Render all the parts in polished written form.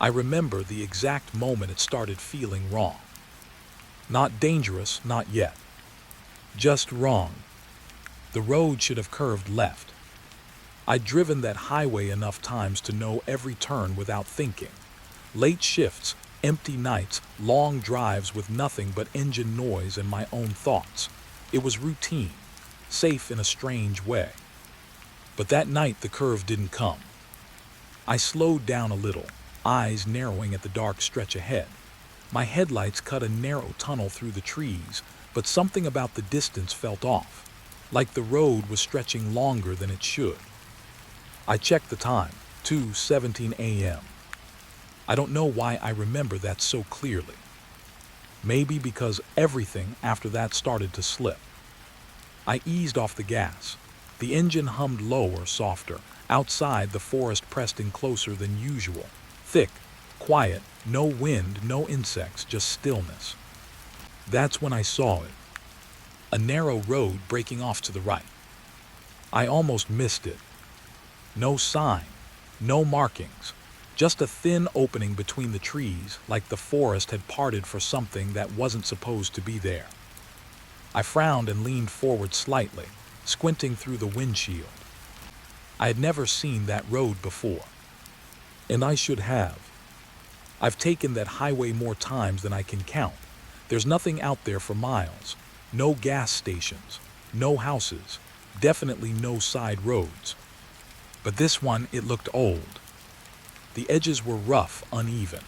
I remember the exact moment it started feeling wrong. Not dangerous, not yet. Just wrong. The road should have curved left. I'd driven that highway enough times to know every turn without thinking. Late shifts, empty nights, long drives with nothing but engine noise and my own thoughts. It was routine, safe in a strange way. But that night the curve didn't come. I slowed down a little, eyes narrowing at the dark stretch ahead. My headlights cut a narrow tunnel through the trees, but something about the distance felt off, like the road was stretching longer than it should. I checked the time, 2:17 a.m. I don't know why I remember that so clearly. Maybe because everything after that started to slip. I eased off the gas. The engine hummed lower, softer. Outside, the forest pressed in closer than usual. Thick, quiet, no wind, no insects, just stillness. That's when I saw it. A narrow road breaking off to the right. I almost missed it. No sign, no markings, just a thin opening between the trees, like the forest had parted for something that wasn't supposed to be there. I frowned and leaned forward slightly, squinting through the windshield. I had never seen that road before. And I should have. I've taken that highway more times than I can count. There's nothing out there for miles. No gas stations, no houses, definitely no side roads. But this one, it looked old. The edges were rough, uneven,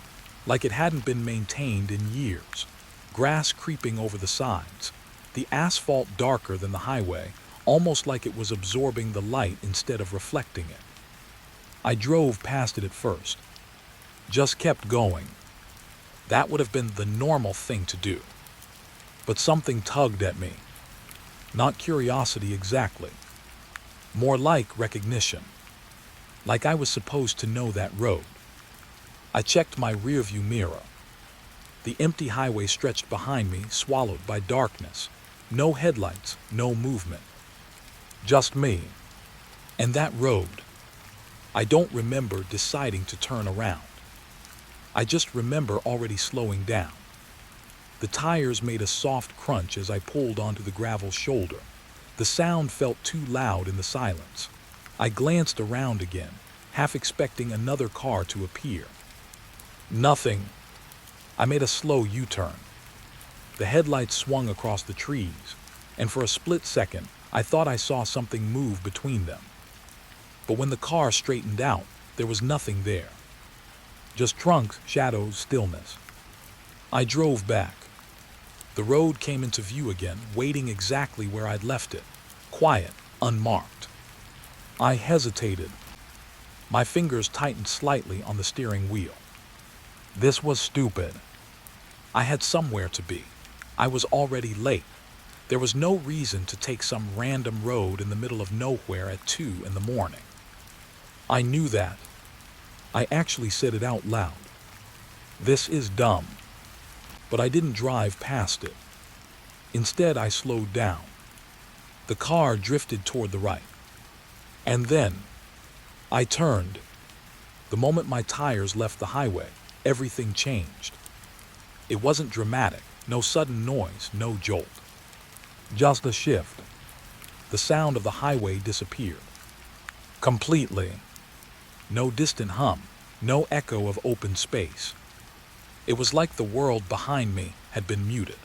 like it hadn't been maintained in years. Grass creeping over the sides. The asphalt darker than the highway, almost like it was absorbing the light instead of reflecting it. I drove past it at first. Just kept going. That would have been the normal thing to do. But something tugged at me. Not curiosity exactly. More like recognition. Like I was supposed to know that road. I checked my rearview mirror. The empty highway stretched behind me, swallowed by darkness. No headlights, no movement. Just me. And that road. I don't remember deciding to turn around. I just remember already slowing down. The tires made a soft crunch as I pulled onto the gravel shoulder. The sound felt too loud in the silence. I glanced around again, half expecting another car to appear. Nothing. I made a slow U-turn. The headlights swung across the trees, and for a split second, I thought I saw something move between them. But when the car straightened out, there was nothing there. Just trunks, shadows, stillness. I drove back. The road came into view again, waiting exactly where I'd left it, quiet, unmarked. I hesitated. My fingers tightened slightly on the steering wheel. This was stupid. I had somewhere to be. I was already late. There was no reason to take some random road in the middle of nowhere at 2 in the morning. I knew that. I actually said it out loud. This is dumb. But I didn't drive past it. Instead, I slowed down. The car drifted toward the right. And then, I turned. The moment my tires left the highway, everything changed. It wasn't dramatic, no sudden noise, no jolt. Just a shift. The sound of the highway disappeared. Completely. No distant hum, no echo of open space. It was like the world behind me had been muted.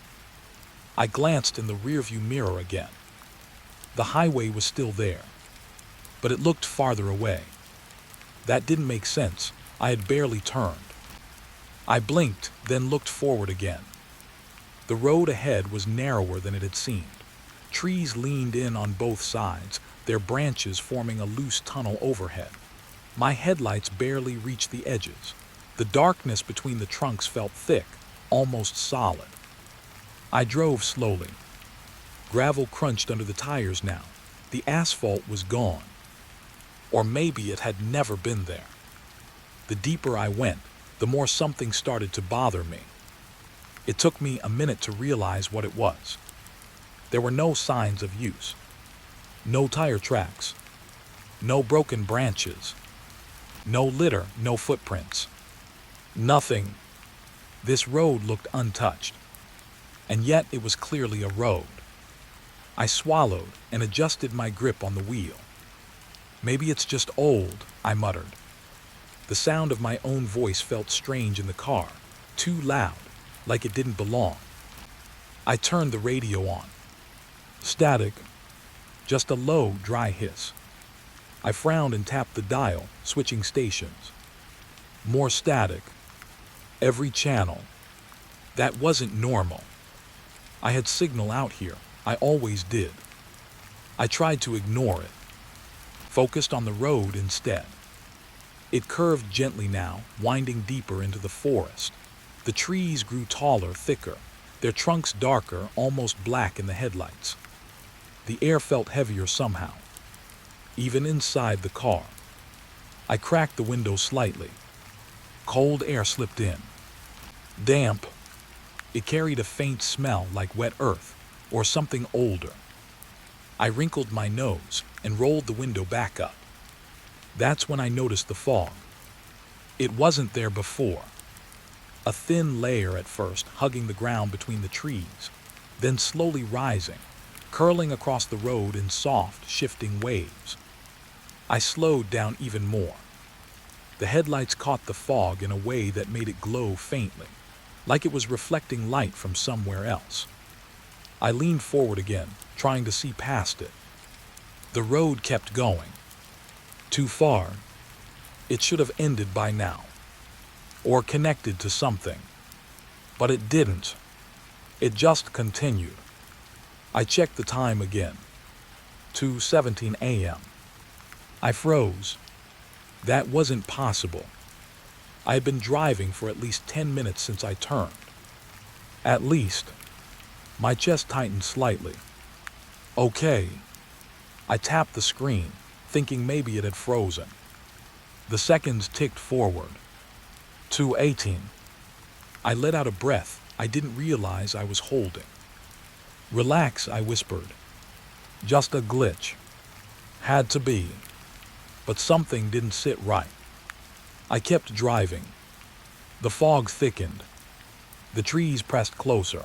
I glanced in the rearview mirror again. The highway was still there, but it looked farther away. That didn't make sense. I had barely turned. I blinked, then looked forward again. The road ahead was narrower than it had seemed. Trees leaned in on both sides, their branches forming a loose tunnel overhead. My headlights barely reached the edges. The darkness between the trunks felt thick, almost solid. I drove slowly. Gravel crunched under the tires now. The asphalt was gone. Or maybe it had never been there. The deeper I went, the more something started to bother me. It took me a minute to realize what it was. There were no signs of use. No tire tracks. No broken branches. No litter, no footprints. Nothing. This road looked untouched, and yet it was clearly a road. I swallowed and adjusted my grip on the wheel. Maybe it's just old, I muttered. The sound of my own voice felt strange in the car, too loud, like it didn't belong. I turned the radio on. Static. Just a low, dry hiss. I frowned and tapped the dial, switching stations. More static. Every channel. That wasn't normal. I had signal out here. I always did. I tried to ignore it, focused on the road instead. It curved gently now, winding deeper into the forest. The trees grew taller, thicker, their trunks darker, almost black in the headlights. The air felt heavier somehow, even inside the car. I cracked the window slightly. Cold air slipped in. Damp. It carried a faint smell like wet earth or something older. I wrinkled my nose and rolled the window back up. That's when I noticed the fog. It wasn't there before. A thin layer at first, hugging the ground between the trees, then slowly rising, curling across the road in soft, shifting waves. I slowed down even more. The headlights caught the fog in a way that made it glow faintly, like it was reflecting light from somewhere else. I leaned forward again, trying to see past it. The road kept going. Too far. It should have ended by now, or connected to something. But it didn't. It just continued. I checked the time again. 2:17 a.m. I froze. That wasn't possible. I had been driving for at least 10 minutes since I turned. At least. My chest tightened slightly. Okay. I tapped the screen, thinking maybe it had frozen. The seconds ticked forward. 2:18. I let out a breath I didn't realize I was holding. Relax, I whispered. Just a glitch. Had to be. But something didn't sit right. I kept driving. The fog thickened. The trees pressed closer.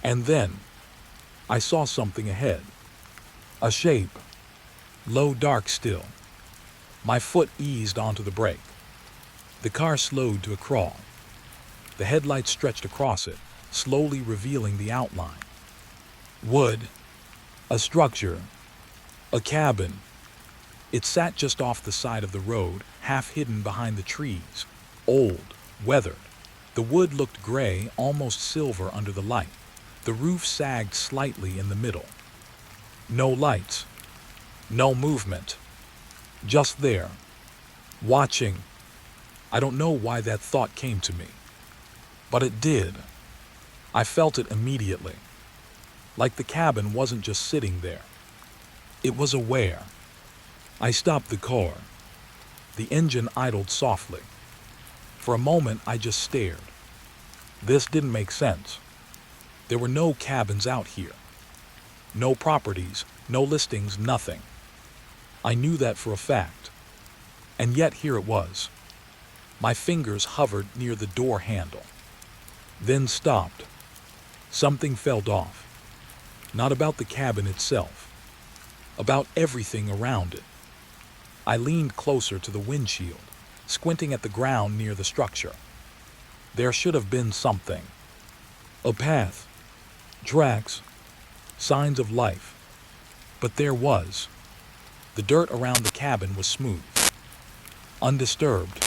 And then, I saw something ahead. A shape. Low, dark still. My foot eased onto the brake. The car slowed to a crawl. The headlights stretched across it, slowly revealing the outline. Wood. A structure. A cabin. It sat just off the side of the road, half hidden behind the trees. Old, weathered. The wood looked gray, almost silver under the light. The roof sagged slightly in the middle. No lights. No movement. Just there. Watching. I don't know why that thought came to me. But it did. I felt it immediately. Like the cabin wasn't just sitting there. It was aware. I stopped the car. The engine idled softly. For a moment, I just stared. This didn't make sense. There were no cabins out here. No properties, no listings, nothing. I knew that for a fact. And yet here it was. My fingers hovered near the door handle. Then stopped. Something felt off. Not about the cabin itself. About everything around it. I leaned closer to the windshield, squinting at the ground near the structure. There should have been something. A path. Tracks. Signs of life. But there was. The dirt around the cabin was smooth. Undisturbed.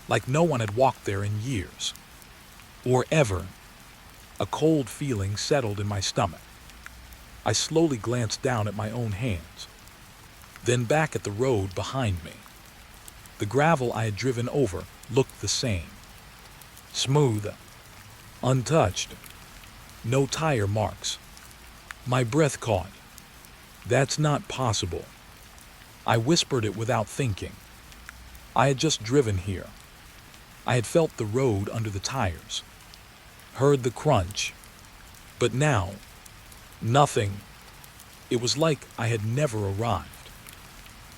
Like no one had walked there in years. Or ever. A cold feeling settled in my stomach. I slowly glanced down at my own hands. Then back at the road behind me. The gravel I had driven over looked the same. Smooth. Untouched. No tire marks. My breath caught. That's not possible. I whispered it without thinking. I had just driven here. I had felt the road under the tires. Heard the crunch. But now, nothing. It was like I had never arrived.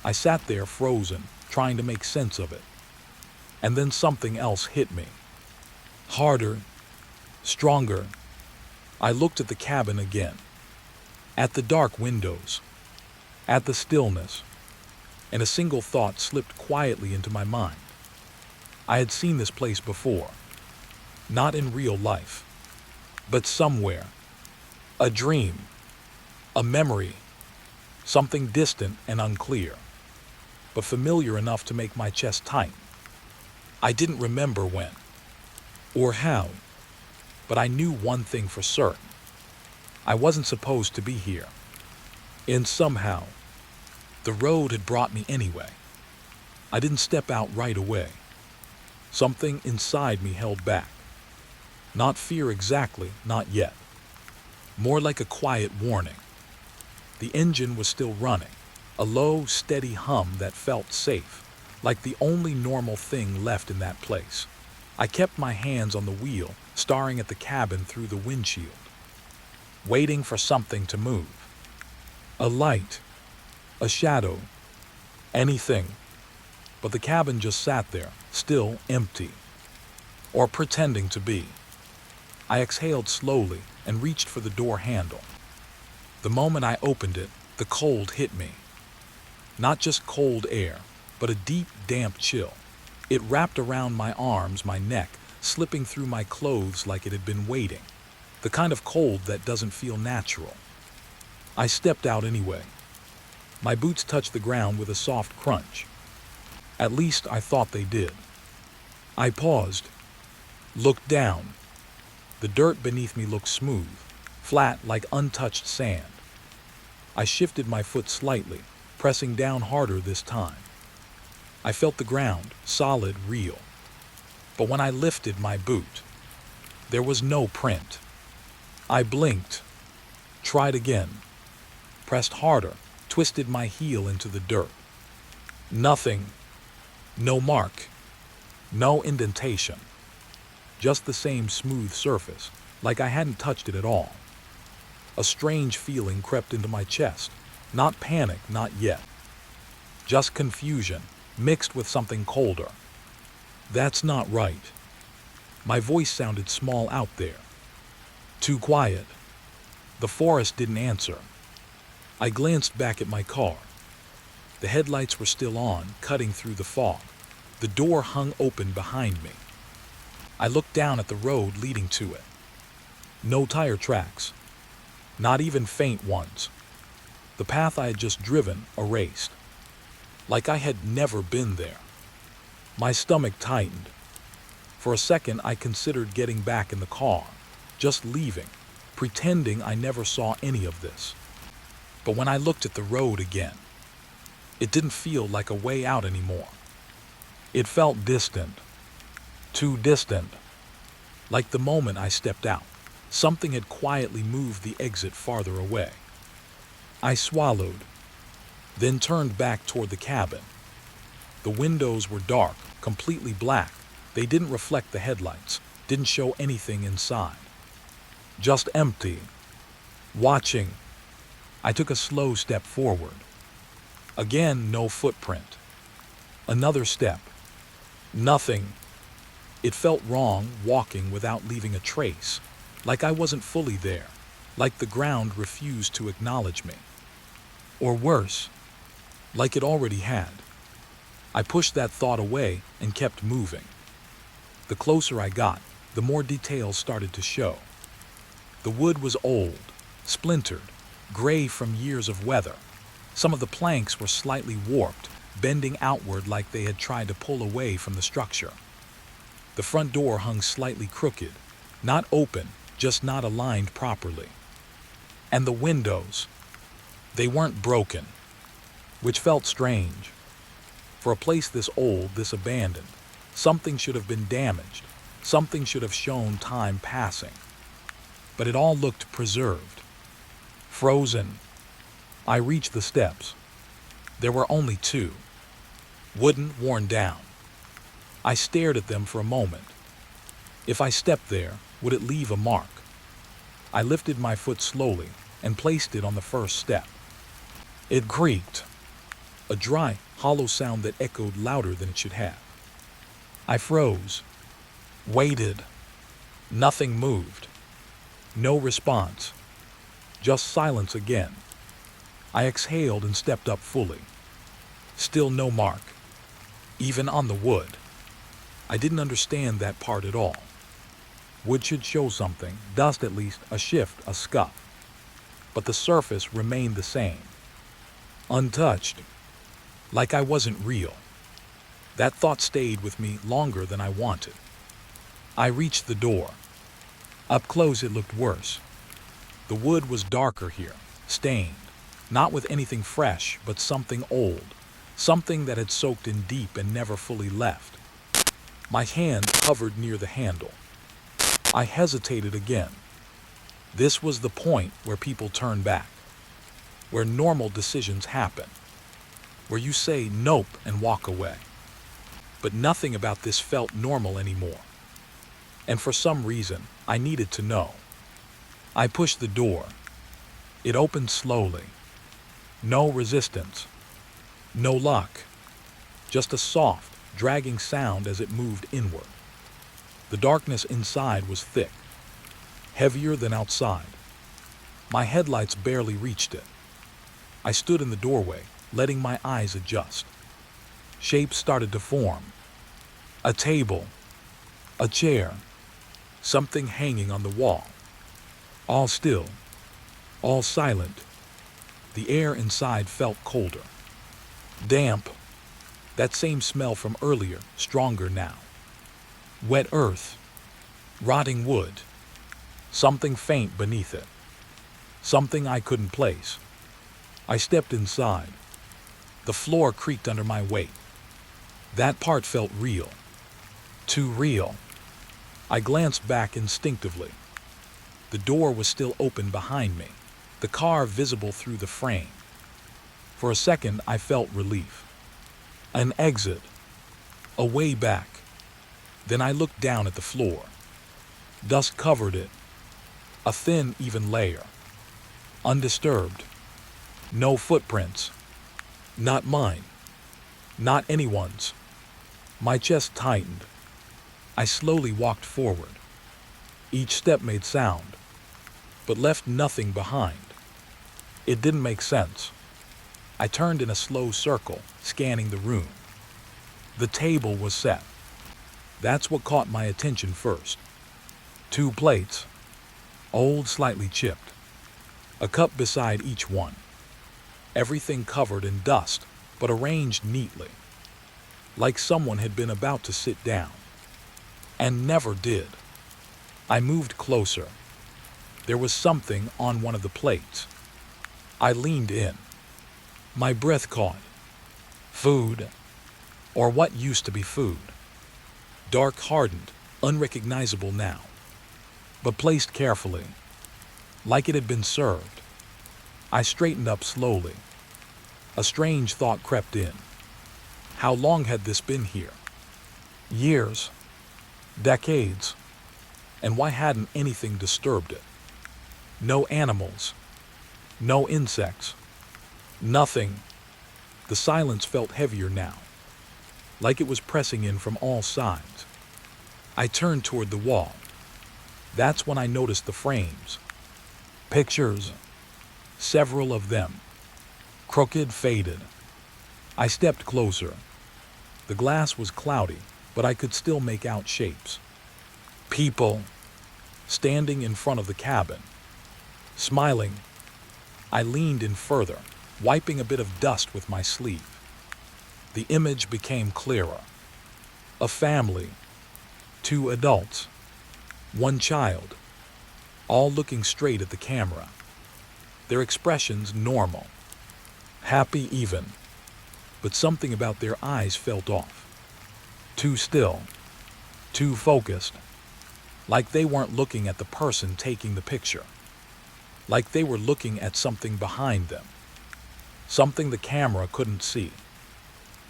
I sat there frozen, trying to make sense of it. And then something else hit me. Harder, stronger. I looked at the cabin again, at the dark windows, at the stillness, and a single thought slipped quietly into my mind. I had seen this place before, not in real life, but somewhere. A dream, a memory, something distant and unclear, but familiar enough to make my chest tighten. I didn't remember when or how, but I knew one thing for certain. I wasn't supposed to be here. And somehow, the road had brought me anyway. I didn't step out right away. Something inside me held back. Not fear exactly, not yet. More like a quiet warning. The engine was still running, a low, steady hum that felt safe, like the only normal thing left in that place. I kept my hands on the wheel, staring at the cabin through the windshield, waiting for something to move. A light, a shadow, anything. But the cabin just sat there, still empty, or pretending to be. I exhaled slowly and reached for the door handle. The moment I opened it, the cold hit me. Not just cold air, but a deep, damp chill. It wrapped around my arms, my neck, slipping through my clothes like it had been waiting. The kind of cold that doesn't feel natural. I stepped out anyway. My boots touched the ground with a soft crunch. At least I thought they did. I paused, looked down. The dirt beneath me looked smooth, flat like untouched sand. I shifted my foot slightly, pressing down harder this time. I felt the ground, solid, real. But when I lifted my boot, there was no print. I blinked, tried again, pressed harder, twisted my heel into the dirt. Nothing. No mark. No indentation. Just the same smooth surface, like I hadn't touched it at all. A strange feeling crept into my chest. Not panic, not yet. Just confusion, mixed with something colder. That's not right. My voice sounded small out there. Too quiet. The forest didn't answer. I glanced back at my car. The headlights were still on, cutting through the fog. The door hung open behind me. I looked down at the road leading to it. No tire tracks. Not even faint ones. The path I had just driven erased. Like I had never been there. My stomach tightened. For a second, I considered getting back in the car, just leaving, pretending I never saw any of this. But when I looked at the road again, it didn't feel like a way out anymore. It felt distant. Too distant. Like the moment I stepped out, something had quietly moved the exit farther away. I swallowed, then turned back toward the cabin. The windows were dark, completely black. They didn't reflect the headlights, didn't show anything inside. Just empty. Watching. I took a slow step forward. Again, no footprint. Another step. Nothing. It felt wrong walking without leaving a trace, like I wasn't fully there, like the ground refused to acknowledge me. Or worse, like it already had. I pushed that thought away and kept moving. The closer I got, the more details started to show. The wood was old, splintered, gray from years of weather. Some of the planks were slightly warped, bending outward like they had tried to pull away from the structure. The front door hung slightly crooked, not open, just not aligned properly. And the windows, they weren't broken, which felt strange. For a place this old, this abandoned, something should have been damaged, something should have shown time passing. But it all looked preserved, frozen. I reached the steps. There were only two, wooden, worn down. I stared at them for a moment. If I stepped there, would it leave a mark? I lifted my foot slowly and placed it on the first step. It creaked, a dry, hollow sound that echoed louder than it should have. I froze, waited. Nothing moved. No response. Just silence again. I exhaled and stepped up fully. Still no mark. Even on the wood. I didn't understand that part at all. Wood should show something, dust at least, a shift, a scuff. But the surface remained the same. Untouched. Like I wasn't real. That thought stayed with me longer than I wanted. I reached the door. Up close it looked worse. The wood was darker here, stained. Not with anything fresh, but something old. Something that had soaked in deep and never fully left. My hand hovered near the handle. I hesitated again. This was the point where people turn back. Where normal decisions happen. Where you say nope and walk away. But nothing about this felt normal anymore. And for some reason, I needed to know. I pushed the door. It opened slowly. No resistance. No luck. Just a soft, dragging sound as it moved inward. The darkness inside was thick, heavier than outside. My headlights barely reached it. I stood in the doorway, letting my eyes adjust. Shapes started to form. A table, a chair, something hanging on the wall. All still, all silent. The air inside felt colder. Damp. That same smell from earlier, stronger now. Wet earth. Rotting wood. Something faint beneath it. Something I couldn't place. I stepped inside. The floor creaked under my weight. That part felt real. Too real. I glanced back instinctively. The door was still open behind me, the car visible through the frame. For a second, I felt relief. An exit. A way back. Then I looked down at the floor. Dust covered it. A thin, even layer. Undisturbed. No footprints. Not mine. Not anyone's. My chest tightened. I slowly walked forward. Each step made sound, but left nothing behind. It didn't make sense. I turned in a slow circle, scanning the room. The table was set. That's what caught my attention first. 2 plates, old, slightly chipped. A cup beside each one. Everything covered in dust, but arranged neatly. Like someone had been about to sit down. And never did. I moved closer. There was something on one of the plates. I leaned in. My breath caught. Food. Or what used to be food. Dark hardened, unrecognizable now. But placed carefully. Like it had been served. I straightened up slowly. A strange thought crept in. How long had this been here? Years. Decades. And why hadn't anything disturbed it? No animals. No insects. Nothing. The silence felt heavier now. Like it was pressing in from all sides. I turned toward the wall. That's when I noticed the frames. Pictures. Several of them. Crooked, faded. I stepped closer. The glass was cloudy, but I could still make out shapes. People. Standing in front of the cabin. Smiling. I leaned in further, wiping a bit of dust with my sleeve. The image became clearer. A family. 2 adults. 1 child. All looking straight at the camera. Their expressions normal. Happy even. But something about their eyes felt off. Too still. Too focused. Like they weren't looking at the person taking the picture. Like they were looking at something behind them. Something the camera couldn't see.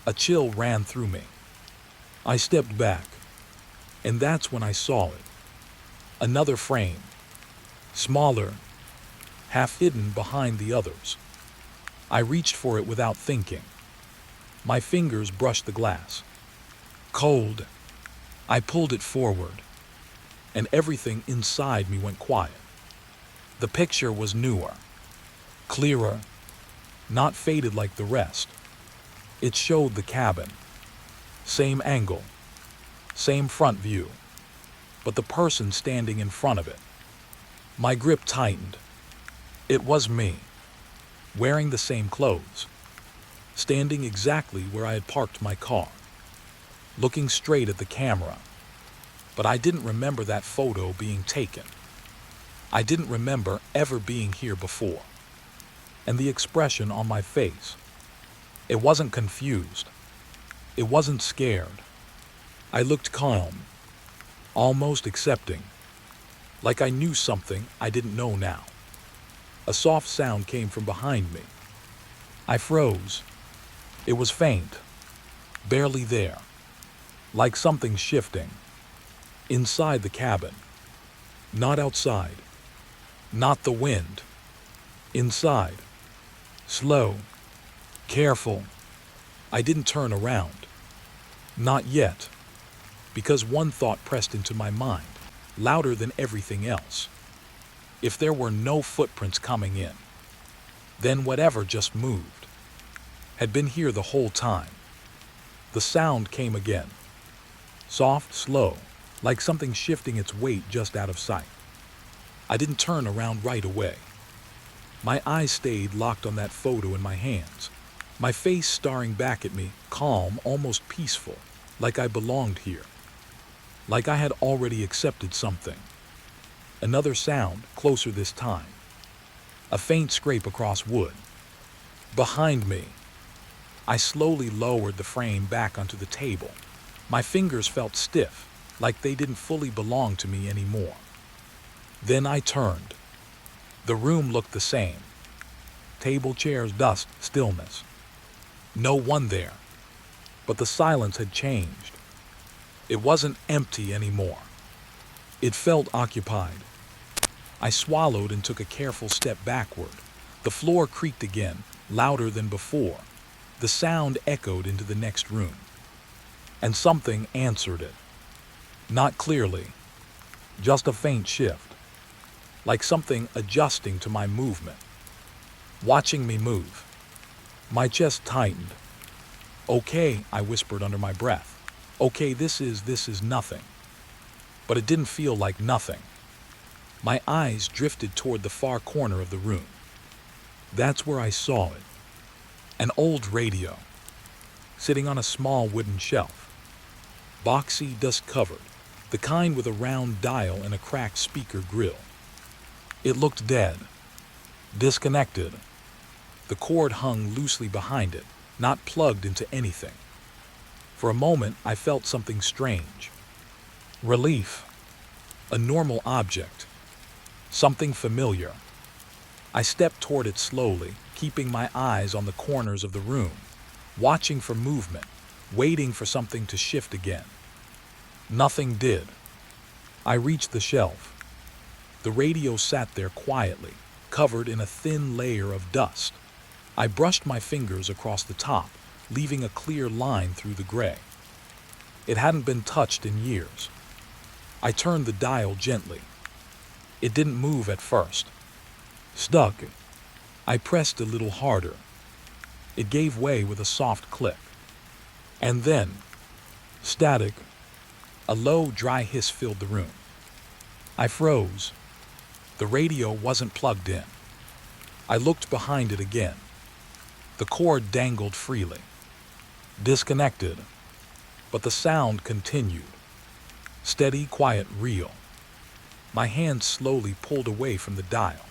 A chill ran through me. I stepped back. And that's when I saw it. Another frame. Smaller. Half hidden behind the others. I reached for it without thinking. My fingers brushed the glass. Cold. I pulled it forward, and everything inside me went quiet. The picture was newer, clearer, not faded like the rest. It showed the cabin, same angle, same front view, but the person standing in front of it. My grip tightened. It was me, wearing the same clothes, standing exactly where I had parked my car, looking straight at the camera. But I didn't remember that photo being taken. I didn't remember ever being here before. And the expression on my face, it wasn't confused. It wasn't scared. I looked calm, almost accepting, like I knew something I didn't know now. A soft sound came from behind me. I froze. It was faint, barely there, like something shifting. Inside the cabin, not outside, not the wind. Inside, slow, careful. I didn't turn around. Not yet, because one thought pressed into my mind, louder than everything else. If there were no footprints coming in, then whatever just moved had been here the whole time. The sound came again, soft, slow, like something shifting its weight just out of sight. I didn't turn around right away. My eyes stayed locked on that photo in my hands, my face staring back at me, calm, almost peaceful, like I belonged here, like I had already accepted something. Another sound, closer this time. A faint scrape across wood. Behind me. I slowly lowered the frame back onto the table. My fingers felt stiff, like they didn't fully belong to me anymore. Then I turned. The room looked the same. Table, chairs, dust, stillness. No one there. But the silence had changed. It wasn't empty anymore. It felt occupied. I swallowed and took a careful step backward. The floor creaked again, louder than before. The sound echoed into the next room. And something answered it. Not clearly, just a faint shift, like something adjusting to my movement, watching me move. My chest tightened. Okay, I whispered under my breath. Okay, this is nothing. But it didn't feel like nothing. My eyes drifted toward the far corner of the room. That's where I saw it. An old radio, sitting on a small wooden shelf. Boxy, dust-covered, the kind with a round dial and a cracked speaker grill. It looked dead, disconnected. The cord hung loosely behind it, not plugged into anything. For a moment, I felt something strange. Relief. A normal object. Something familiar. I stepped toward it slowly, keeping my eyes on the corners of the room, watching for movement, waiting for something to shift again. Nothing did. I reached the shelf. The radio sat there quietly, covered in a thin layer of dust. I brushed my fingers across the top, leaving a clear line through the gray. It hadn't been touched in years. I turned the dial gently. It didn't move at first. Stuck. I pressed a little harder. It gave way with a soft click. And then, static. A low, dry hiss filled the room. I froze. The radio wasn't plugged in. I looked behind it again. The cord dangled freely. Disconnected. But the sound continued. Steady, quiet, real. My hand slowly pulled away from the dial.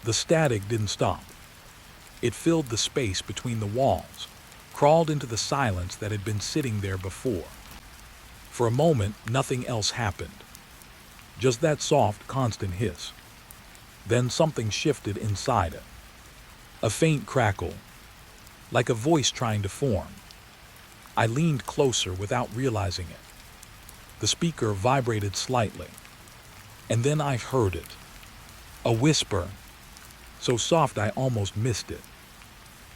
The static didn't stop. It filled the space between the walls, crawled into the silence that had been sitting there before. For a moment, nothing else happened. Just that soft, constant hiss. Then something shifted inside it. A faint crackle, like a voice trying to form. I leaned closer without realizing it. The speaker vibrated slightly. And then I heard it. A whisper, so soft I almost missed it.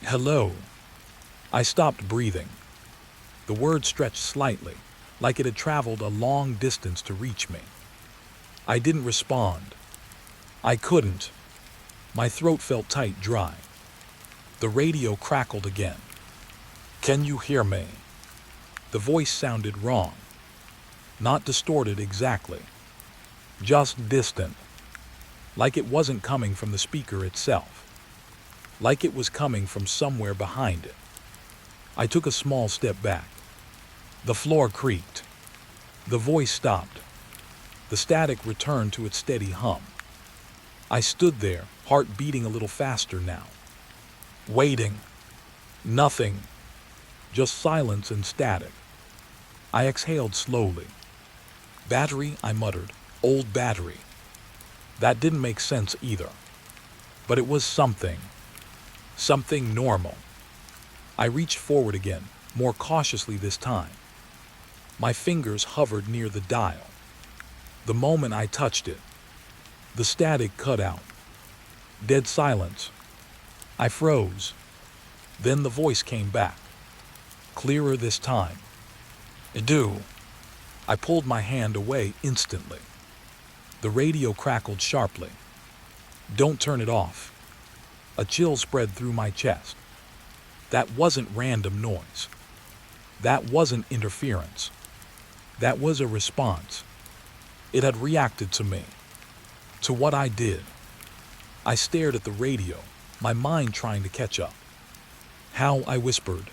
Hello. I stopped breathing. The word stretched slightly, like it had traveled a long distance to reach me. I didn't respond. I couldn't. My throat felt tight, dry. The radio crackled again. "Can you hear me?" The voice sounded wrong. Not distorted exactly. Just distant. Like it wasn't coming from the speaker itself. Like it was coming from somewhere behind it. I took a small step back. The floor creaked. The voice stopped. The static returned to its steady hum. I stood there, heart beating a little faster now. Waiting. Nothing. Just silence and static. I exhaled slowly. "Battery," I muttered. "Old battery." That didn't make sense either. But it was something. Something normal. I reached forward again, more cautiously this time. My fingers hovered near the dial. The moment I touched it, the static cut out. Dead silence. I froze. Then the voice came back. Clearer this time. "Do." I pulled my hand away instantly. The radio crackled sharply. "Don't turn it off." A chill spread through my chest. That wasn't random noise. That wasn't interference. That was a response. It had reacted to me. To what I did. I stared at the radio, my mind trying to catch up. "How?" I whispered.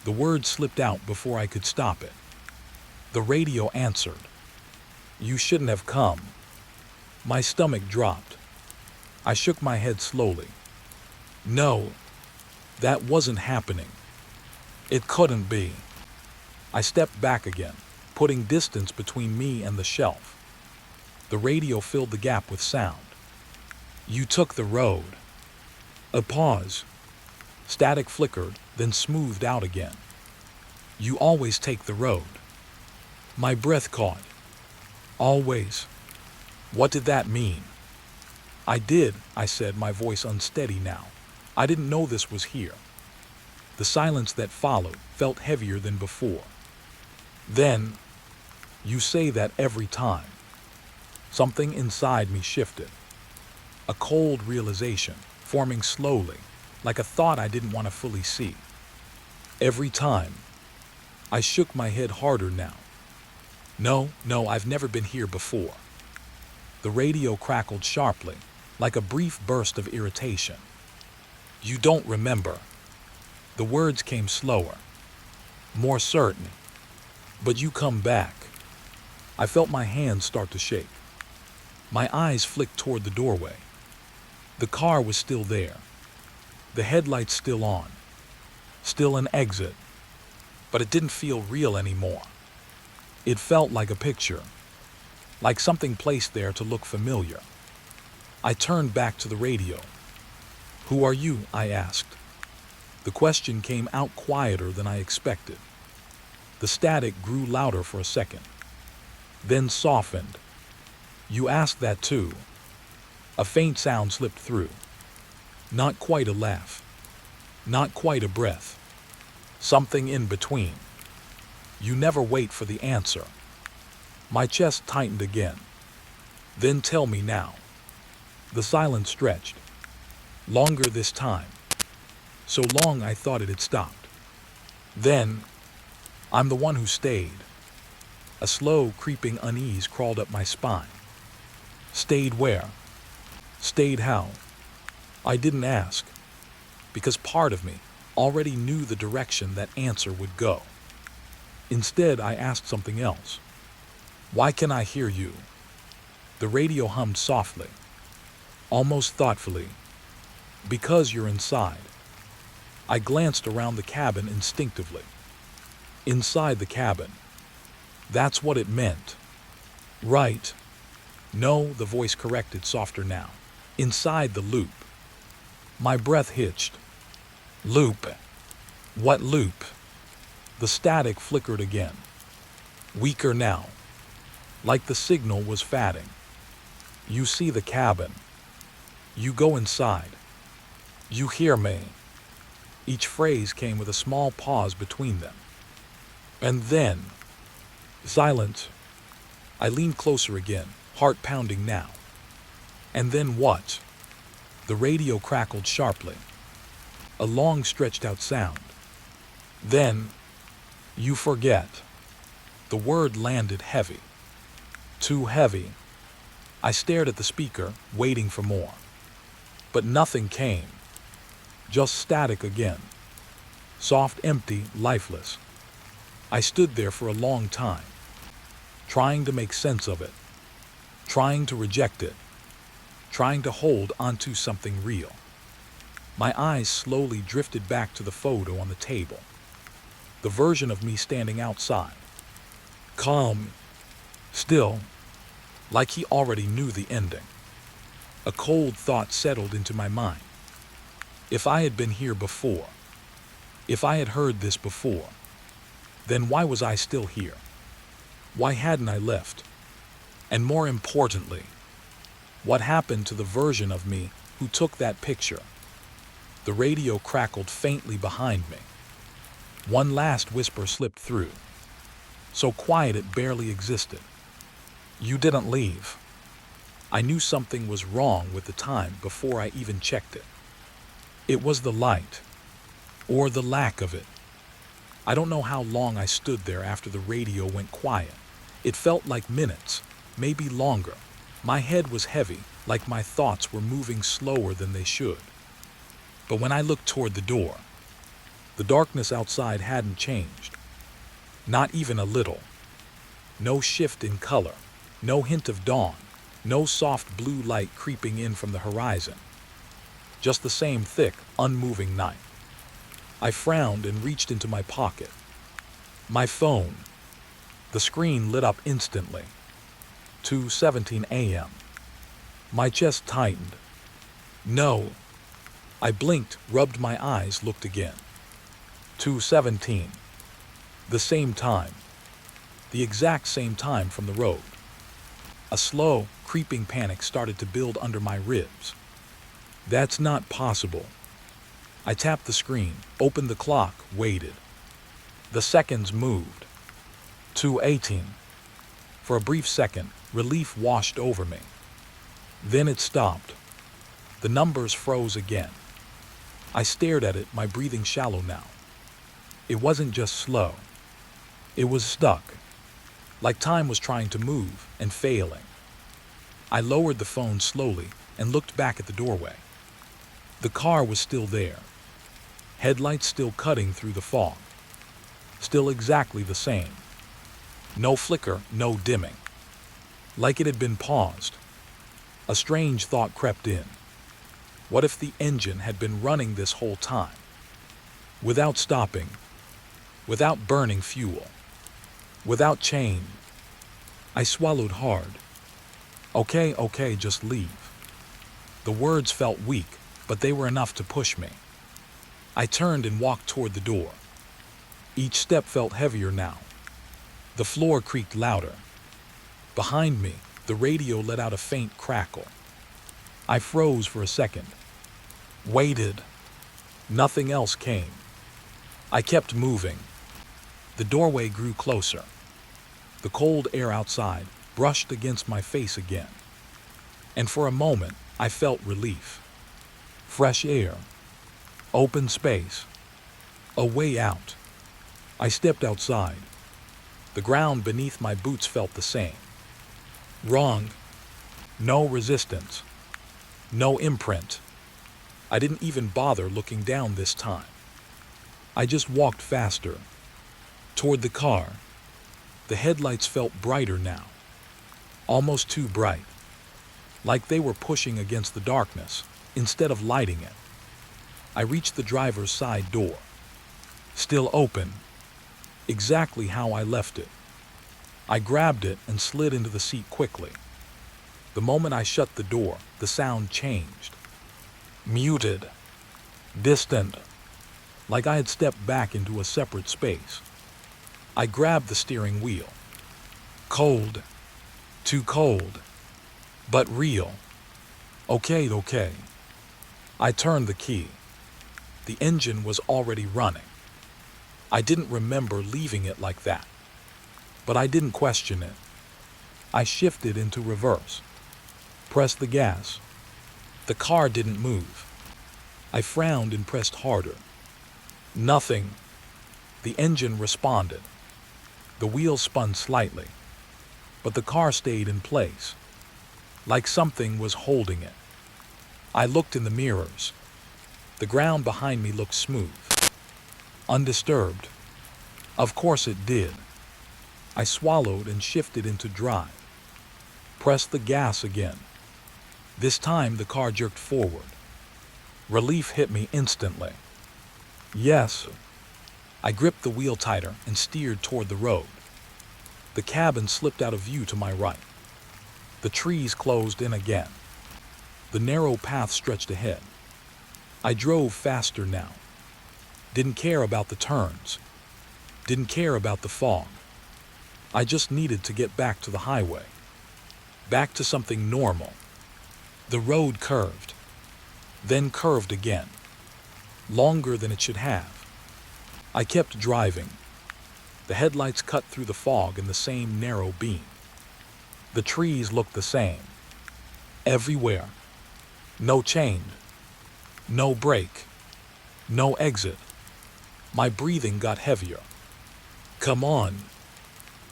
The words slipped out before I could stop it. The radio answered. "You shouldn't have come." My stomach dropped. I shook my head slowly. No, that wasn't happening. It couldn't be. I stepped back again, putting distance between me and the shelf. The radio filled the gap with sound. "You took the road." A pause. Static flickered, then smoothed out again. "You always take the road." My breath caught. Always. What did that mean? "I did," I said, my voice unsteady now. "I didn't know this was here." The silence that followed felt heavier than before. "Then, you say that every time." Something inside me shifted. A cold realization, forming slowly, like a thought I didn't want to fully see. "Every time." I shook my head harder now. No, I've never been here before." The radio crackled sharply, like a brief burst of irritation. "You don't remember." The words came slower, more certain. "But you come back." I felt my hands start to shake. My eyes flicked toward the doorway. The car was still there. The headlights still on. Still an exit. But it didn't feel real anymore. It felt like a picture. Like something placed there to look familiar. I turned back to the radio. "Who are you?" I asked. The question came out quieter than I expected. The static grew louder for a second. Then softened. "You asked that too." A faint sound slipped through. Not quite a laugh. Not quite a breath. Something in between. "You never wait for the answer." My chest tightened again. "Then tell me now." The silence stretched. Longer this time. So long I thought it had stopped. Then, "I'm the one who stayed." A slow, creeping unease crawled up my spine. "Stayed where?" "Stayed how?" I didn't ask. Because part of me already knew the direction that answer would go. Instead, I asked something else. "Why can I hear you?" The radio hummed softly, almost thoughtfully. "Because you're inside." I glanced around the cabin instinctively. Inside the cabin. That's what it meant. Right. No, the voice corrected, softer now. Inside the loop. My breath hitched. Loop. What loop? The static flickered again. Weaker now. Like the signal was fading. "You see the cabin. You go inside. You hear me." Each phrase came with a small pause between them. "And then." Silence. I leaned closer again, heart pounding now. And then what? The radio crackled sharply. A long stretched out sound. Then, you forget. The word landed heavy. Too heavy. I stared at the speaker, waiting for more. But nothing came. Just static again. Soft, empty, lifeless. I stood there for a long time, trying to make sense of it, trying to reject it, trying to hold onto something real. My eyes slowly drifted back to the photo on the table. The version of me standing outside. Calm. Still. Like he already knew the ending. A cold thought settled into my mind. If I had been here before, if I had heard this before, then why was I still here? Why hadn't I left? And more importantly, what happened to the version of me who took that picture? The radio crackled faintly behind me. One last whisper slipped through, so quiet it barely existed. You didn't leave. I knew something was wrong with the time before I even checked it. It was the light, or the lack of it. I don't know how long I stood there after the radio went quiet. It felt like minutes, maybe longer. My head was heavy, like my thoughts were moving slower than they should. But when I looked toward the door, the darkness outside hadn't changed. Not even a little. No shift in color, no hint of dawn, no soft blue light creeping in from the horizon. Just the same thick, unmoving night. I frowned and reached into my pocket. My phone. The screen lit up instantly. 2:17 a.m. My chest tightened. No. I blinked, rubbed my eyes, looked again. 2:17. The same time. The exact same time from the road. A slow, creeping panic started to build under my ribs. That's not possible. I tapped the screen, opened the clock, waited. The seconds moved. 2:18. For a brief second, relief washed over me. Then it stopped. The numbers froze again. I stared at it, my breathing shallow now. It wasn't just slow. It was stuck. Like time was trying to move and failing. I lowered the phone slowly and looked back at the doorway. The car was still there. Headlights still cutting through the fog. Still exactly the same. No flicker, no dimming. Like it had been paused. A strange thought crept in. What if the engine had been running this whole time? Without stopping. Without burning fuel. Without change. I swallowed hard. Okay, just leave. The words felt weak, but they were enough to push me. I turned and walked toward the door. Each step felt heavier now. The floor creaked louder. Behind me, the radio let out a faint crackle. I froze for a second. Waited. Nothing else came. I kept moving. The doorway grew closer. The cold air outside brushed against my face again. And for a moment, I felt relief. Fresh air. Open space. A way out. I stepped outside. The ground beneath my boots felt the same. Wrong. No resistance. No imprint. I didn't even bother looking down this time. I just walked faster. Toward the car. The headlights felt brighter now. Almost too bright. Like they were pushing against the darkness, instead of lighting it. I reached the driver's side door. Still open. Exactly how I left it. I grabbed it and slid into the seat quickly. The moment I shut the door, the sound changed. Muted. Distant. Like I had stepped back into a separate space. I grabbed the steering wheel. Cold. Too cold. But real. Okay. I turned the key. The engine was already running. I didn't remember leaving it like that. But I didn't question it. I shifted into reverse, pressed the gas. The car didn't move. I frowned and pressed harder. Nothing. The engine responded. The wheels spun slightly, but the car stayed in place, like something was holding it. I looked in the mirrors. The ground behind me looked smooth, undisturbed. Of course it did. I swallowed and shifted into drive. Pressed the gas again. This time the car jerked forward. Relief hit me instantly. Yes. I gripped the wheel tighter and steered toward the road. The cabin slipped out of view to my right. The trees closed in again. The narrow path stretched ahead. I drove faster now. Didn't care about the turns. Didn't care about the fog. I just needed to get back to the highway. Back to something normal. The road curved. Then curved again. Longer than it should have. I kept driving. The headlights cut through the fog in the same narrow beam. The trees looked the same. Everywhere. No change. No brake. No exit. My breathing got heavier. Come on.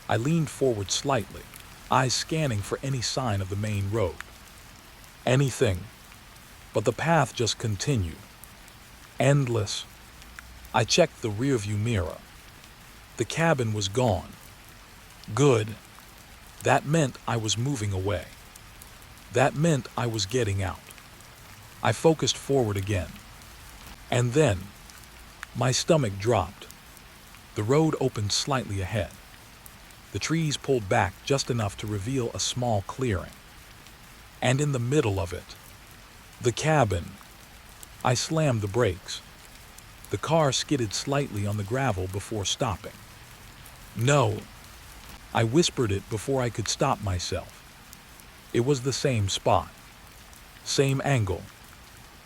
I leaned forward slightly, eyes scanning for any sign of the main road. Anything. But the path just continued. Endless. I checked the rearview mirror. The cabin was gone. Good. That meant I was moving away. That meant I was getting out. I focused forward again. And then, my stomach dropped. The road opened slightly ahead. The trees pulled back just enough to reveal a small clearing. And in the middle of it, the cabin. I slammed the brakes. The car skidded slightly on the gravel before stopping. No. I whispered it before I could stop myself. It was the same spot. Same angle.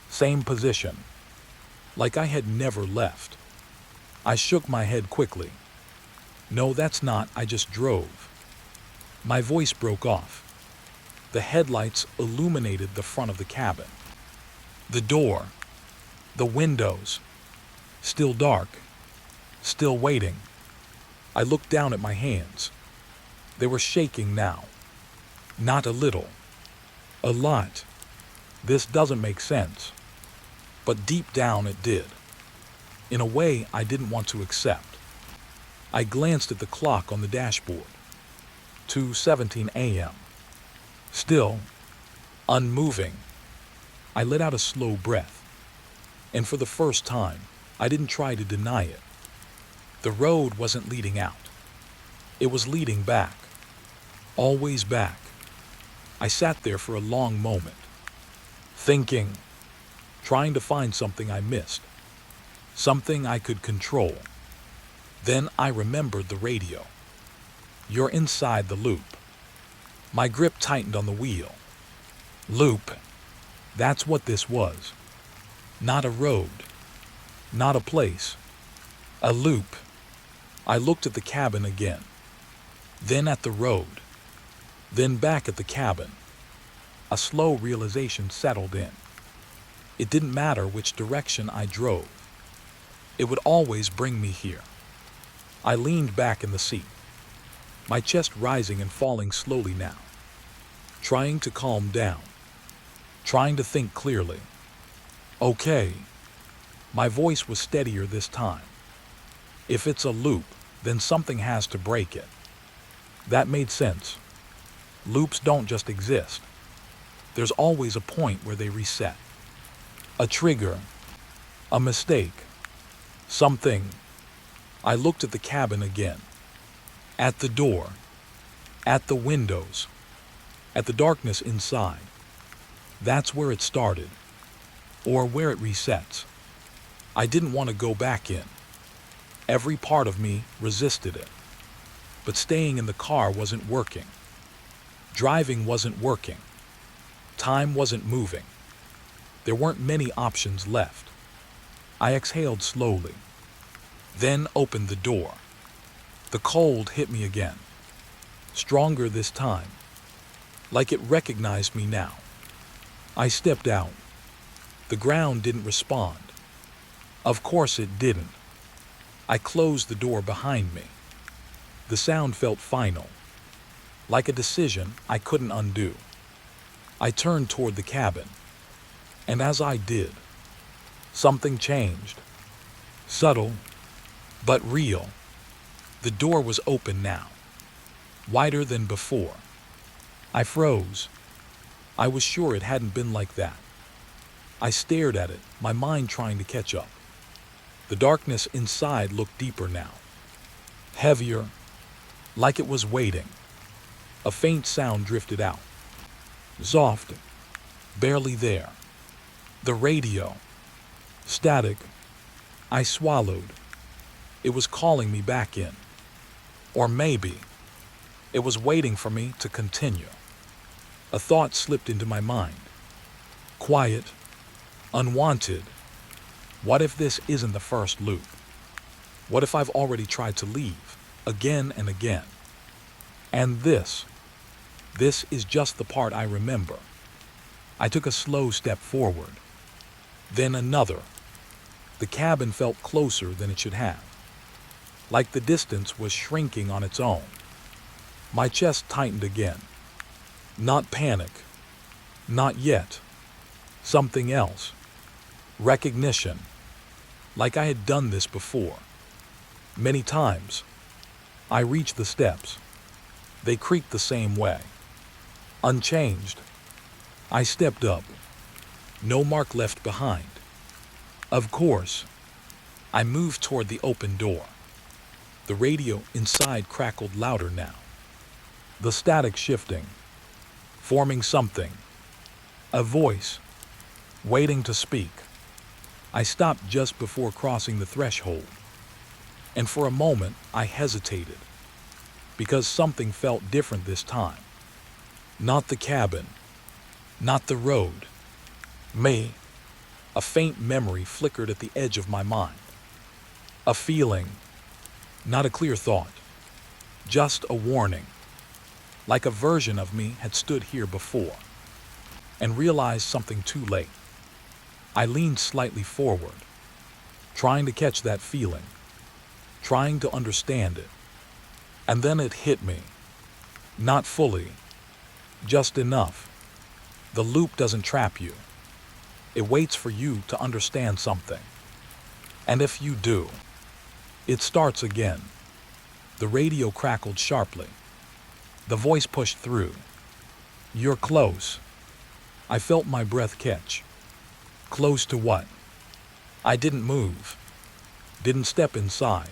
Same position. Like I had never left. I shook my head quickly. No, that's not, I just drove. My voice broke off. The headlights illuminated the front of the cabin. The door. The windows. Still dark. Still waiting. I looked down at my hands. They were shaking now. Not a little. A lot. This doesn't make sense. But deep down it did. In a way I didn't want to accept. I glanced at the clock on the dashboard. 2:17 a.m. Still, unmoving. I let out a slow breath. And for the first time, I didn't try to deny it. The road wasn't leading out. It was leading back. Always back. I sat there for a long moment. Thinking. Trying to find something I missed. Something I could control. Then I remembered the radio. You're inside the loop. My grip tightened on the wheel. Loop. That's what this was. Not a road. Not a place. A loop. I looked at the cabin again. Then at the road. Then back at the cabin. A slow realization settled in. It didn't matter which direction I drove. It would always bring me here. I leaned back in the seat, my chest rising and falling slowly now, trying to calm down, trying to think clearly. Okay. My voice was steadier this time. If it's a loop, then something has to break it. That made sense. Loops don't just exist. There's always a point where they reset. A trigger. A mistake. Something. I looked at the cabin again. At the door. At the windows. At the darkness inside. That's where it started. Or where it resets. I didn't want to go back in. Every part of me resisted it. But staying in the car wasn't working. Driving wasn't working. Time wasn't moving. There weren't many options left. I exhaled slowly. Then opened the door. The cold hit me again. stronger this time, like it recognized me now. I stepped out. The ground didn't respond. Of course it didn't. I closed the door behind me. The sound felt final, like a decision I couldn't undo. I turned toward the cabin, and as I did, something changed. Subtle, but real. The door was open now, wider than before. I froze. I was sure it hadn't been like that. I stared at it, my mind trying to catch up. The darkness inside looked deeper now, heavier, like it was waiting. A faint sound drifted out. Soft, barely there. The radio. Static. I swallowed. It was calling me back in. Or maybe it was waiting for me to continue. A thought slipped into my mind. Quiet, unwanted. What if this isn't the first loop? What if I've already tried to leave, again and again? And this is just the part I remember. I took a slow step forward, then another. The cabin felt closer than it should have, like the distance was shrinking on its own. My chest tightened again. Not panic, not yet. Something else. Recognition, like I had done this before. Many times. I reached the steps. They creaked the same way. Unchanged. I stepped up. No mark left behind. Of course. I moved toward the open door. The radio inside crackled louder now. The static shifting, forming something. A voice, waiting to speak. I stopped just before crossing the threshold. And for a moment, I hesitated, because something felt different this time. Not the cabin, not the road. Me. A faint memory flickered at the edge of my mind. A feeling, not a clear thought, just a warning. Like a version of me had stood here before and realized something too late. I leaned slightly forward, trying to catch that feeling, trying to understand it. And then it hit me. Not fully, just enough. The loop doesn't trap you. It waits for you to understand something. And if you do, it starts again. The radio crackled sharply. The voice pushed through. You're close. I felt my breath catch. Close to what? I didn't move. Didn't step inside.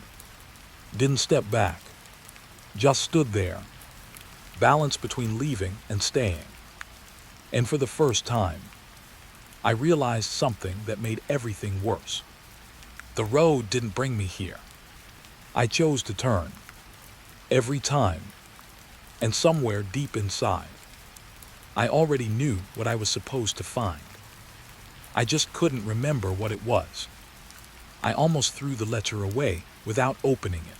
Didn't step back. Just stood there, balanced between leaving and staying. And for the first time, I realized something that made everything worse. The road didn't bring me here. I chose to turn. Every time. And somewhere deep inside, I already knew what I was supposed to find. I just couldn't remember what it was. I almost threw the letter away without opening it.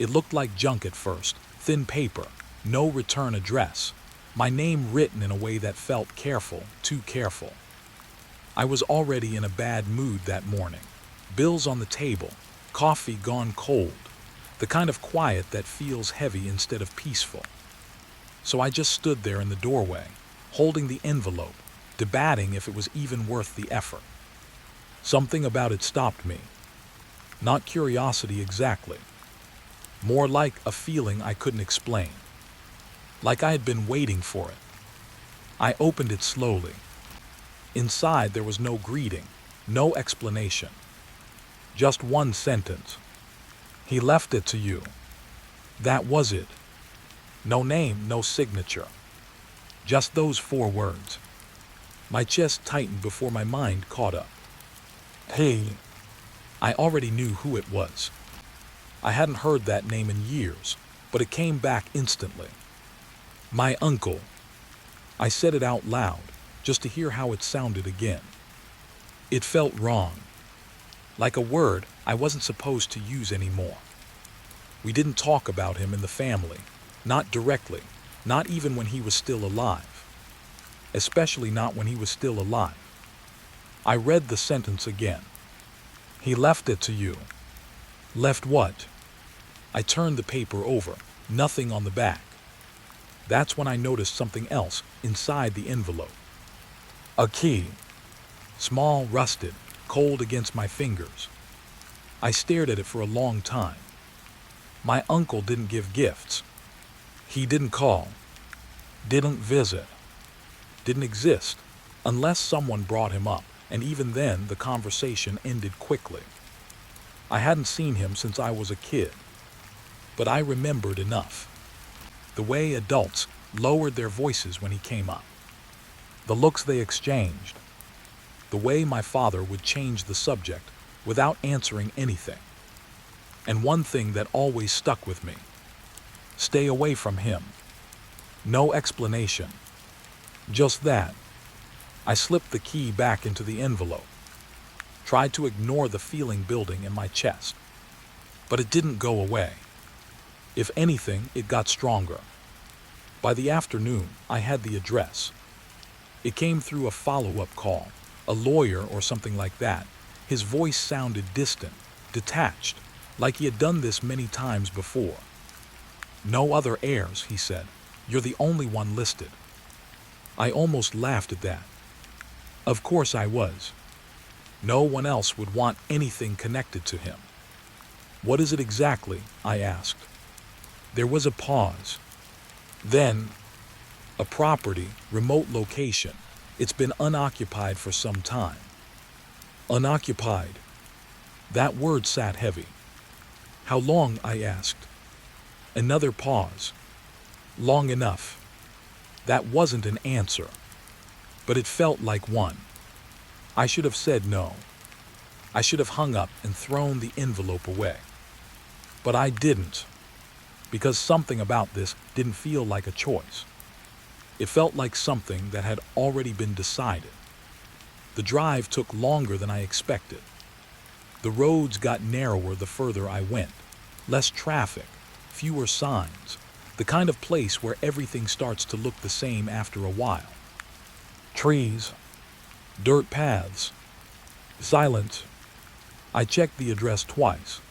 It looked like junk at first, thin paper, no return address, my name written in a way that felt careful, too careful. I was already in a bad mood that morning. Bills on the table, coffee gone cold, the kind of quiet that feels heavy instead of peaceful. So I just stood there in the doorway, holding the envelope, debating if it was even worth the effort. Something about it stopped me. Not curiosity exactly. More like a feeling I couldn't explain. Like I had been waiting for it. I opened it slowly. Inside there was no greeting, no explanation. Just one sentence. He left it to you. That was it. No name, no signature. Just those 4 words. My chest tightened before my mind caught up. Hey. I already knew who it was. I hadn't heard that name in years, but it came back instantly. My uncle. I said it out loud, just to hear how it sounded again. It felt wrong. Like a word I wasn't supposed to use anymore. We didn't talk about him in the family. Not directly, not even when he was still alive. Especially not when he was still alive. I read the sentence again. He left it to you. Left what? I turned the paper over, nothing on the back. That's when I noticed something else inside the envelope. A key. Small, rusted, cold against my fingers. I stared at it for a long time. My uncle didn't give gifts. He didn't call. Didn't visit. Didn't exist, unless someone brought him up, and even then the conversation ended quickly. I hadn't seen him since I was a kid, but I remembered enough. The way adults lowered their voices when he came up. The looks they exchanged. The way my father would change the subject without answering anything. And one thing that always stuck with me. Stay away from him. No explanation. Just that. I slipped the key back into the envelope. Tried to ignore the feeling building in my chest. But it didn't go away. If anything, it got stronger. By the afternoon, I had the address. It came through a follow-up call, a lawyer or something like that. His voice sounded distant, detached, like he had done this many times before. No other heirs, he said. You're the only one listed. I almost laughed at that. Of course I was. No one else would want anything connected to him. What is it exactly? I asked. There was a pause. Then, a property, remote location. It's been unoccupied for some time. Unoccupied. That word sat heavy. How long? I asked. Another pause. Long enough. That wasn't an answer, but it felt like one. I should have said no. I should have hung up and thrown the envelope away. But I didn't, because something about this didn't feel like a choice. It felt like something that had already been decided. The drive took longer than I expected. The roads got narrower the further I went. Less traffic, fewer signs. The kind of place where everything starts to look the same after a while. Trees, dirt paths, silence. I checked the address twice,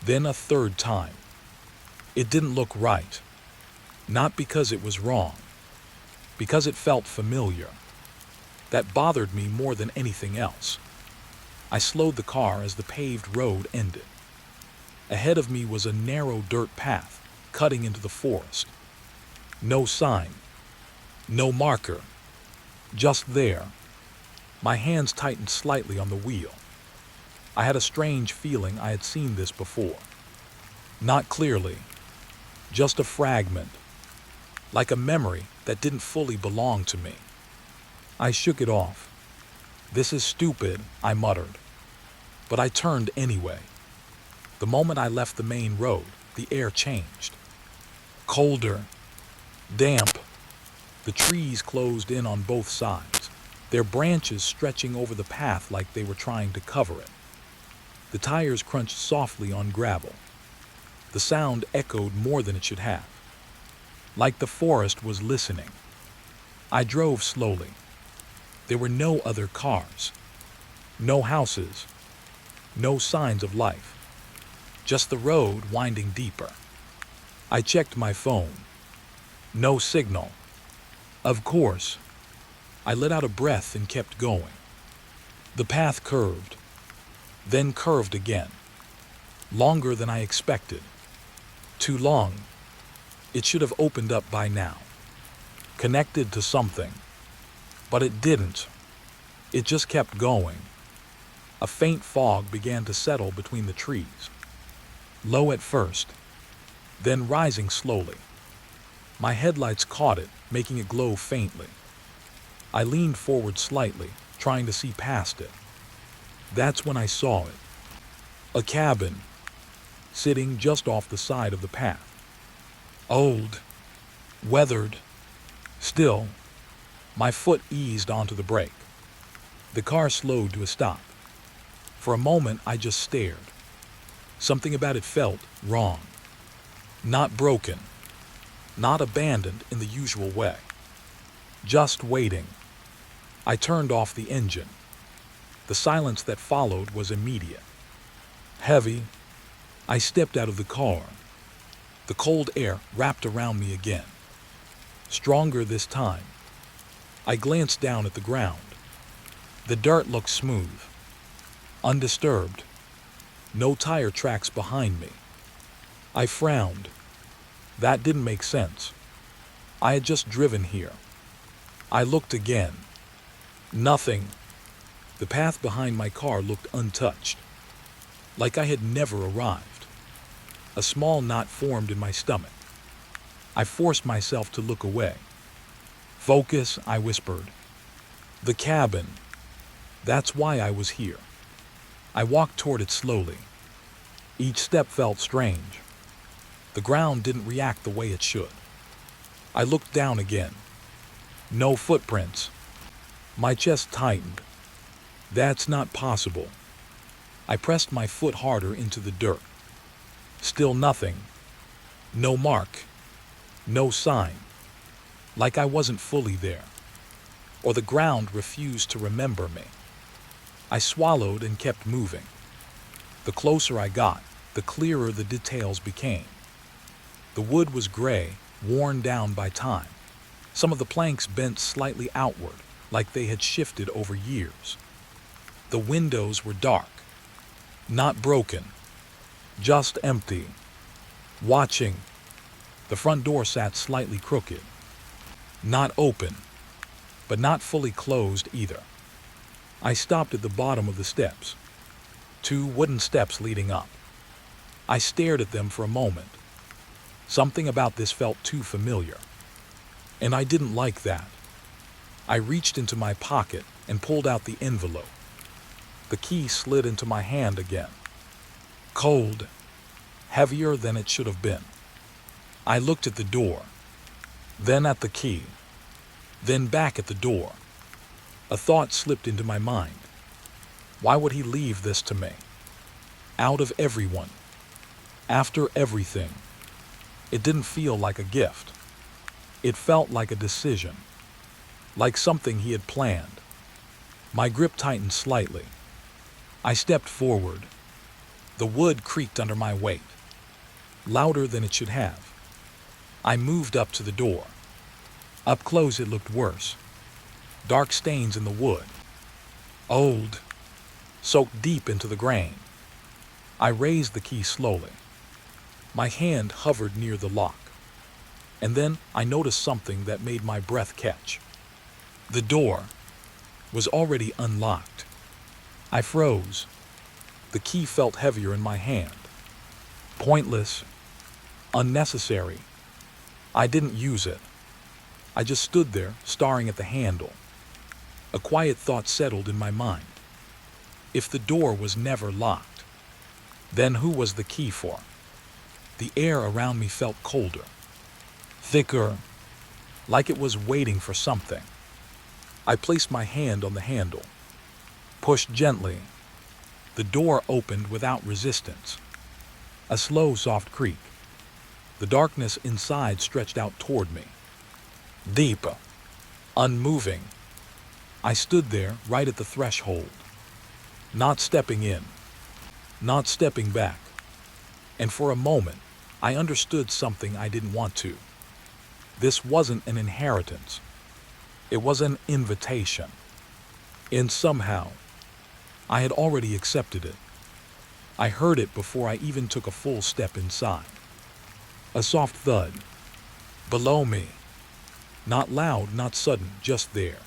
then a third time. It didn't look right. Not because it was wrong, because it felt familiar. That bothered me more than anything else. I slowed the car as the paved road ended. Ahead of me was a narrow dirt path cutting into the forest. No sign, no marker, just there. My hands tightened slightly on the wheel. I had a strange feeling I had seen this before. Not clearly, just a fragment, like a memory that didn't fully belong to me. I shook it off. This is stupid, I muttered. But I turned anyway. The moment I left the main road, the air changed. Colder, damp. The trees closed in on both sides, their branches stretching over the path like they were trying to cover it. The tires crunched softly on gravel. The sound echoed more than it should have, like the forest was listening. I drove slowly. There were no other cars, no houses, no signs of life, just the road winding deeper. I checked my phone. No signal. Of course. I let out a breath and kept going. The path curved, then curved again. Longer than I expected. Too long. It should have opened up by now. Connected to something. But it didn't. It just kept going. A faint fog began to settle between the trees. Low at first, then rising slowly. My headlights caught it, making it glow faintly. I leaned forward slightly, trying to see past it. That's when I saw it. A cabin, sitting just off the side of the path. Old, weathered, still. My foot eased onto the brake. The car slowed to a stop. For a moment, I just stared. Something about it felt wrong. Not broken, not abandoned in the usual way. Just waiting. I turned off the engine. The silence that followed was immediate. Heavy. I stepped out of the car. The cold air wrapped around me again. Stronger this time. I glanced down at the ground. The dirt looked smooth, undisturbed. No tire tracks behind me. I frowned. That didn't make sense. I had just driven here. I looked again. Nothing. The path behind my car looked untouched, like I had never arrived. A small knot formed in my stomach. I forced myself to look away. Focus, I whispered. The cabin. That's why I was here. I walked toward it slowly. Each step felt strange. The ground didn't react the way it should. I looked down again. No footprints. My chest tightened. That's not possible. I pressed my foot harder into the dirt. Still nothing. No mark. No sign. Like I wasn't fully there. Or the ground refused to remember me. I swallowed and kept moving. The closer I got, the clearer the details became. The wood was gray, worn down by time. Some of the planks bent slightly outward, like they had shifted over years. The windows were dark. Not broken. Just empty. Watching. The front door sat slightly crooked. Not open, but not fully closed either. I stopped at the bottom of the steps. 2 wooden steps leading up. I stared at them for a moment. Something about this felt too familiar. And I didn't like that. I reached into my pocket and pulled out the envelope. The key slid into my hand again. Cold. Heavier than it should have been. I looked at the door. Then at the key. Then back at the door. A thought slipped into my mind. Why would he leave this to me? Out of everyone. After everything. It didn't feel like a gift. It felt like a decision. Like something he had planned. My grip tightened slightly. I stepped forward. The wood creaked under my weight. Louder than it should have. I moved up to the door. Up close it looked worse. Dark stains in the wood. Old. Soaked deep into the grain. I raised the key slowly. My hand hovered near the lock. And then I noticed something that made my breath catch. The door was already unlocked. I froze. The key felt heavier in my hand. Pointless. Unnecessary. I didn't use it. I just stood there, staring at the handle. A quiet thought settled in my mind. If the door was never locked, then who was the key for? The air around me felt colder. Thicker. Like it was waiting for something. I placed my hand on the handle. Pushed gently. The door opened without resistance. A slow, soft creak. The darkness inside stretched out toward me. Deep. Unmoving. I stood there right at the threshold. Not stepping in. Not stepping back. And for a moment, I understood something I didn't want to. This wasn't an inheritance. It was an invitation. And somehow, I had already accepted it. I heard it before I even took a full step inside. A soft thud. Below me. Not loud, not sudden, just there.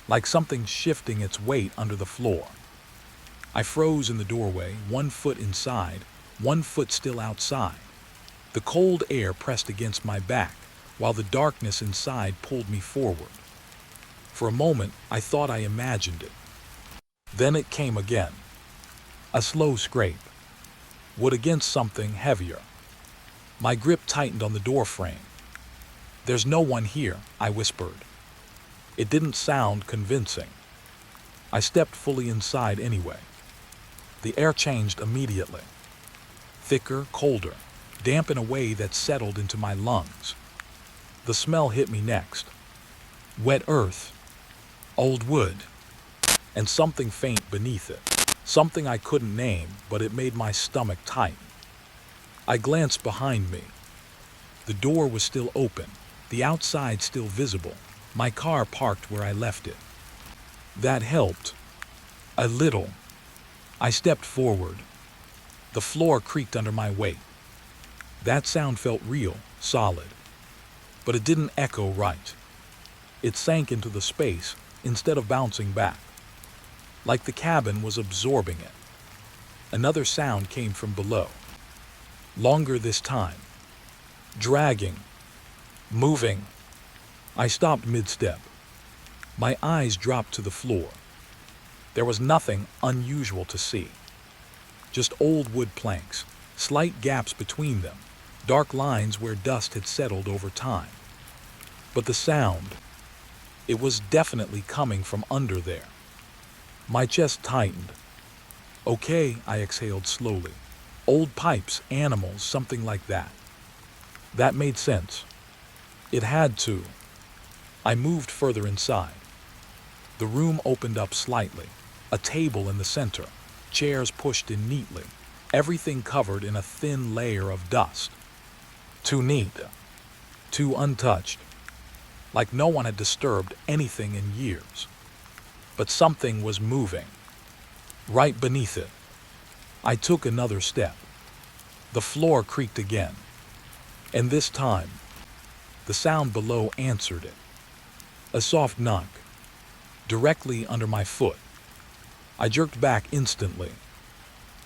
Like something shifting its weight under the floor. I froze in the doorway, 1 foot inside, 1 foot still outside. The cold air pressed against my back, while the darkness inside pulled me forward. For a moment, I thought I imagined it. Then it came again. A slow scrape. Wood against something heavier. My grip tightened on the door frame. There's no one here, I whispered. It didn't sound convincing. I stepped fully inside anyway. The air changed immediately. Thicker, colder, damp in a way that settled into my lungs. The smell hit me next. Wet earth, old wood, and something faint beneath it. Something I couldn't name, but it made my stomach tighten. I glanced behind me. The door was still open, the outside still visible, my car parked where I left it. That helped. A little. I stepped forward. The floor creaked under my weight. That sound felt real, solid. But it didn't echo right. It sank into the space instead of bouncing back, like the cabin was absorbing it. Another sound came from below. Longer this time. Dragging. Moving. I stopped mid-step. My eyes dropped to the floor. There was nothing unusual to see. Just old wood planks, slight gaps between them, dark lines where dust had settled over time. But the sound, it was definitely coming from under there. My chest tightened. Okay, I exhaled slowly. Old pipes, animals, something like that. That made sense. It had to. I moved further inside. The room opened up slightly. A table in the center, chairs pushed in neatly, everything covered in a thin layer of dust. Too neat. Too untouched. Like no one had disturbed anything in years. But something was moving. Right beneath it. I took another step. The floor creaked again. And this time, the sound below answered it. A soft knock, directly under my foot. I jerked back instantly.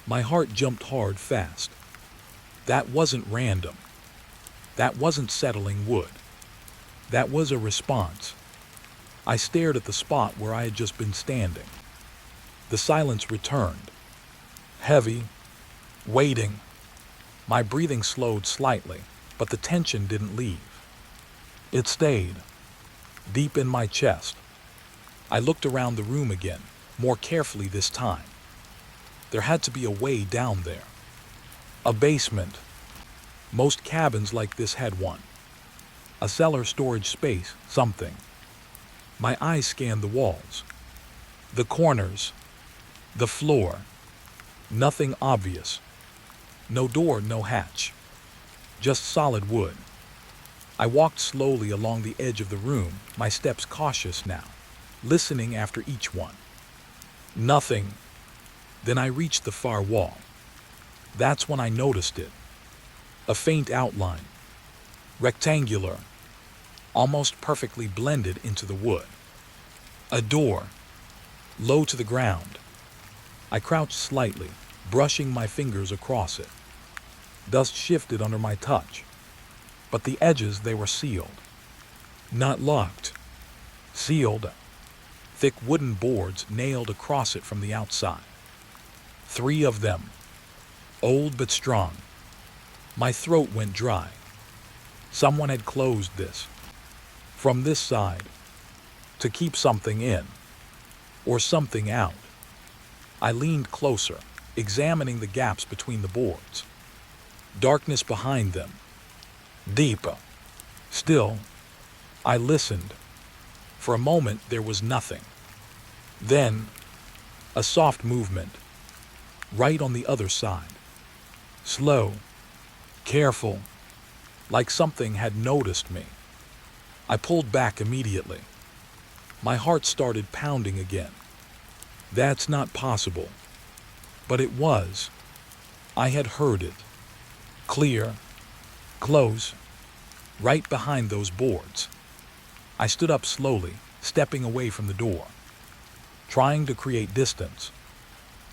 My heart jumped hard fast. That wasn't random. That wasn't settling wood. That was a response. I stared at the spot where I had just been standing. The silence returned. Heavy, waiting. My breathing slowed slightly, but the tension didn't leave. It stayed, deep in my chest. I looked around the room again, more carefully this time. There had to be a way down there. A basement. Most cabins like this had one. A cellar storage space, something. My eyes scanned the walls, the corners, the floor. Nothing obvious. No door, no hatch. Just solid wood. I walked slowly along the edge of the room, my steps cautious now, listening after each one. Nothing. Then I reached the far wall. That's when I noticed it. A faint outline. Rectangular. Almost perfectly blended into the wood. A door. Low to the ground. I crouched slightly, brushing my fingers across it. Dust shifted under my touch. But the edges, they were sealed. Not locked. Sealed. Thick wooden boards nailed across it from the outside. 3 of them. Old but strong. My throat went dry. Someone had closed this. From this side. To keep something in. Or something out. I leaned closer, examining the gaps between the boards. Darkness behind them. Deeper. Still, I listened. For a moment, there was nothing. Then, a soft movement. Right on the other side. Slow. Careful. Like something had noticed me. I pulled back immediately. My heart started pounding again. That's not possible. But it was. I had heard it. Clear. Close. Right behind those boards. I stood up slowly, stepping away from the door. Trying to create distance.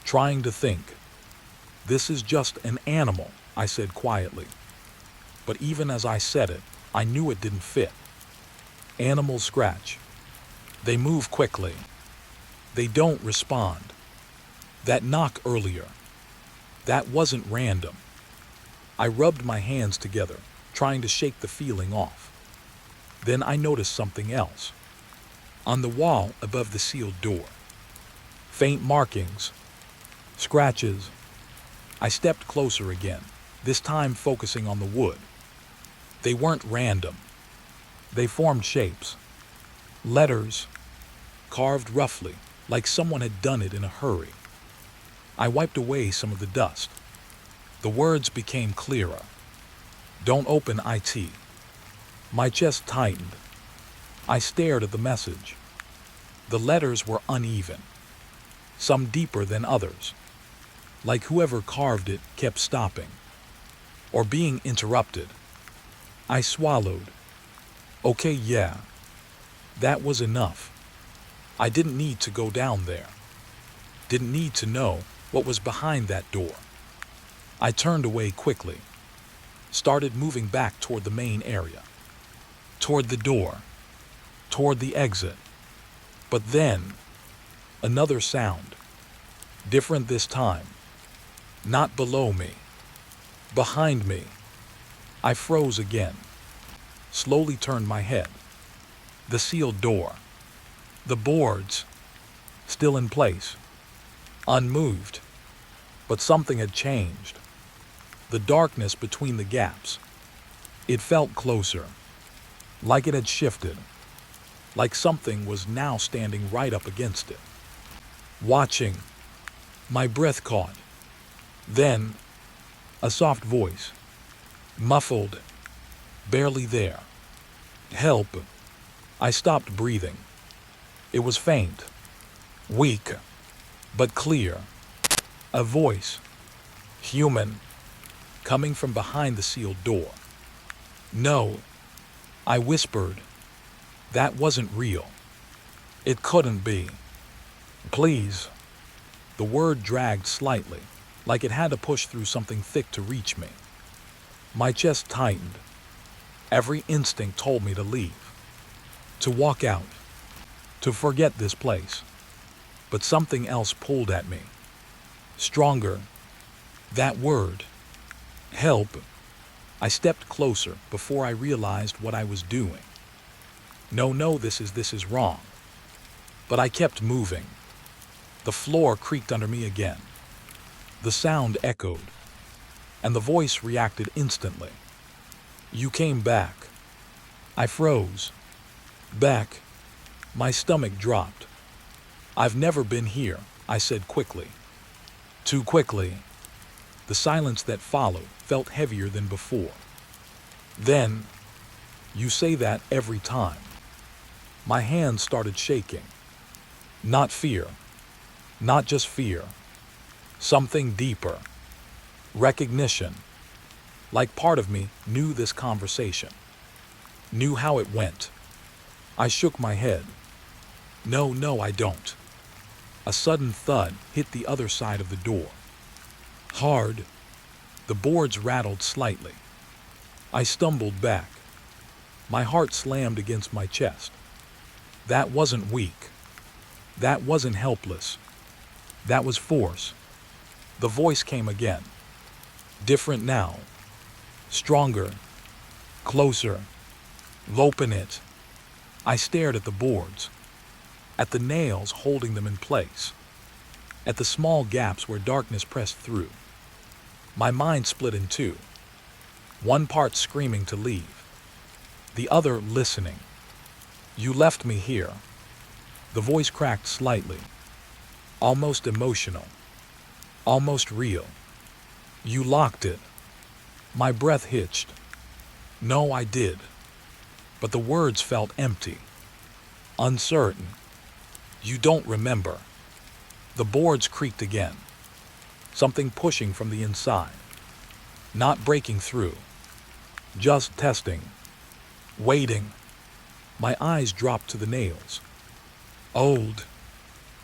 Trying to think. This is just an animal, I said quietly. But even as I said it, I knew it didn't fit. Animals scratch. They move quickly. They don't respond. That knock earlier. That wasn't random. I rubbed my hands together, trying to shake the feeling off. Then I noticed something else. On the wall above the sealed door. Faint markings. Scratches. I stepped closer again, this time focusing on the wood. They weren't random. They formed shapes, letters, carved roughly, like someone had done it in a hurry. I wiped away some of the dust. The words became clearer. Don't open it. My chest tightened. I stared at the message. The letters were uneven, some deeper than others, like whoever carved it kept stopping or being interrupted. I swallowed. Okay, yeah, that was enough. I didn't need to go down there. Didn't need to know what was behind that door. I turned away quickly, started moving back toward the main area, toward the door, toward the exit. But then, another sound, different this time, not below me, behind me. I froze again, slowly turned my head. The sealed door, the boards, still in place, unmoved. But something had changed. The darkness between the gaps. It felt closer, like it had shifted, like something was now standing right up against it. Watching, my breath caught. Then, a soft voice, muffled, barely there. Help. I stopped breathing. It was faint, weak, but clear. A voice, human, coming from behind the sealed door. No, I whispered. That wasn't real. It couldn't be. Please. The word dragged slightly, like it had to push through something thick to reach me. My chest tightened. Every instinct told me to leave, to walk out, to forget this place. But something else pulled at me. Stronger. That word. Help. I stepped closer before I realized what I was doing. No, this is wrong. But I kept moving. The floor creaked under me again. The sound echoed, and the voice reacted instantly. You came back. I froze. Back. My stomach dropped. I've never been here, I said quickly. Too quickly. The silence that followed felt heavier than before. Then, you say that every time. My hands started shaking. Not fear. Not just fear. Something deeper. Recognition. Like part of me knew this conversation. Knew how it went. I shook my head. No, I don't. A sudden thud hit the other side of the door. Hard. The boards rattled slightly. I stumbled back. My heart slammed against my chest. That wasn't weak. That wasn't helpless. That was force. The voice came again. Different now. Stronger. Closer. Open it. I stared at the boards, at the nails holding them in place, at the small gaps where darkness pressed through. My mind split in two. One part screaming to leave, the other listening. You left me here. The voice cracked slightly, almost emotional, almost real. You locked it. My breath hitched. No, I did. But the words felt empty, uncertain. You don't remember. The boards creaked again. Something pushing from the inside. Not breaking through. Just testing. Waiting. My eyes dropped to the nails. Old.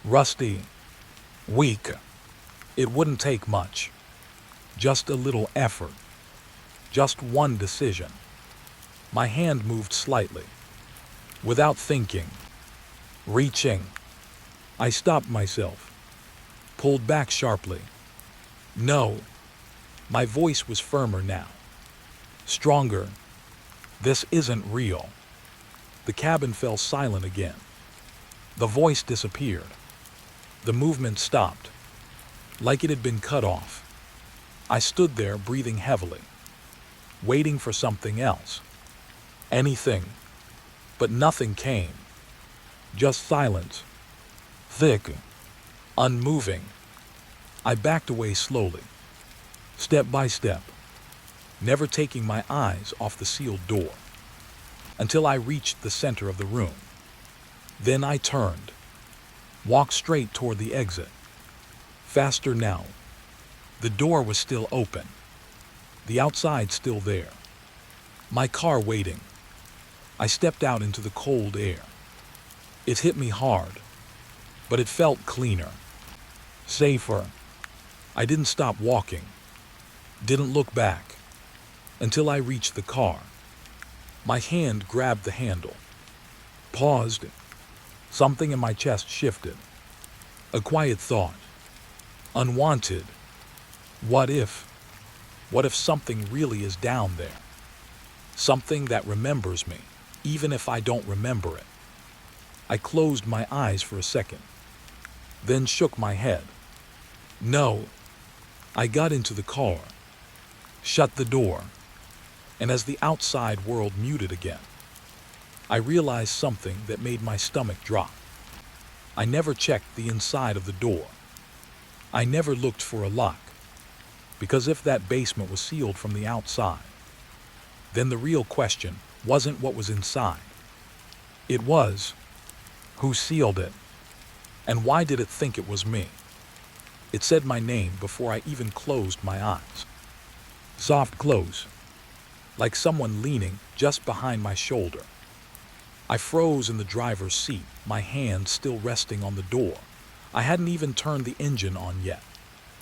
Rusty. Weak. It wouldn't take much. Just a little effort. Just one decision. My hand moved slightly. Without thinking. Reaching. I stopped myself. Pulled back sharply. No. My voice was firmer now. Stronger. This isn't real. The cabin fell silent again. The voice disappeared. The movement stopped, like it had been cut off. I stood there breathing heavily, waiting for something else. Anything. But nothing came. Just silence. Thick. Unmoving. I backed away slowly, step by step, never taking my eyes off the sealed door, until I reached the center of the room. Then I turned, walked straight toward the exit. Faster now. The door was still open. The outside still there. My car waiting. I stepped out into the cold air. It hit me hard, but it felt cleaner, safer. I didn't stop walking, didn't look back, until I reached the car. My hand grabbed the handle, paused. Something in my chest shifted. A quiet thought. Unwanted. What if? What if something really is down there? Something that remembers me, even if I don't remember it. I closed my eyes for a second, then shook my head. No. I got into the car, shut the door, and as the outside world muted again, I realized something that made my stomach drop. I never checked the inside of the door. I never looked for a lock, because if that basement was sealed from the outside, then the real question wasn't what was inside. It was, who sealed it? And why did it think it was me? It said my name before I even closed my eyes. Soft close, like someone leaning just behind my shoulder. I froze in the driver's seat, my hand still resting on the door. I hadn't even turned the engine on yet.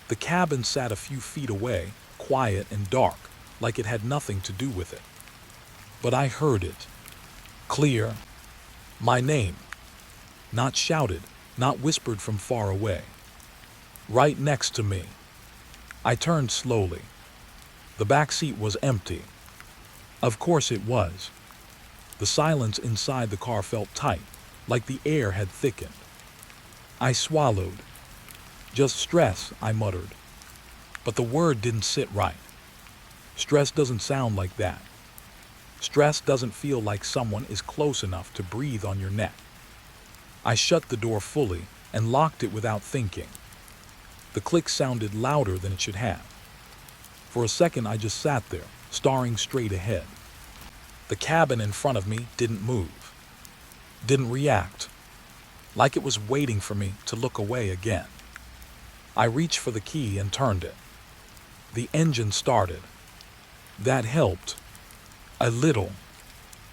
The cabin sat a few feet away, quiet and dark, like it had nothing to do with it. But I heard it. Clear. My name. Not shouted, not whispered from far away. Right next to me. I turned slowly. The back seat was empty. Of course it was. The silence inside the car felt tight, like the air had thickened. I swallowed. Just stress, I muttered. But the word didn't sit right. Stress doesn't sound like that. Stress doesn't feel like someone is close enough to breathe on your neck. I shut the door fully and locked it without thinking. The click sounded louder than it should have. For a second I just sat there, staring straight ahead. The cabin in front of me didn't move, didn't react, like it was waiting for me to look away again. I reached for the key and turned it. The engine started. That helped. A little.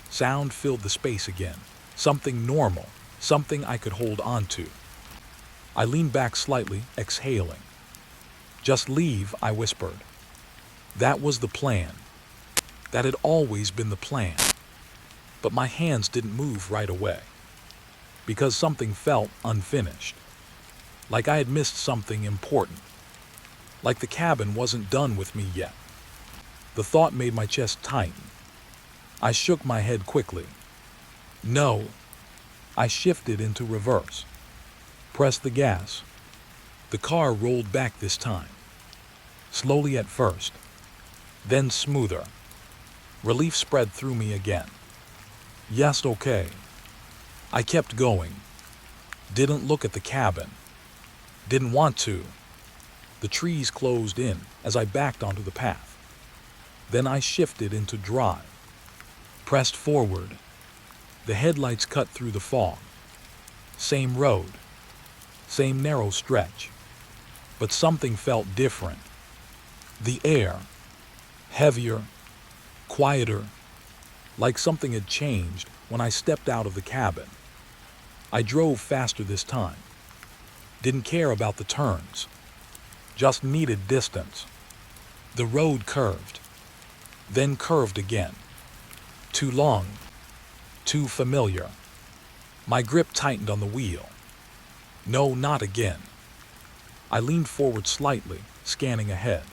Sound filled the space again. Something normal, something I could hold on to. I leaned back slightly, exhaling. Just leave, I whispered. That was the plan. That had always been the plan. But my hands didn't move right away, because something felt unfinished. Like I had missed something important. Like the cabin wasn't done with me yet. The thought made my chest tighten. I shook my head quickly. No. I shifted into reverse. Pressed the gas. The car rolled back this time. Slowly at first, then smoother. Relief spread through me again. Yes, okay. I kept going. Didn't look at the cabin. Didn't want to. The trees closed in as I backed onto the path. Then I shifted into drive. Pressed forward. The headlights cut through the fog. Same road. Same narrow stretch. But something felt different. The air. Heavier. Quieter. Like something had changed when I stepped out of the cabin. I drove faster this time. Didn't care about the turns. Just needed distance. The road curved. Then curved again. Too long. Too familiar. My grip tightened on the wheel. No, not again. I leaned forward slightly, scanning ahead.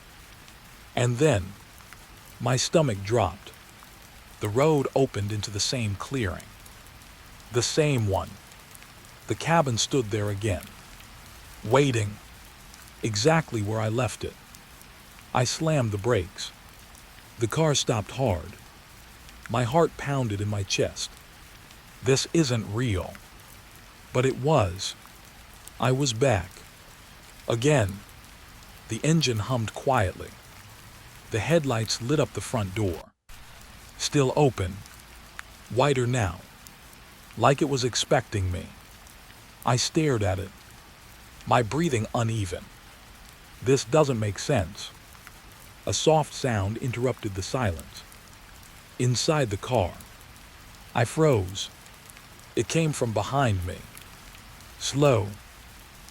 And then, my stomach dropped. The road opened into the same clearing. The same one. The cabin stood there again. Waiting. Exactly where I left it. I slammed the brakes. The car stopped hard. My heart pounded in my chest. This isn't real. But it was. I was back. Again. The engine hummed quietly. The headlights lit up the front door. Still open. Wider now. Like it was expecting me. I stared at it. My breathing uneven. This doesn't make sense. A soft sound interrupted the silence. Inside the car. I froze. It came from behind me. Slow.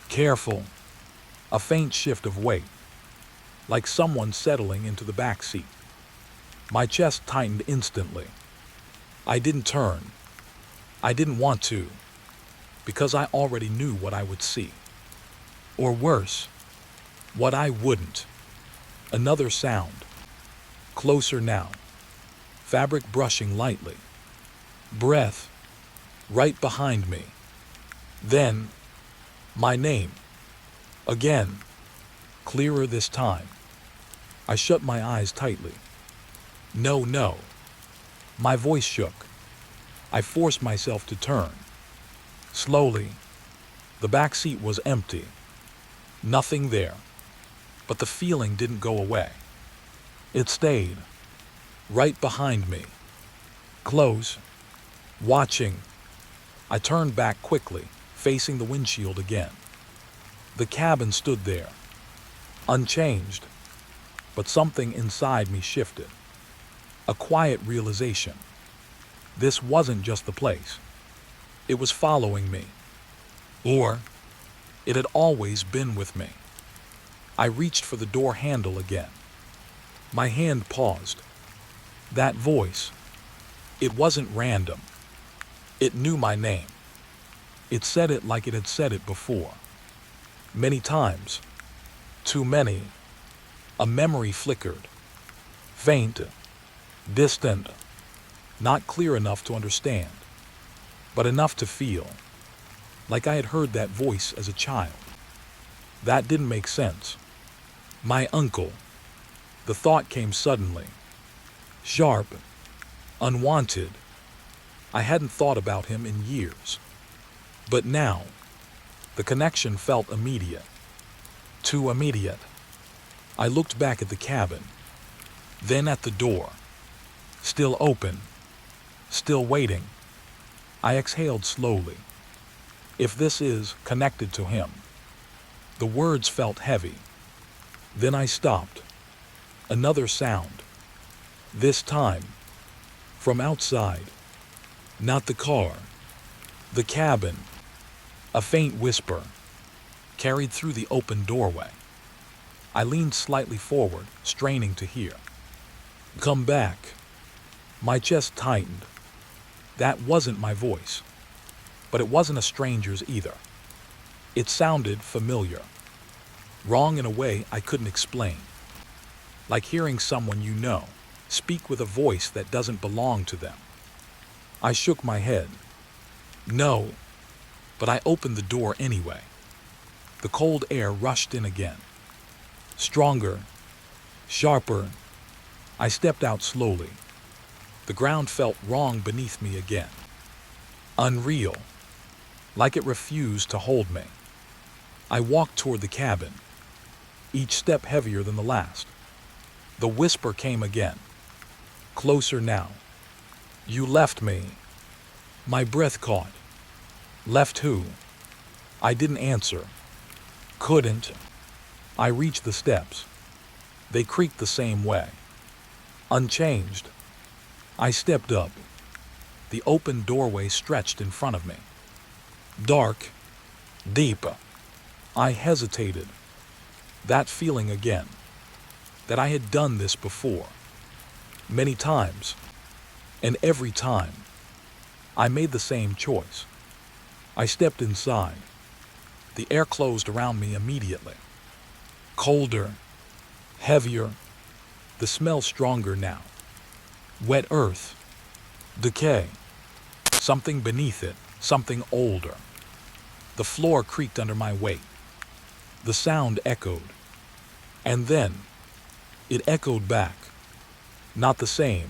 Careful. A faint shift of weight. Like someone settling into the back seat. My chest tightened instantly. I didn't turn. I didn't want to. Because I already knew what I would see. Or worse, what I wouldn't. Another sound. Closer now. Fabric brushing lightly. Breath. Right behind me. Then, my name. Again. Clearer this time. I shut my eyes tightly. No, no. My voice shook. I forced myself to turn. Slowly. The back seat was empty. Nothing there. But the feeling didn't go away. It stayed. Right behind me. Close. Watching. I turned back quickly, facing the windshield again. The cabin stood there. Unchanged. But something inside me shifted. A quiet realization. This wasn't just the place. It was following me. Or, it had always been with me. I reached for the door handle again. My hand paused. That voice. It wasn't random. It knew my name. It said it like it had said it before. Many times. Too many. A memory flickered. Faint. Distant. Not clear enough to understand. But enough to feel. Like I had heard that voice as a child. That didn't make sense. My uncle. The thought came suddenly. Sharp. Unwanted. I hadn't thought about him in years. But now, the connection felt immediate. Too immediate. I looked back at the cabin. Then at the door. Still open. Still waiting. I exhaled slowly. If this is connected to him. The words felt heavy. Then I stopped. Another sound. This time. From outside. Not the car. The cabin. A faint whisper. Carried through the open doorway. I leaned slightly forward, straining to hear. Come back. My chest tightened. That wasn't my voice. But it wasn't a stranger's either. It sounded familiar. Wrong in a way I couldn't explain. Like hearing someone you know speak with a voice that doesn't belong to them. I shook my head. No, but I opened the door anyway. The cold air rushed in again. Stronger, sharper. I stepped out slowly. The ground felt wrong beneath me again. Unreal, like it refused to hold me. I walked toward the cabin, each step heavier than the last. The whisper came again. Closer now. You left me. My breath caught. Left who? I didn't answer. Couldn't. I reached the steps. They creaked the same way. Unchanged. I stepped up. The open doorway stretched in front of me. Dark. Deep. I hesitated. That feeling again. That I had done this before. Many times. And every time, I made the same choice. I stepped inside. The air closed around me immediately. Colder. Heavier. The smell stronger now. Wet earth. Decay. Something beneath it. Something older. The floor creaked under my weight. The sound echoed. And then, it echoed back. Not the same.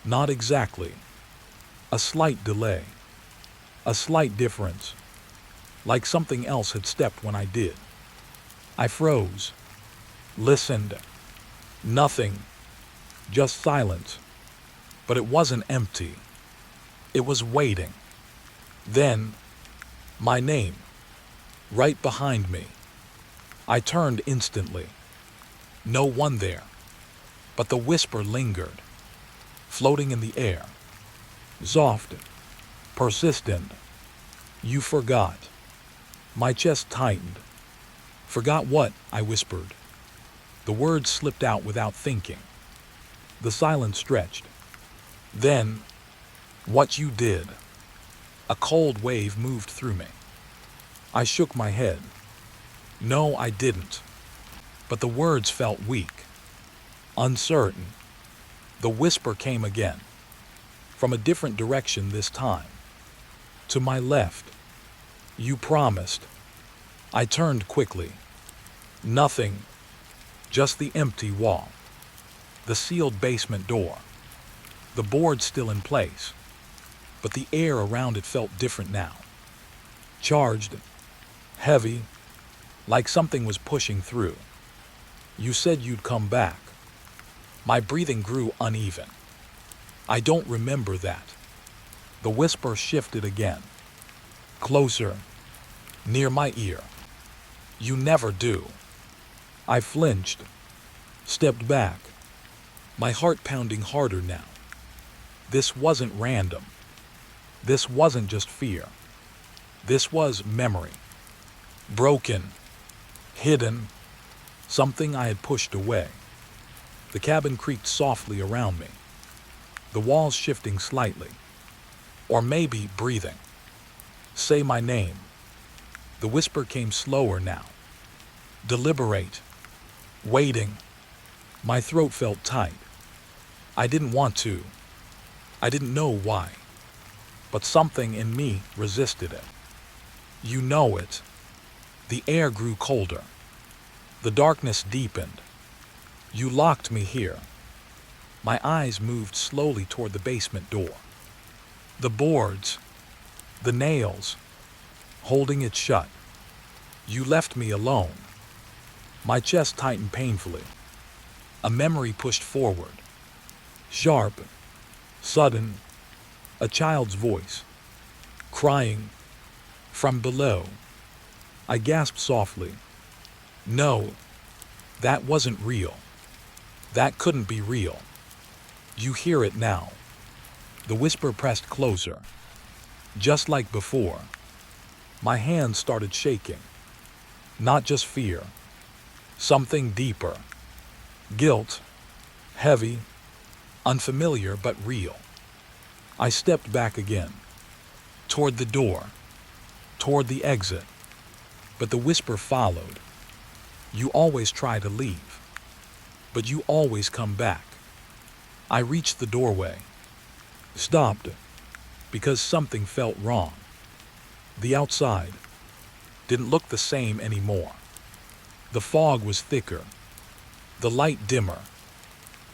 Not exactly. A slight delay. A slight difference, like something else had stepped when I did. I froze, listened. Nothing, just silence. But it wasn't empty. It was waiting. Then, my name, right behind me. I turned instantly. No one there. But the whisper lingered, floating in the air. Soft, persistent. You forgot. My chest tightened. Forgot what? I whispered. The words slipped out without thinking. The silence stretched. Then, what you did. A cold wave moved through me. I shook my head. No, I didn't. But the words felt weak, uncertain. The whisper came again, from a different direction this time. To my left. You promised. I turned quickly. Nothing, just the empty wall. The sealed basement door. The board still in place, but the air around it felt different now. Charged, heavy, like something was pushing through. You said you'd come back. My breathing grew uneven. I don't remember that. The whisper shifted again. Closer, near my ear. You never do. I flinched, stepped back, my heart pounding harder now. This wasn't random. This wasn't just fear. This was memory. Broken, hidden, something I had pushed away. The cabin creaked softly around me, the walls shifting slightly, or maybe breathing. Say my name. The whisper came slower now. Deliberate, waiting. My throat felt tight. I didn't want to. I didn't know why, but something in me resisted it. You know it. The air grew colder. The darkness deepened. You locked me here. My eyes moved slowly toward the basement door. The boards, the nails, holding it shut. You left me alone. My chest tightened painfully. A memory pushed forward. Sharp, sudden, a child's voice, crying from below. I gasped softly. No, that wasn't real. That couldn't be real. You hear it now. The whisper pressed closer. Just like before. My hands started shaking. Not just fear. Something deeper. Guilt. Heavy. Unfamiliar but real. I stepped back again. Toward the door. Toward the exit. But the whisper followed. You always try to leave. But you always come back. I reached the doorway. Stopped. Because something felt wrong. The outside didn't look the same anymore. The fog was thicker. The light dimmer.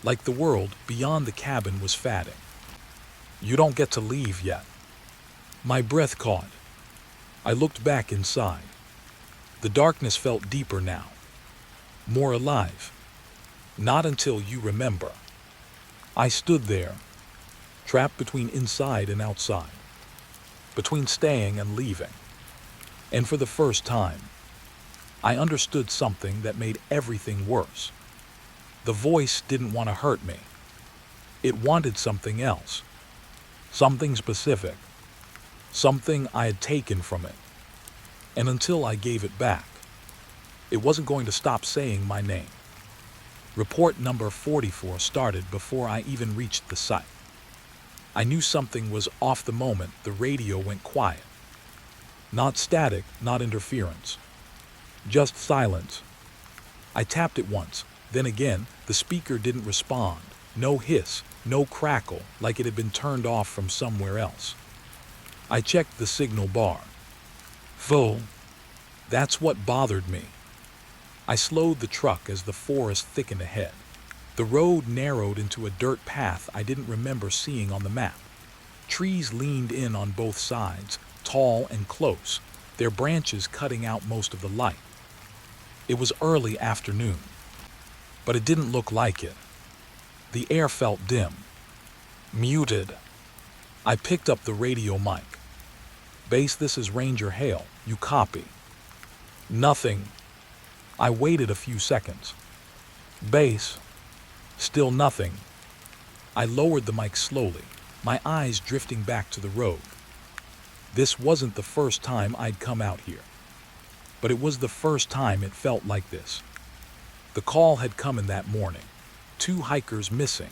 Like the world beyond the cabin was fading. You don't get to leave yet. My breath caught. I looked back inside. The darkness felt deeper now. More alive. Not until you remember. I stood there, trapped between inside and outside. Between staying and leaving. And for the first time, I understood something that made everything worse. The voice didn't want to hurt me. It wanted something else. Something specific. Something I had taken from it. And until I gave it back, it wasn't going to stop saying my name. Report number 44 started before I even reached the site. I knew something was off the moment the radio went quiet. Not static, not interference. Just silence. I tapped it once, then again, the speaker didn't respond. No hiss, no crackle, like it had been turned off from somewhere else. I checked the signal bar. Full. That's what bothered me. I slowed the truck as the forest thickened ahead. The road narrowed into a dirt path I didn't remember seeing on the map. Trees leaned in on both sides, tall and close, their branches cutting out most of the light. It was early afternoon, but it didn't look like it. The air felt dim, muted. I picked up the radio mic. "Base, this is Ranger Hale. You copy?" "Nothing." I waited a few seconds. "Base." Still nothing. I lowered the mic slowly, my eyes drifting back to the road. This wasn't the first time I'd come out here, but it was the first time it felt like this. The call had come in that morning. 2 hikers missing.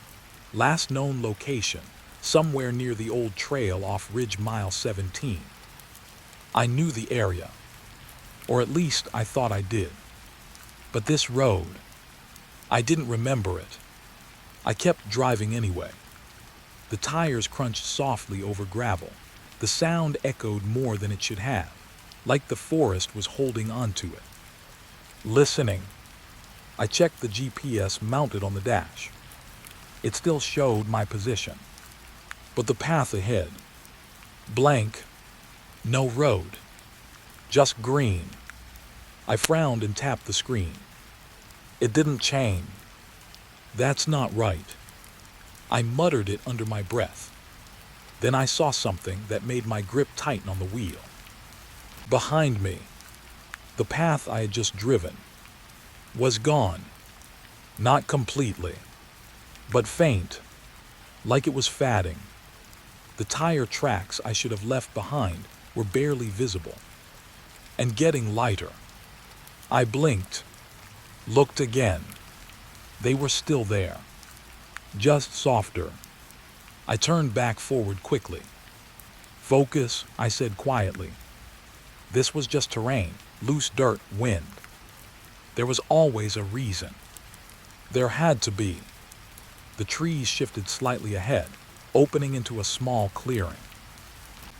Last known location, somewhere near the old trail off Ridge Mile 17. I knew the area, or at least I thought I did. But this road, I didn't remember it. I kept driving anyway. The tires crunched softly over gravel. The sound echoed more than it should have, like the forest was holding on to it. Listening, I checked the GPS mounted on the dash. It still showed my position, but the path ahead, blank, no road, just green. I frowned and tapped the screen. It didn't change. "That's not right." I muttered it under my breath. Then I saw something that made my grip tighten on the wheel. Behind me, the path I had just driven was gone. Not completely, but faint, like it was fading. The tire tracks I should have left behind were barely visible, and getting lighter. I blinked, looked again. They were still there, just softer. I turned back forward quickly. "Focus," I said quietly. This was just terrain, loose dirt, wind. There was always a reason. There had to be. The trees shifted slightly ahead, opening into a small clearing.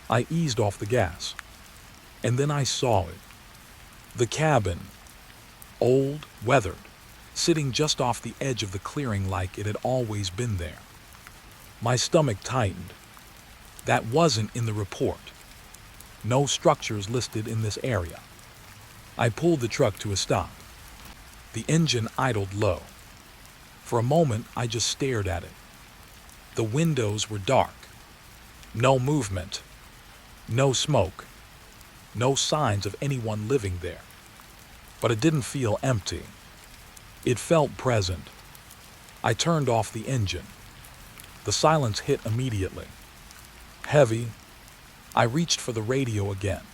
I eased off the gas, and then I saw it. The cabin, old, weathered, sitting just off the edge of the clearing like it had always been there. My stomach tightened. That wasn't in the report. No structures listed in this area. I pulled the truck to a stop. The engine idled low. For a moment, I just stared at it. The windows were dark. No movement. No smoke. No signs of anyone living there. But it didn't feel empty. It felt present. I turned off the engine. The silence hit immediately. Heavy. I reached for the radio again.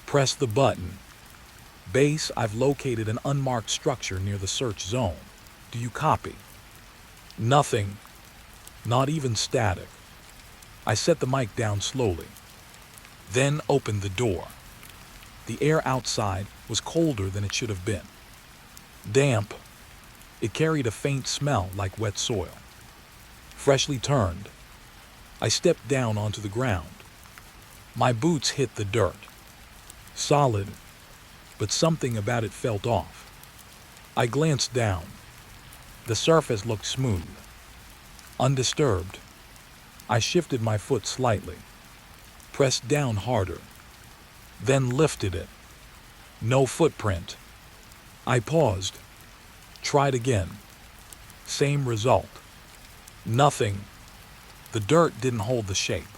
Pressed the button. "Base, I've located an unmarked structure near the search zone. Do you copy?" Nothing. Not even static. I set the mic down slowly, then opened the door. The air outside was colder than it should have been. Damp. It carried a faint smell like wet soil. Freshly turned, I stepped down onto the ground. My boots hit the dirt. Solid, but something about it felt off. I glanced down. The surface looked smooth, undisturbed. I shifted my foot slightly, pressed down harder, then lifted it. No footprint. I paused, tried again. Same result. Nothing. The dirt didn't hold the shape,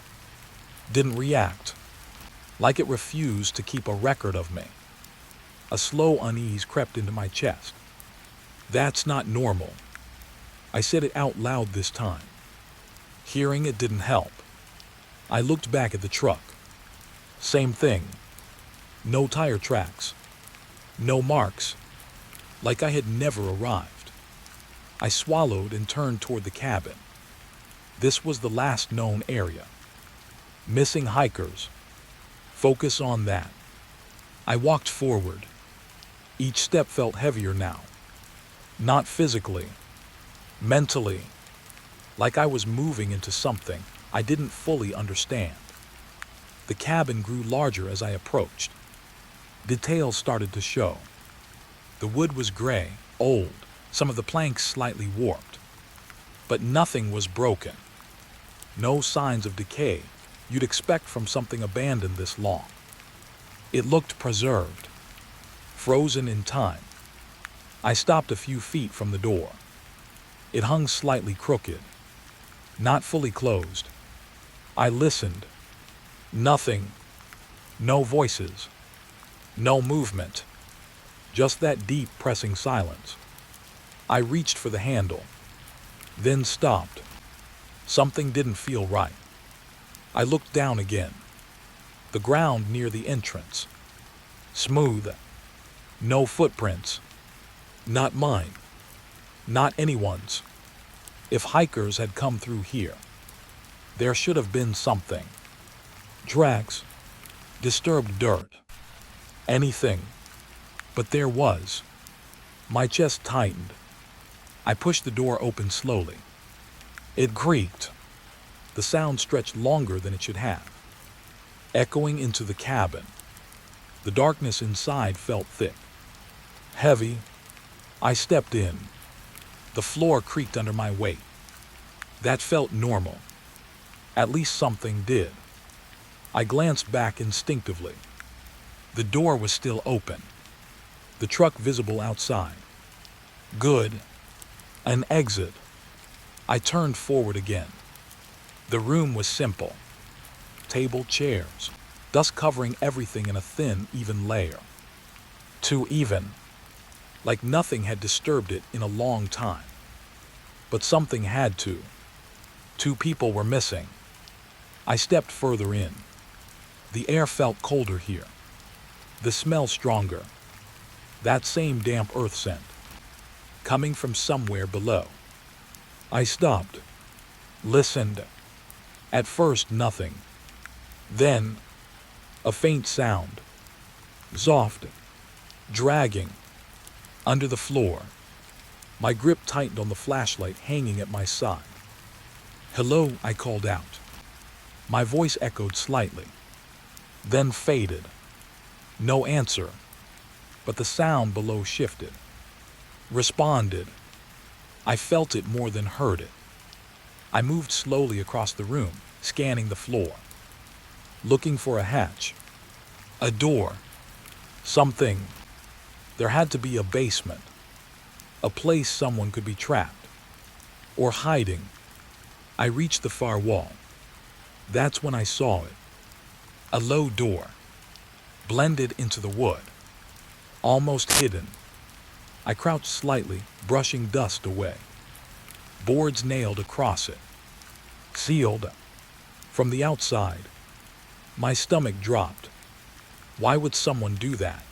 didn't react, like it refused to keep a record of me. A slow unease crept into my chest. That's not normal. I said it out loud this time. Hearing it didn't help. I looked back at the truck. Same thing. No tire tracks. No marks. Like I had never arrived. I swallowed and turned toward the cabin. This was the last known area. Missing hikers. Focus on that. I walked forward. Each step felt heavier now. Not physically, mentally, like I was moving into something I didn't fully understand. The cabin grew larger as I approached. Details started to show. The wood was gray, old, some of the planks slightly warped. But nothing was broken. No signs of decay, you'd expect from something abandoned this long. It looked preserved, frozen in time. I stopped a few feet from the door. It hung slightly crooked, not fully closed. I listened. Nothing. No voices. No movement. Just that deep, pressing silence. I reached for the handle, then stopped. Something didn't feel right. I looked down again. The ground near the entrance. Smooth. No footprints. Not mine. Not anyone's. If hikers had come through here, there should have been something. Tracks. Disturbed dirt. Anything. But there was. My chest tightened. I pushed the door open slowly. It creaked. The sound stretched longer than it should have, echoing into the cabin. The darkness inside felt thick, heavy. I stepped in. The floor creaked under my weight. That felt normal. At least something did. I glanced back instinctively. The door was still open. The truck visible outside. Good. An exit. I turned forward again. The room was simple. Table, chairs, dust covering everything in a thin, even layer. Too even. Like nothing had disturbed it in a long time. But something had to. 2 people were missing. I stepped further in. The air felt colder here. The smell stronger. That same damp earth scent, coming from somewhere below. I stopped. Listened. At first, nothing. Then, a faint sound. Soft. Dragging. Under the floor. My grip tightened on the flashlight hanging at my side. "Hello," I called out. My voice echoed slightly, then faded. No answer, but the sound below shifted. Responded. I felt it more than heard it. I moved slowly across the room, scanning the floor, looking for a hatch, a door, something. There had to be a basement, a place someone could be trapped, or hiding. I reached the far wall. That's when I saw it. A low door, blended into the wood, almost hidden. I crouched slightly, brushing dust away. Boards nailed across it. Sealed. From the outside. My stomach dropped. Why would someone do that?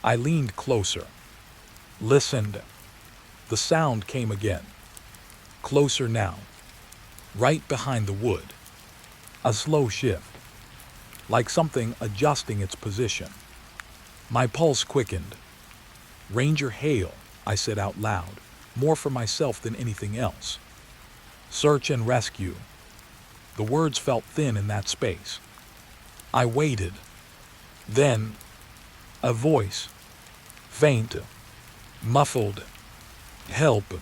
I leaned closer. Listened. The sound came again. Closer now. Right behind the wood. A slow shift. Like something adjusting its position. My pulse quickened. "Ranger Hale," I said out loud, more for myself than anything else. "Search and rescue." The words felt thin in that space. I waited. Then, a voice. Faint. Muffled. "Help."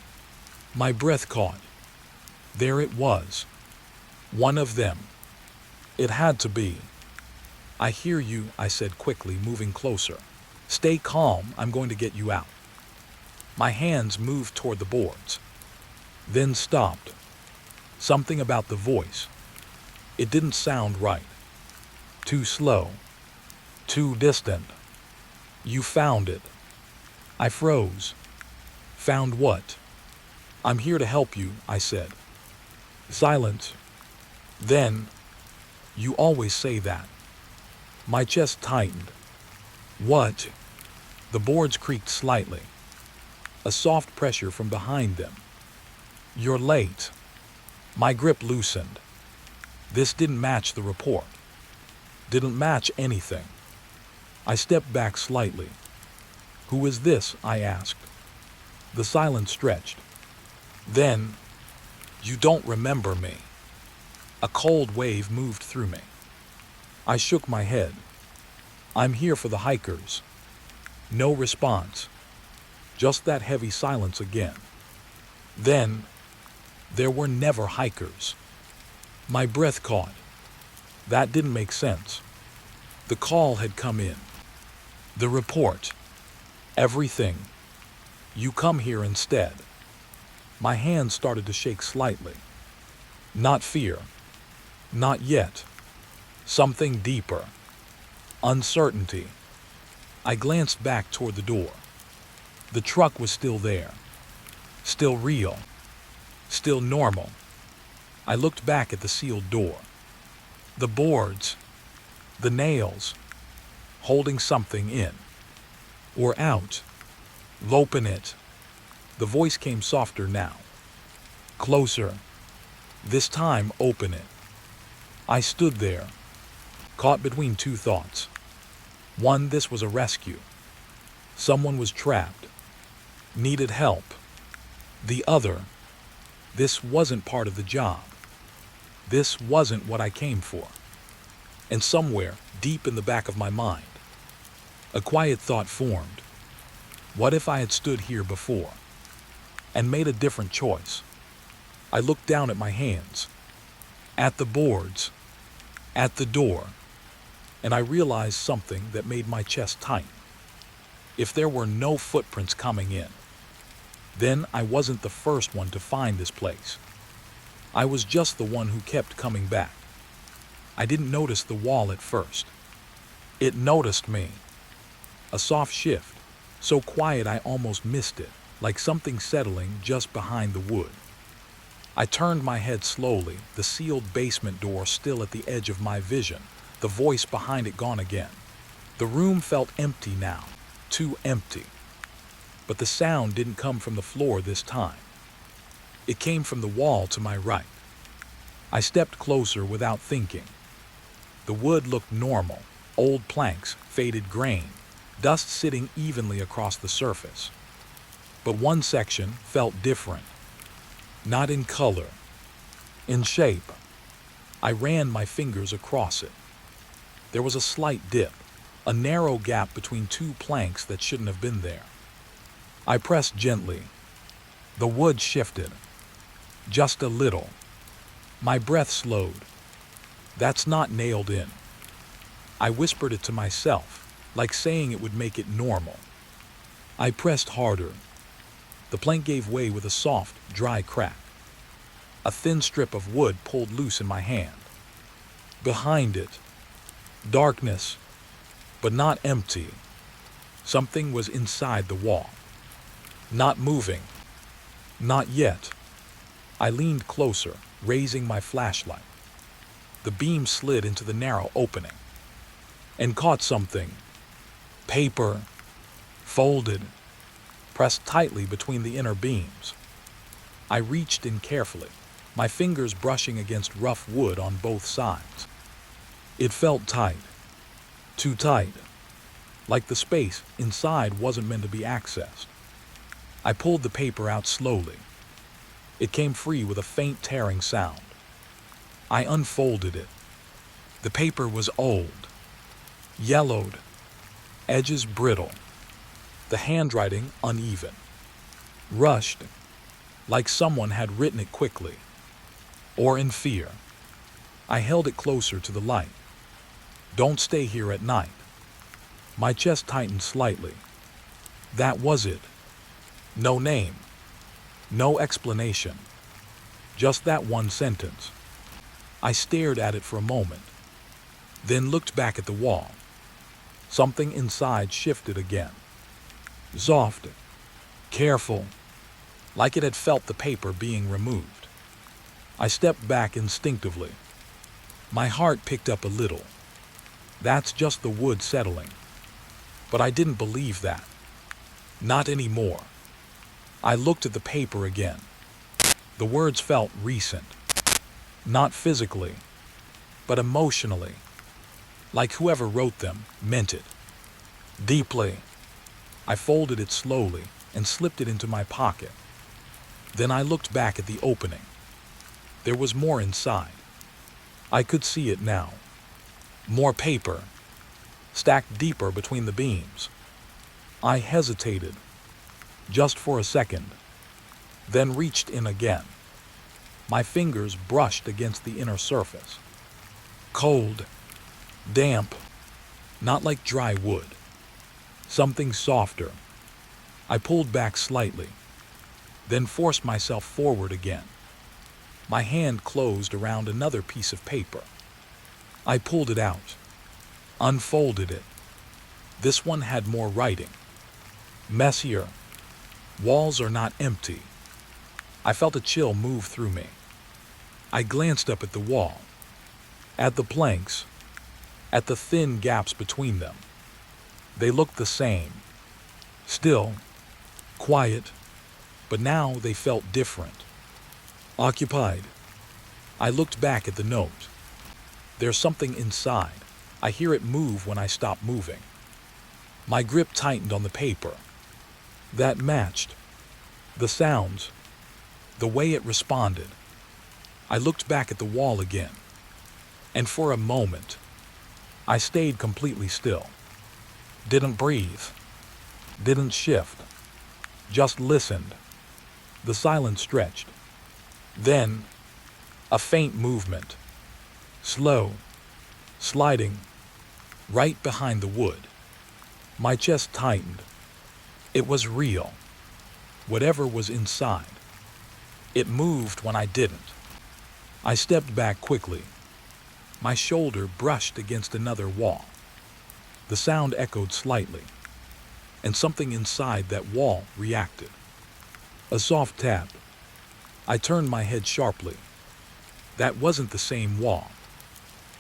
My breath caught. There it was. One of them. It had to be. "I hear you," I said quickly, moving closer. "Stay calm, I'm going to get you out." My hands moved toward the boards, then stopped. Something about the voice. It didn't sound right. Too slow. Too distant. "You found it." I froze. "Found what?" "I'm here to help you," I said. Silence. Then, "You always say that." My chest tightened. "What?" The boards creaked slightly. A soft pressure from behind them. "You're late." My grip loosened. This didn't match the report. Didn't match anything. I stepped back slightly. "Who is this?" I asked. The silence stretched. Then, "You don't remember me." A cold wave moved through me. I shook my head. "I'm here for the hikers." No response. Just that heavy silence again. Then, there were never hikers. My breath caught. That didn't make sense. The call had come in. The report. Everything. You come here instead. My hands started to shake slightly. Not fear. Not yet. Something deeper. Uncertainty. I glanced back toward the door. The truck was still there. Still real. Still normal. I looked back at the sealed door. The boards. The nails. Holding something in. Or out. Open it. The voice came softer now. Closer. This time, open it. I stood there, caught between two thoughts. One, this was a rescue. Someone was trapped. Needed help. The other, this wasn't part of the job. This wasn't what I came for. And somewhere, deep in the back of my mind, a quiet thought formed. What if I had stood here before and made a different choice? I looked down at my hands, at the boards, at the door, and I realized something that made my chest tighten. If there were no footprints coming in, then I wasn't the first one to find this place. I was just the one who kept coming back. I didn't notice the wall at first. It noticed me. A soft shift, so quiet I almost missed it, like something settling just behind the wood. I turned my head slowly, the sealed basement door still at the edge of my vision, the voice behind it gone again. The room felt empty now, too empty. But the sound didn't come from the floor this time. It came from the wall to my right. I stepped closer without thinking. The wood looked normal, old planks, faded grain, dust sitting evenly across the surface. But one section felt different. Not in color, in shape. I ran my fingers across it. There was a slight dip, a narrow gap between two planks that shouldn't have been there. I pressed gently. The wood shifted. Just a little. My breath slowed. That's not nailed in. I whispered it to myself, like saying it would make it normal. I pressed harder. The plank gave way with a soft, dry crack. A thin strip of wood pulled loose in my hand. Behind it, darkness, but not empty. Something was inside the wall. Not moving. Not yet. I leaned closer, raising my flashlight. The beam slid into the narrow opening and caught something. Paper, folded, pressed tightly between the inner beams. I reached in carefully, my fingers brushing against rough wood on both sides. It felt tight, too tight, like the space inside wasn't meant to be accessed. I pulled the paper out slowly. It came free with a faint tearing sound. I unfolded it. The paper was old, yellowed, edges brittle, the handwriting uneven, rushed, like someone had written it quickly, or in fear. I held it closer to the light. Don't stay here at night. My chest tightened slightly. That was it. No name. No explanation. Just that one sentence. I stared at it for a moment, then looked back at the wall. Something inside shifted again. Soft, careful, like it had felt the paper being removed. I stepped back instinctively. My heart picked up a little. That's just the wood settling. But I didn't believe that. Not anymore. I looked at the paper again. The words felt recent. Not physically, but emotionally. Like whoever wrote them meant it. Deeply. I folded it slowly and slipped it into my pocket. Then I looked back at the opening. There was more inside. I could see it now. More paper, stacked deeper between the beams. I hesitated, just for a second, then reached in again. My fingers brushed against the inner surface. Cold, damp, not like dry wood. Something softer. I pulled back slightly, then forced myself forward again. My hand closed around another piece of paper. I pulled it out, unfolded it. This one had more writing. Messier. Walls are not empty. I felt a chill move through me. I glanced up at the wall, at the planks, at the thin gaps between them. They looked the same. Still, quiet, but now they felt different. Occupied. I looked back at the note. There's something inside. I hear it move when I stop moving. My grip tightened on the paper. That matched. The sounds. The way it responded. I looked back at the wall again. And for a moment, I stayed completely still. Didn't breathe. Didn't shift. Just listened. The silence stretched. Then, a faint movement. Slow. Sliding. Right behind the wood. My chest tightened. It was real. Whatever was inside. It moved when I didn't. I stepped back quickly. My shoulder brushed against another wall. The sound echoed slightly, and something inside that wall reacted. A soft tap. I turned my head sharply. That wasn't the same wall.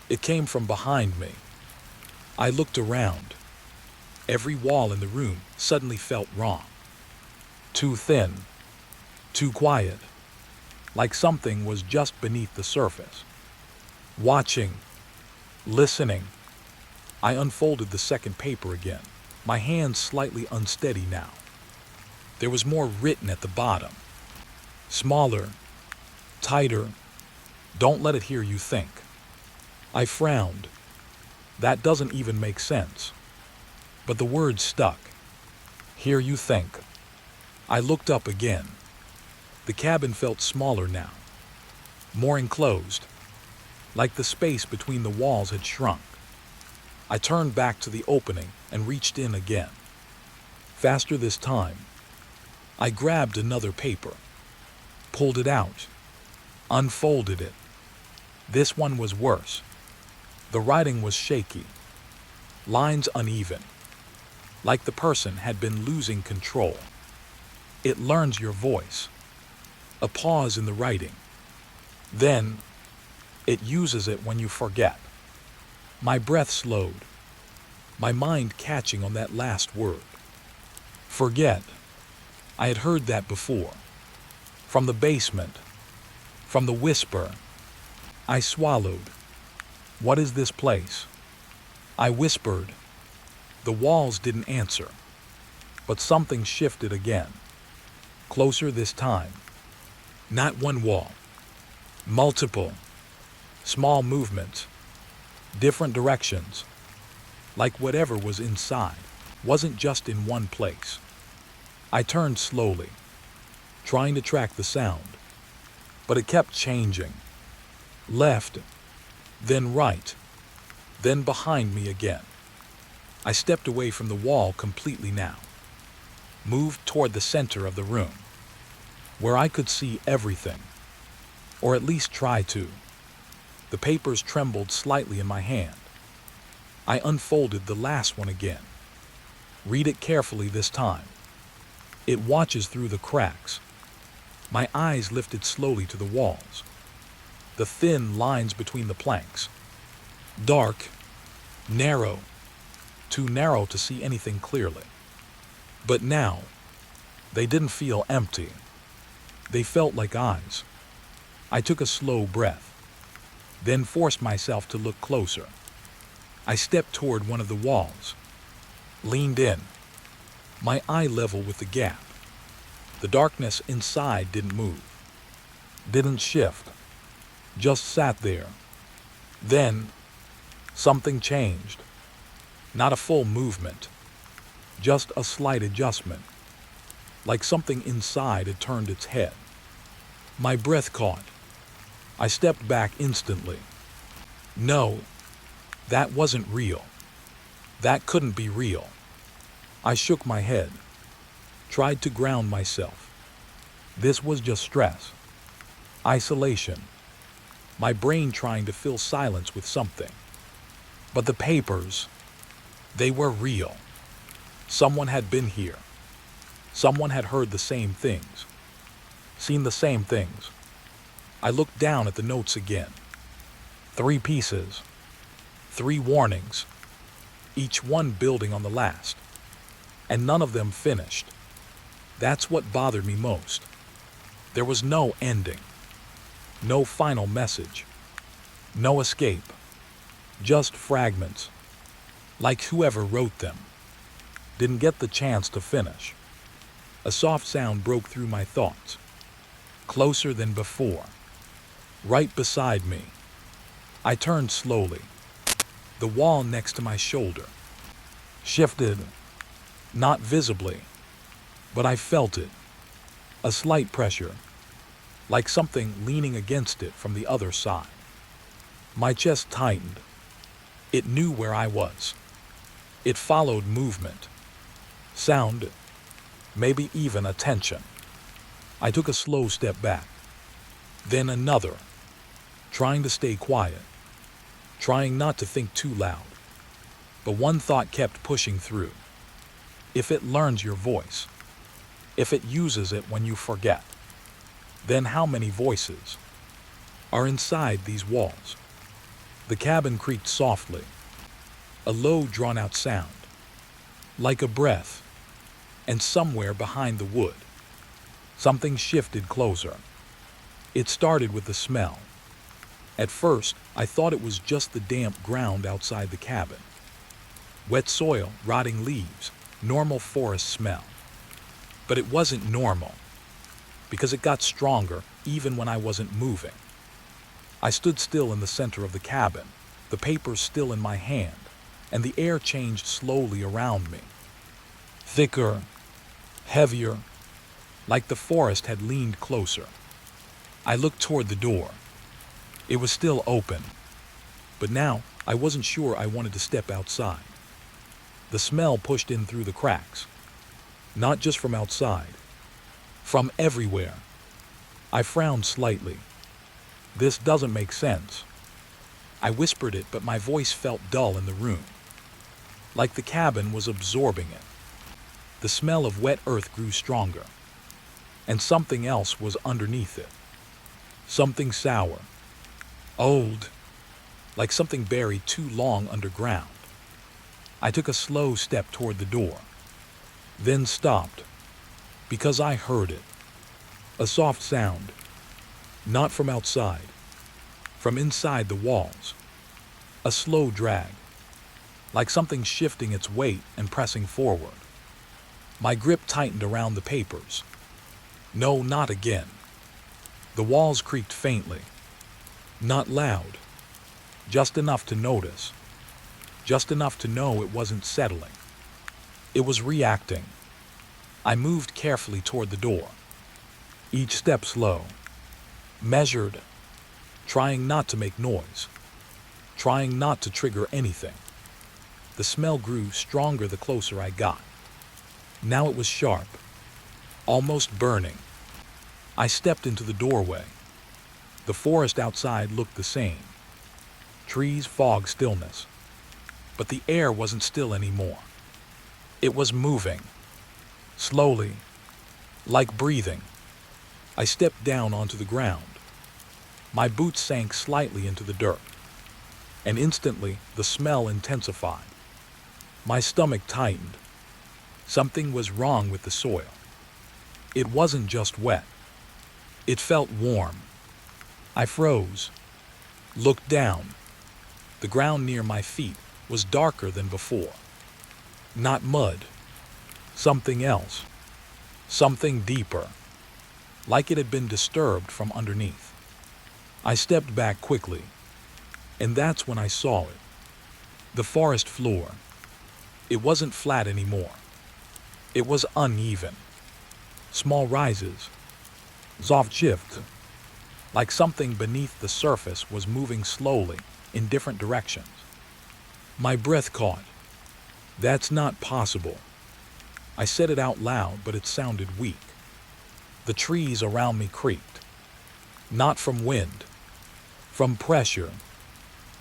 It came from behind me. I looked around. Every wall in the room suddenly felt wrong. Too thin. Too quiet. Like something was just beneath the surface. Watching. Listening. I unfolded the second paper again, my hands slightly unsteady now. There was more written at the bottom. Smaller. Tighter. Don't let it hear you think. I frowned. That doesn't even make sense. But the words stuck. Hear you think. I looked up again. The cabin felt smaller now. More enclosed. Like the space between the walls had shrunk. I turned back to the opening and reached in again. Faster this time. I grabbed another paper. Pulled it out. Unfolded it. This one was worse. The writing was shaky. Lines uneven. Like the person had been losing control. It learns your voice. A pause in the writing. Then, it uses it when you forget. My breath slowed. My mind catching on that last word. Forget. I had heard that before. From the basement. From the whisper. I swallowed. What is this place? I whispered. The walls didn't answer. But something shifted again. Closer this time. Not one wall. Multiple. Small movements. Different directions. Like whatever was inside wasn't just in one place. I turned slowly, trying to track the sound. But it kept changing. Left, then right, then behind me again. I stepped away from the wall completely now. Moved toward the center of the room, where I could see everything, or at least try to. The papers trembled slightly in my hand. I unfolded the last one again. Read it carefully this time. It watches through the cracks. My eyes lifted slowly to the walls. The thin lines between the planks. Dark, narrow, too narrow to see anything clearly. But now, they didn't feel empty. They felt like eyes. I took a slow breath, then forced myself to look closer. I stepped toward one of the walls, leaned in, my eye level with the gap. The darkness inside didn't move, didn't shift, just sat there. Then, something changed. Not a full movement, just a slight adjustment, like something inside had turned its head. My breath caught. I stepped back instantly. No, that wasn't real. That couldn't be real. I shook my head, tried to ground myself. This was just stress, isolation, my brain trying to fill silence with something. But the papers, they were real. Someone had been here. Someone had heard the same things, seen the same things. I looked down at the notes again. 3 pieces, 3 warnings, each one building on the last, and none of them finished. That's what bothered me most. There was no ending, no final message, no escape, just fragments, like whoever wrote them didn't get the chance to finish. A soft sound broke through my thoughts, closer than before, right beside me. I turned slowly. The wall next to my shoulder shifted, not visibly, but I felt it, a slight pressure, like something leaning against it from the other side. My chest tightened. It knew where I was. It followed movement, sound, maybe even attention. I took a slow step back, then another, trying to stay quiet, trying not to think too loud. But one thought kept pushing through. If it learns your voice, if it uses it when you forget, then how many voices are inside these walls? The cabin creaked softly, a low, drawn-out sound, like a breath, and somewhere behind the wood, something shifted closer. It started with the smell. At first, I thought it was just the damp ground outside the cabin. Wet soil, rotting leaves, normal forest smell. But it wasn't normal, because it got stronger even when I wasn't moving. I stood still in the center of the cabin, the papers still in my hand, and the air changed slowly around me. Thicker, heavier, like the forest had leaned closer. I looked toward the door. It was still open, but now I wasn't sure I wanted to step outside. The smell pushed in through the cracks, not just from outside, from everywhere. I frowned slightly. This doesn't make sense. I whispered it, but my voice felt dull in the room, like the cabin was absorbing it. The smell of wet earth grew stronger, and something else was underneath it. Something sour, old, like something buried too long underground. I took a slow step toward the door, then stopped, because I heard it. A soft sound, not from outside, from inside the walls. A slow drag, like something shifting its weight and pressing forward. My grip tightened around the papers. No, not again. The walls creaked faintly, not loud, just enough to notice, just enough to know it wasn't settling. It was reacting. I moved carefully toward the door, each step slow, measured, trying not to make noise, trying not to trigger anything. The smell grew stronger the closer I got. Now it was sharp, almost burning. I stepped into the doorway. The forest outside looked the same. Trees, fog, stillness. But the air wasn't still anymore. It was moving, slowly, like breathing. I stepped down onto the ground. My boots sank slightly into the dirt, and instantly the smell intensified. My stomach tightened. Something was wrong with the soil. It wasn't just wet. It felt warm. I froze, looked down. The ground near my feet was darker than before. Not mud. Something else. Something deeper. Like it had been disturbed from underneath. I stepped back quickly, and that's when I saw it. The forest floor. It wasn't flat anymore. It was uneven. Small rises, soft shift, like something beneath the surface was moving slowly, in different directions. My breath caught. That's not possible. I said it out loud, but it sounded weak. The trees around me creaked. Not from wind, from pressure,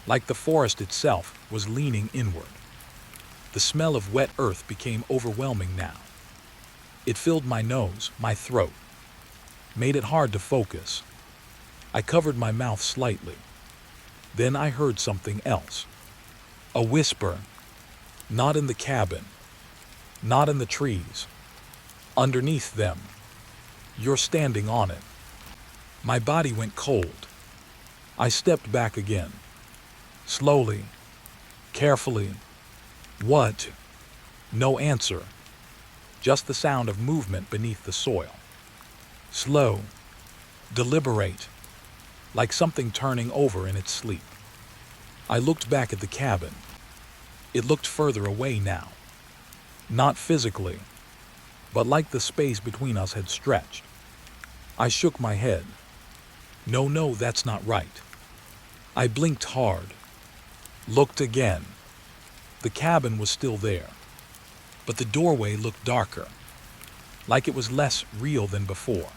like the forest itself was leaning inward. The smell of wet earth became overwhelming now. It filled my nose, my throat, made it hard to focus. I covered my mouth slightly. Then I heard something else. A whisper. Not in the cabin. Not in the trees. Underneath them. You're standing on it. My body went cold. I stepped back again. Slowly. Carefully. What? No answer. Just the sound of movement beneath the soil. Slow. Deliberate. Like something turning over in its sleep. I looked back at the cabin. It looked further away now. Not physically, but like the space between us had stretched. I shook my head. No, that's not right. I blinked hard. Looked again. The cabin was still there, but the doorway looked darker, like it was less real than before.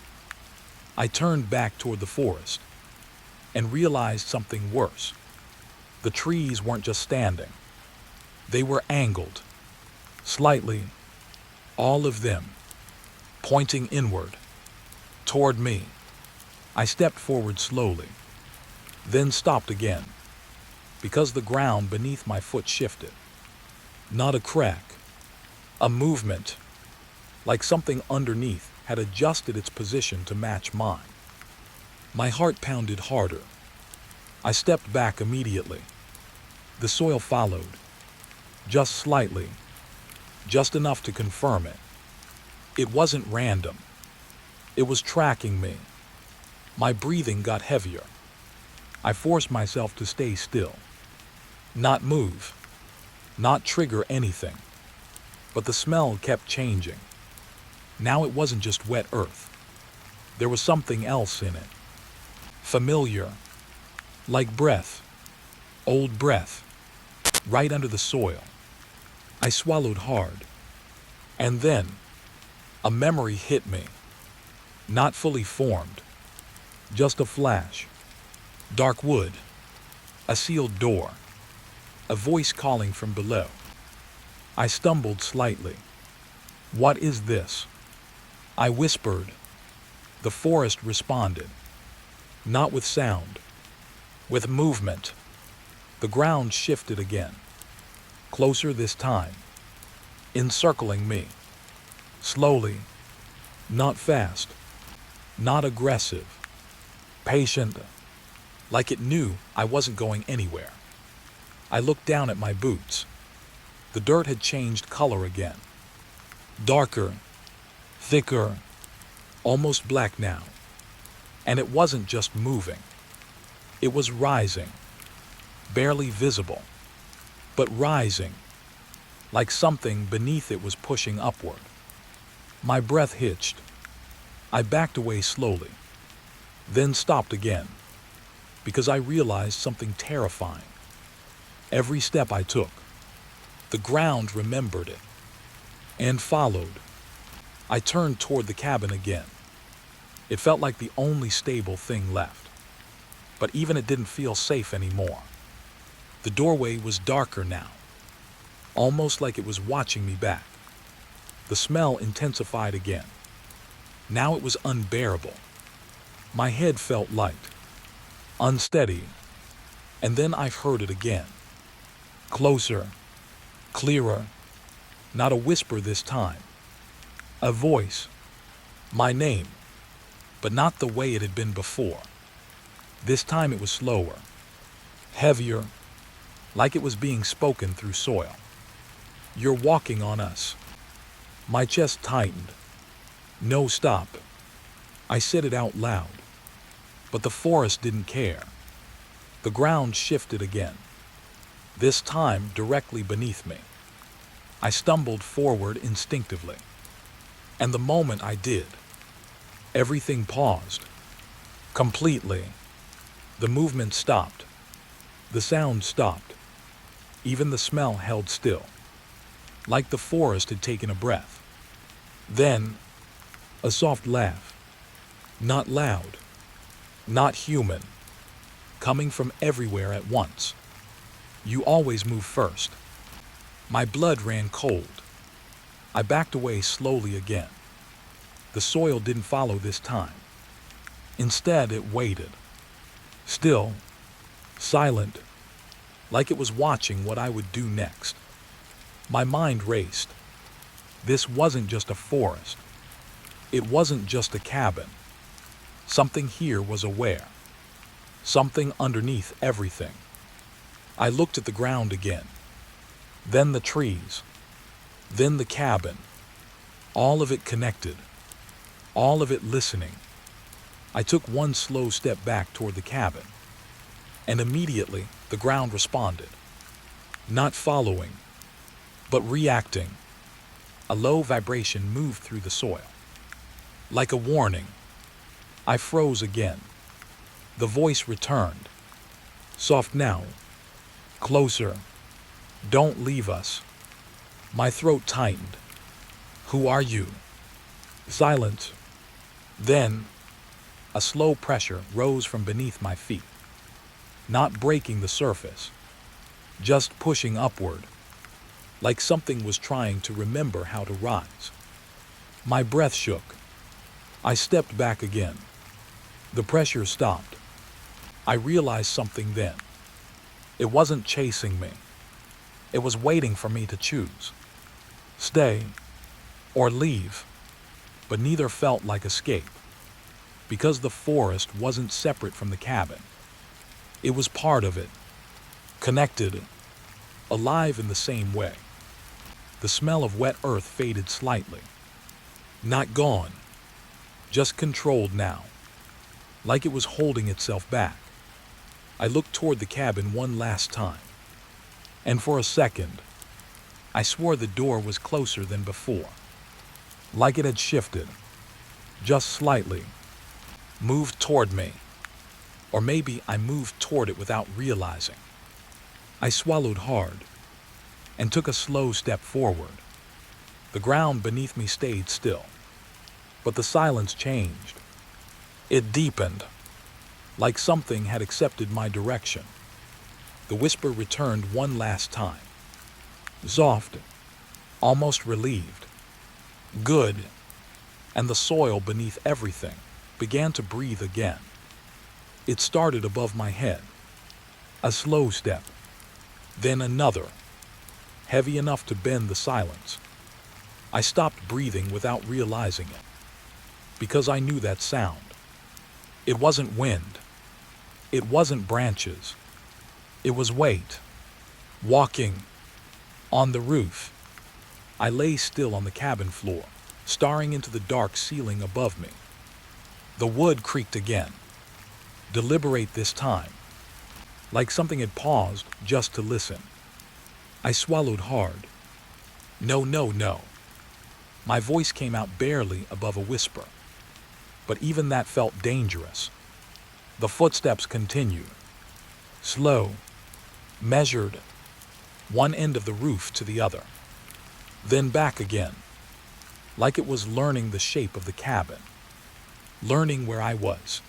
I turned back toward the forest and realized something worse. The trees weren't just standing. They were angled, slightly, all of them, pointing inward, toward me. I stepped forward slowly, then stopped again, because the ground beneath my foot shifted. Not a crack, a movement, like something underneath had adjusted its position to match mine. My heart pounded harder. I stepped back immediately. The soil followed, just slightly, just enough to confirm it. It wasn't random. It was tracking me. My breathing got heavier. I forced myself to stay still, not move, not trigger anything. But the smell kept changing. Now it wasn't just wet earth. There was something else in it. Familiar, like breath, old breath, right under the soil. I swallowed hard. And then, a memory hit me. Not fully formed, just a flash. Dark wood, a sealed door, a voice calling from below. I stumbled slightly. What is this? I whispered. The forest responded. Not with sound, with movement. The ground shifted again. Closer this time, encircling me. Slowly, not fast, not aggressive, patient, like it knew I wasn't going anywhere. I looked down at my boots. The dirt had changed color again. Darker, thicker, almost black now. And it wasn't just moving. It was rising, barely visible, but rising, like something beneath it was pushing upward. My breath hitched. I backed away slowly, then stopped again, because I realized something terrifying. Every step I took, the ground remembered it, and followed. I turned toward the cabin again. It felt like the only stable thing left, but even it didn't feel safe anymore. The doorway was darker now, almost like it was watching me back. The smell intensified again. Now it was unbearable. My head felt light, unsteady, and then I heard it again. Closer, clearer, not a whisper this time. A voice, my name, but not the way it had been before. This time it was slower, heavier, like it was being spoken through soil. You're walking on us. My chest tightened. No, stop. I said it out loud. But the forest didn't care. The ground shifted again, this time directly beneath me. I stumbled forward instinctively. And the moment I did, everything paused. Completely. The movement stopped. The sound stopped. Even the smell held still, like the forest had taken a breath. Then, a soft laugh. Not loud, not human, coming from everywhere at once. You always move first. My blood ran cold. I backed away slowly again. The soil didn't follow this time. Instead, it waited. Still, silent, like it was watching what I would do next. My mind raced. This wasn't just a forest. It wasn't just a cabin. Something here was aware. Something underneath everything. I looked at the ground again. Then the trees. Then the cabin. All of it connected. All of it listening. I took one slow step back toward the cabin. And immediately, the ground responded. Not following, but reacting. A low vibration moved through the soil. Like a warning. I froze again. The voice returned. Soft now. Closer. Don't leave us. My throat tightened. Who are you? Silence. Then, a slow pressure rose from beneath my feet. Not breaking the surface. Just pushing upward. Like something was trying to remember how to rise. My breath shook. I stepped back again. The pressure stopped. I realized something then. It wasn't chasing me. It was waiting for me to choose. Stay or leave. But neither felt like escape. Because the forest wasn't separate from the cabin. It was part of it. Connected. Alive in the same way. The smell of wet earth faded slightly. Not gone. Just controlled now. Like it was holding itself back. I looked toward the cabin one last time. And for a second, I swore the door was closer than before. Like it had shifted. Just slightly. Moved toward me. Or maybe I moved toward it without realizing. I swallowed hard and took a slow step forward. The ground beneath me stayed still. But the silence changed. It deepened, like something had accepted my direction. The whisper returned one last time. Soft, almost relieved. Good. And the soil beneath everything began to breathe again. It started above my head. A slow step. Then another. Heavy enough to bend the silence. I stopped breathing without realizing it. Because I knew that sound. It wasn't wind. It wasn't branches. It was weight. Walking. On the roof. I lay still on the cabin floor, staring into the dark ceiling above me. The wood creaked again. Deliberate this time. Like something had paused just to listen. I swallowed hard. No, no, no. My voice came out barely above a whisper. But even that felt dangerous. The footsteps continued. Slow. Measured. One end of the roof to the other. Then back again. Like it was learning the shape of the cabin. Learning where I was.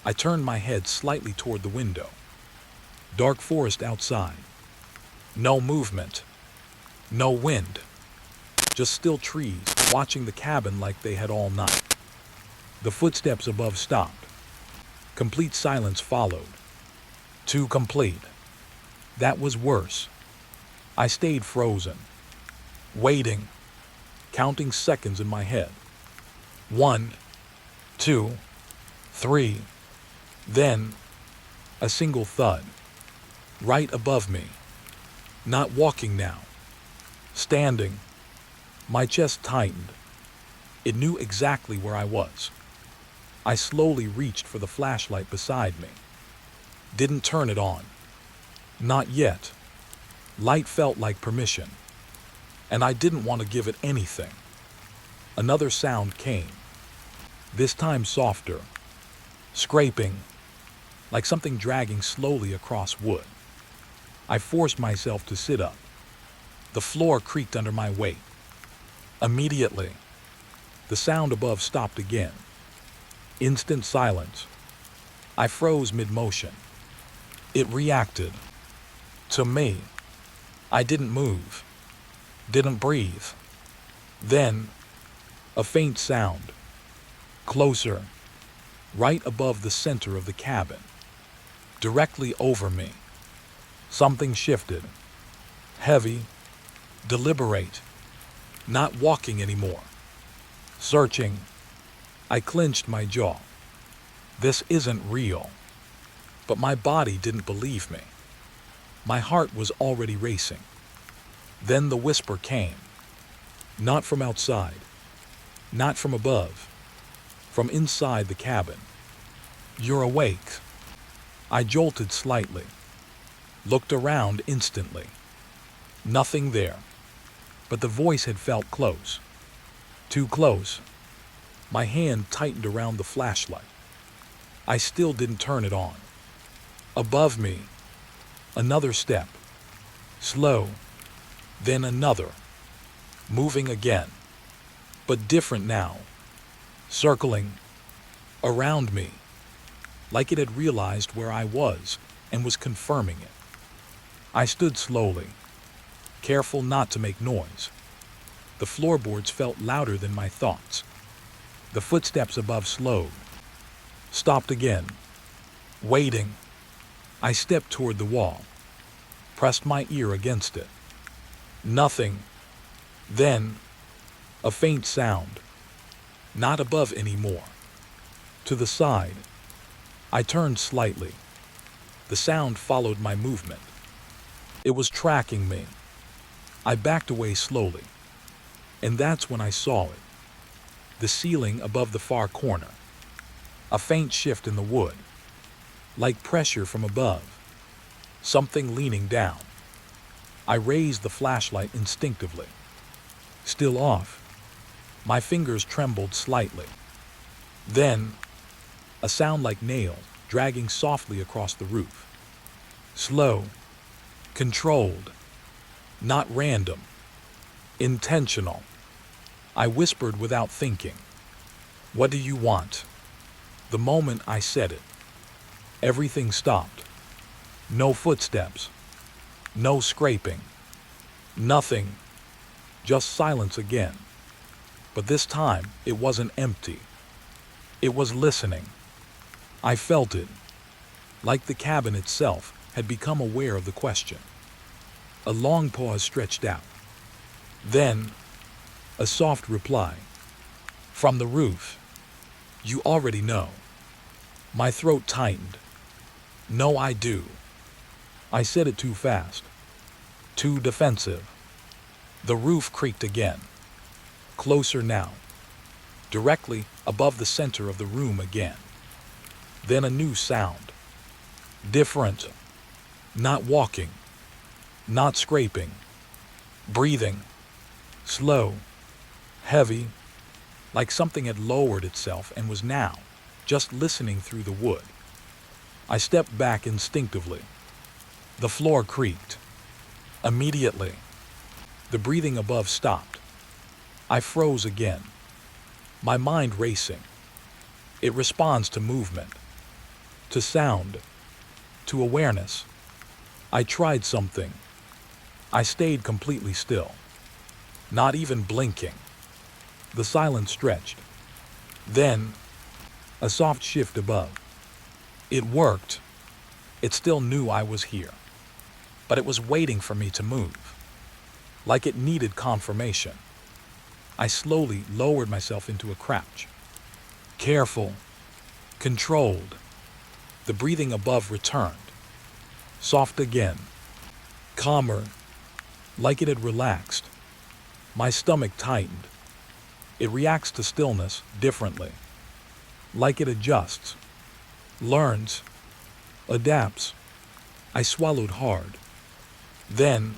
I turned my head slightly toward the window. Dark forest outside. No movement. No wind. Just still trees watching the cabin like they had all night. The footsteps above stopped. Complete silence followed. Too complete. That was worse. I stayed frozen. Waiting. Counting seconds in my head. 1, 2, 3. Then, a single thud. Right above me. Not walking now. Standing. My chest tightened. It knew exactly where I was. I slowly reached for the flashlight beside me. Didn't turn it on. Not yet. Light felt like permission. And I didn't want to give it anything. Another sound came. This time softer. Scraping. like something dragging slowly across wood. I forced myself to sit up. The floor creaked under my weight. Immediately, the sound above stopped again. Instant silence. I froze mid-motion. It reacted. To me. I didn't move. Didn't breathe. Then, a faint sound. Closer. Right above the center of the cabin. Directly over me. Something shifted. Heavy. Deliberate. Not walking anymore. Searching. I clenched my jaw. This isn't real. But my body didn't believe me. My heart was already racing. Then the whisper came. Not from outside. Not from above. From inside the cabin. You're awake. I jolted slightly. Looked around instantly. Nothing there. But the voice had felt close. Too close. My hand tightened around the flashlight. I still didn't turn it on. Above me, another step. Slow. Then another. Moving again. But different now. Circling. Around me. Like it had realized where I was and was confirming it. I stood slowly. Careful not to make noise. The floorboards felt louder than my thoughts. The footsteps above slowed. Stopped again. Waiting. I stepped toward the wall. Pressed my ear against it. Nothing. Then, a faint sound. Not above anymore. To the side. I turned slightly. The sound followed my movement. It was tracking me. I backed away slowly. And that's when I saw it. The ceiling above the far corner. A faint shift in the wood. Like pressure from above. Something leaning down. I raised the flashlight instinctively. Still off. My fingers trembled slightly. Then, a sound like nails dragging softly across the roof. Slow. Controlled. Not random. Intentional. I whispered without thinking. What do you want? The moment I said it, everything stopped. No footsteps. No scraping. Nothing. Just silence again. But this time, it wasn't empty. It was listening. I felt it. Like the cabin itself had become aware of the question. A long pause stretched out. Then, a soft reply. From the roof. You already know. My throat tightened. No, I do. I said it too fast. Too defensive. The roof creaked again. Closer now. Directly above the center of the room again. Then a new sound. Different. Not walking. Not scraping. Breathing. Slow. Heavy. Like something had lowered itself and was now just listening through the wood. I stepped back instinctively. The floor creaked. Immediately, the breathing above stopped. I froze again. My mind racing. It responds to movement, to sound, to awareness. I tried something. I stayed completely still, not even blinking. The silence stretched. Then, a soft shift above. It worked. It still knew I was here, but it was waiting for me to move, like it needed confirmation. I slowly lowered myself into a crouch. Careful, controlled. The breathing above returned. Soft again. Calmer, like it had relaxed. My stomach tightened. It reacts to stillness differently. Like it adjusts, learns, adapts. I swallowed hard. Then,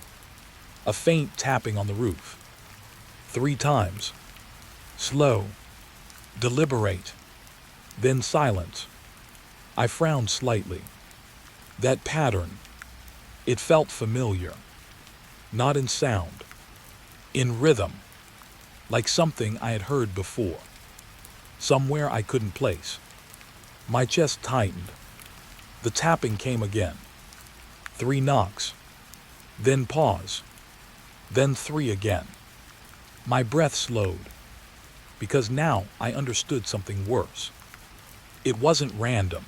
a faint tapping on the roof. 3 times. Slow. Deliberate. Then silence. I frowned slightly. That pattern, it felt familiar. Not in sound, in rhythm, like something I had heard before. Somewhere I couldn't place. My chest tightened. The tapping came again. 3 knocks. Then pause. Then 3 again. My breath slowed, because now I understood something worse. It wasn't random.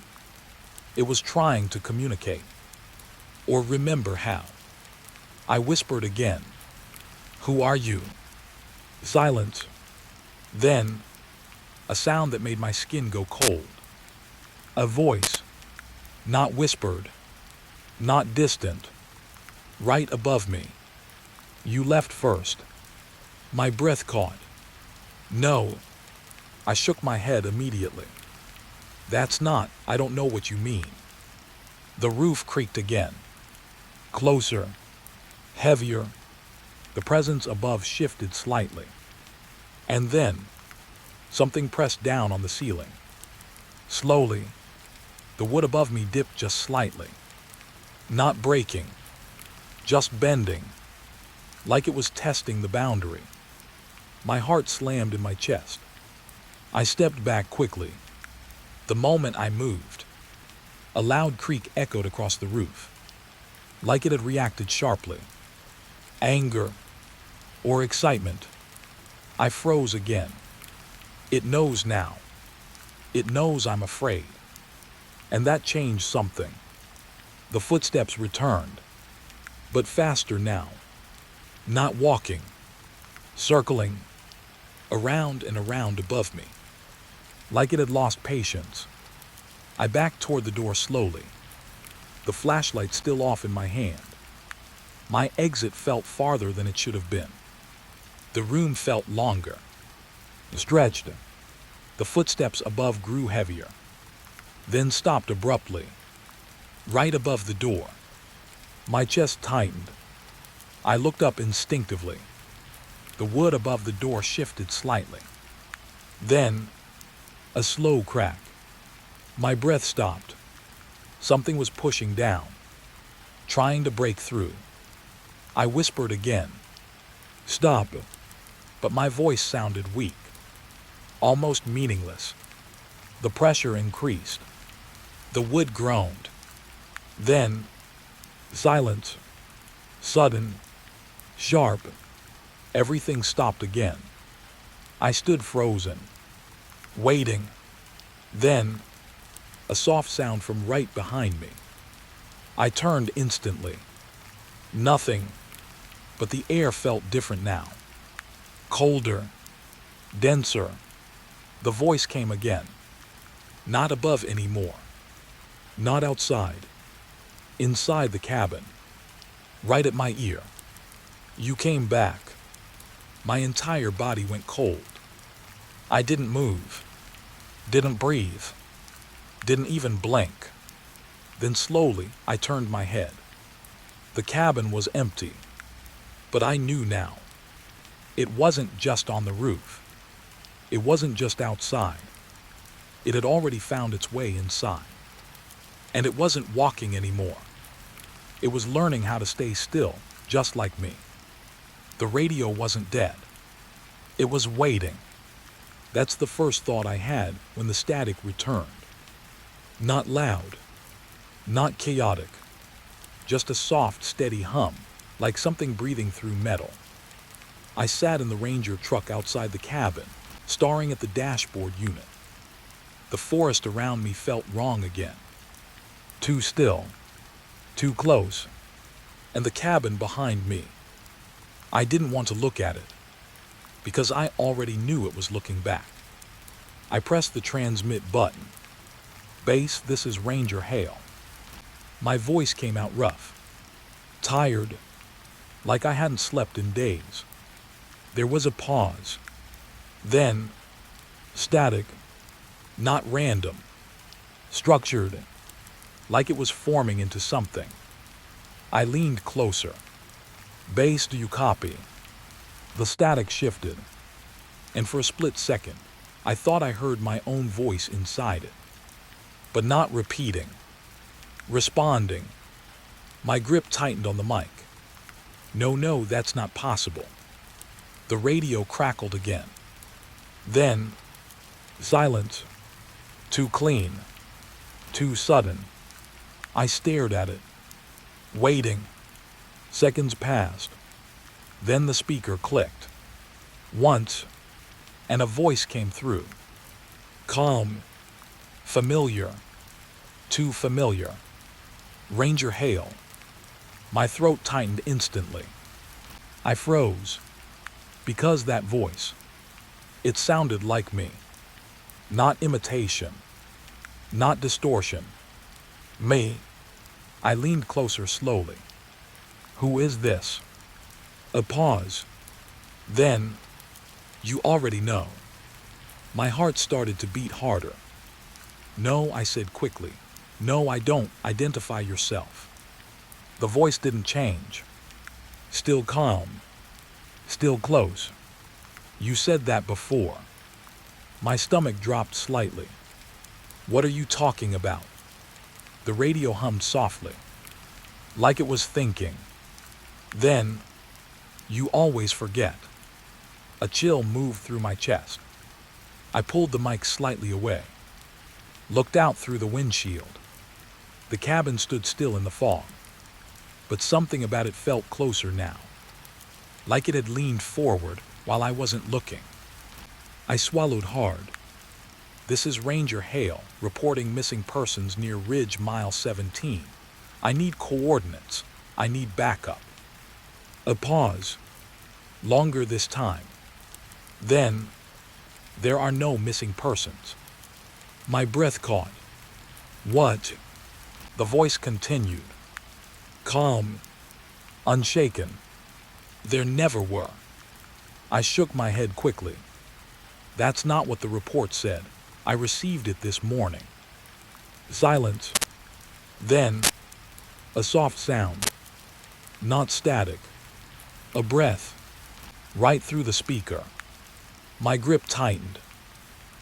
It was trying to communicate, or remember how. I whispered again. "Who are you?" Silence. Then, a sound that made my skin go cold. A voice, not whispered, not distant, right above me. "You left first." My breath caught. "No." I shook my head immediately. "That's not, I don't know what you mean." The roof creaked again. Closer. Heavier. The presence above shifted slightly. And then, something pressed down on the ceiling. Slowly, the wood above me dipped just slightly. Not breaking, just bending, like it was testing the boundary. My heart slammed in my chest. I stepped back quickly. The moment I moved, a loud creak echoed across the roof, like it had reacted sharply. Anger or excitement. I froze again. It knows now. It knows I'm afraid. And that changed something. The footsteps returned, but faster now. Not walking, circling, around and around above me, like it had lost patience. I backed toward the door slowly, the flashlight still off in my hand. My exit felt farther than it should have been. The room felt longer, stretched. The footsteps above grew heavier, then stopped abruptly, right above the door. My chest tightened. I looked up instinctively. The wood above the door shifted slightly. Then, a slow crack. My breath stopped. Something was pushing down, trying to break through. I whispered again, "Stop," but my voice sounded weak, almost meaningless. The pressure increased. The wood groaned. Then, silence. Sudden, sharp. Everything stopped again. I stood frozen, waiting. Then, a soft sound from right behind me. I turned instantly. Nothing, but the air felt different now. Colder, denser. The voice came again. Not above anymore. Not outside. Inside the cabin. Right at my ear. "You came back." My entire body went cold. I didn't move. Didn't breathe. Didn't even blink. Then slowly, I turned my head. The cabin was empty. But I knew now. It wasn't just on the roof. It wasn't just outside. It had already found its way inside. And it wasn't walking anymore. It was learning how to stay still, just like me. The radio wasn't dead. It was waiting. That's the first thought I had when the static returned. Not loud. Not chaotic. Just a soft, steady hum, like something breathing through metal. I sat in the Ranger truck outside the cabin, staring at the dashboard unit. The forest around me felt wrong again. Too still. Too close. And the cabin behind me. I didn't want to look at it, because I already knew it was looking back. I pressed the transmit button. "Base, this is Ranger Hale." My voice came out rough. Tired, like I hadn't slept in days. There was a pause. Then, static, not random, structured, like it was forming into something. I leaned closer. "Base, do you copy?" The static shifted, and for a split second, I thought I heard my own voice inside it. but not repeating, responding. My grip tightened on the mic. No, that's not possible. The radio crackled again. Then, silence. Too clean. Too sudden. I stared at it, waiting. Seconds passed. Then the speaker clicked. Once, and a voice came through. Calm. Familiar. Too familiar. Ranger Hale. My throat tightened instantly. I froze. Because that voice, it sounded like me. Not imitation. Not distortion. Me. I leaned closer slowly. Who is this? A pause. Then, you already know. My heart started to beat harder. No, I said quickly. No, I don't. Identify yourself. The voice didn't change. Still calm. Still close. You said that before. My stomach dropped slightly. What are you talking about? The radio hummed softly, like it was thinking. Then, you always forget. A chill moved through my chest. I pulled the mic slightly away, looked out through the windshield. The cabin stood still in the fog, but something about it felt closer now, like it had leaned forward while I wasn't looking. I swallowed hard. This is Ranger Hale reporting missing persons near Ridge Mile 17. I need coordinates. I need backup. A pause. Longer this time. Then, there are no missing persons. My breath caught. What? The voice continued. Calm. Unshaken. There never were. I shook my head quickly. That's not what the report said. I received it this morning. Silence. Then, a soft sound. Not static. A breath. Right through the speaker. My grip tightened.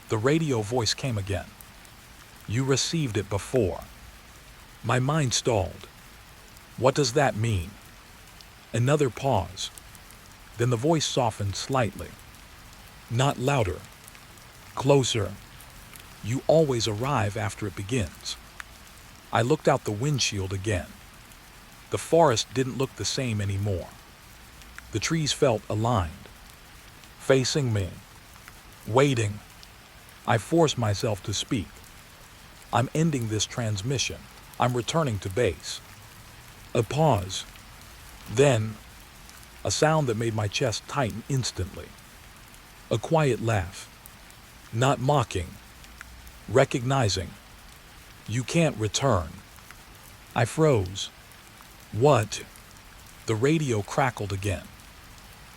The radio voice came again. You received it before. My mind stalled. What does that mean? Another pause. Then the voice softened slightly. Not louder. Closer. You always arrive after it begins. I looked out the windshield again. The forest didn't look the same anymore. The trees felt aligned, facing me, waiting. I forced myself to speak. I'm ending this transmission. I'm returning to base. A pause. Then, a sound that made my chest tighten instantly. A quiet laugh. Not mocking. Recognizing. You can't return. I froze. What? The radio crackled again.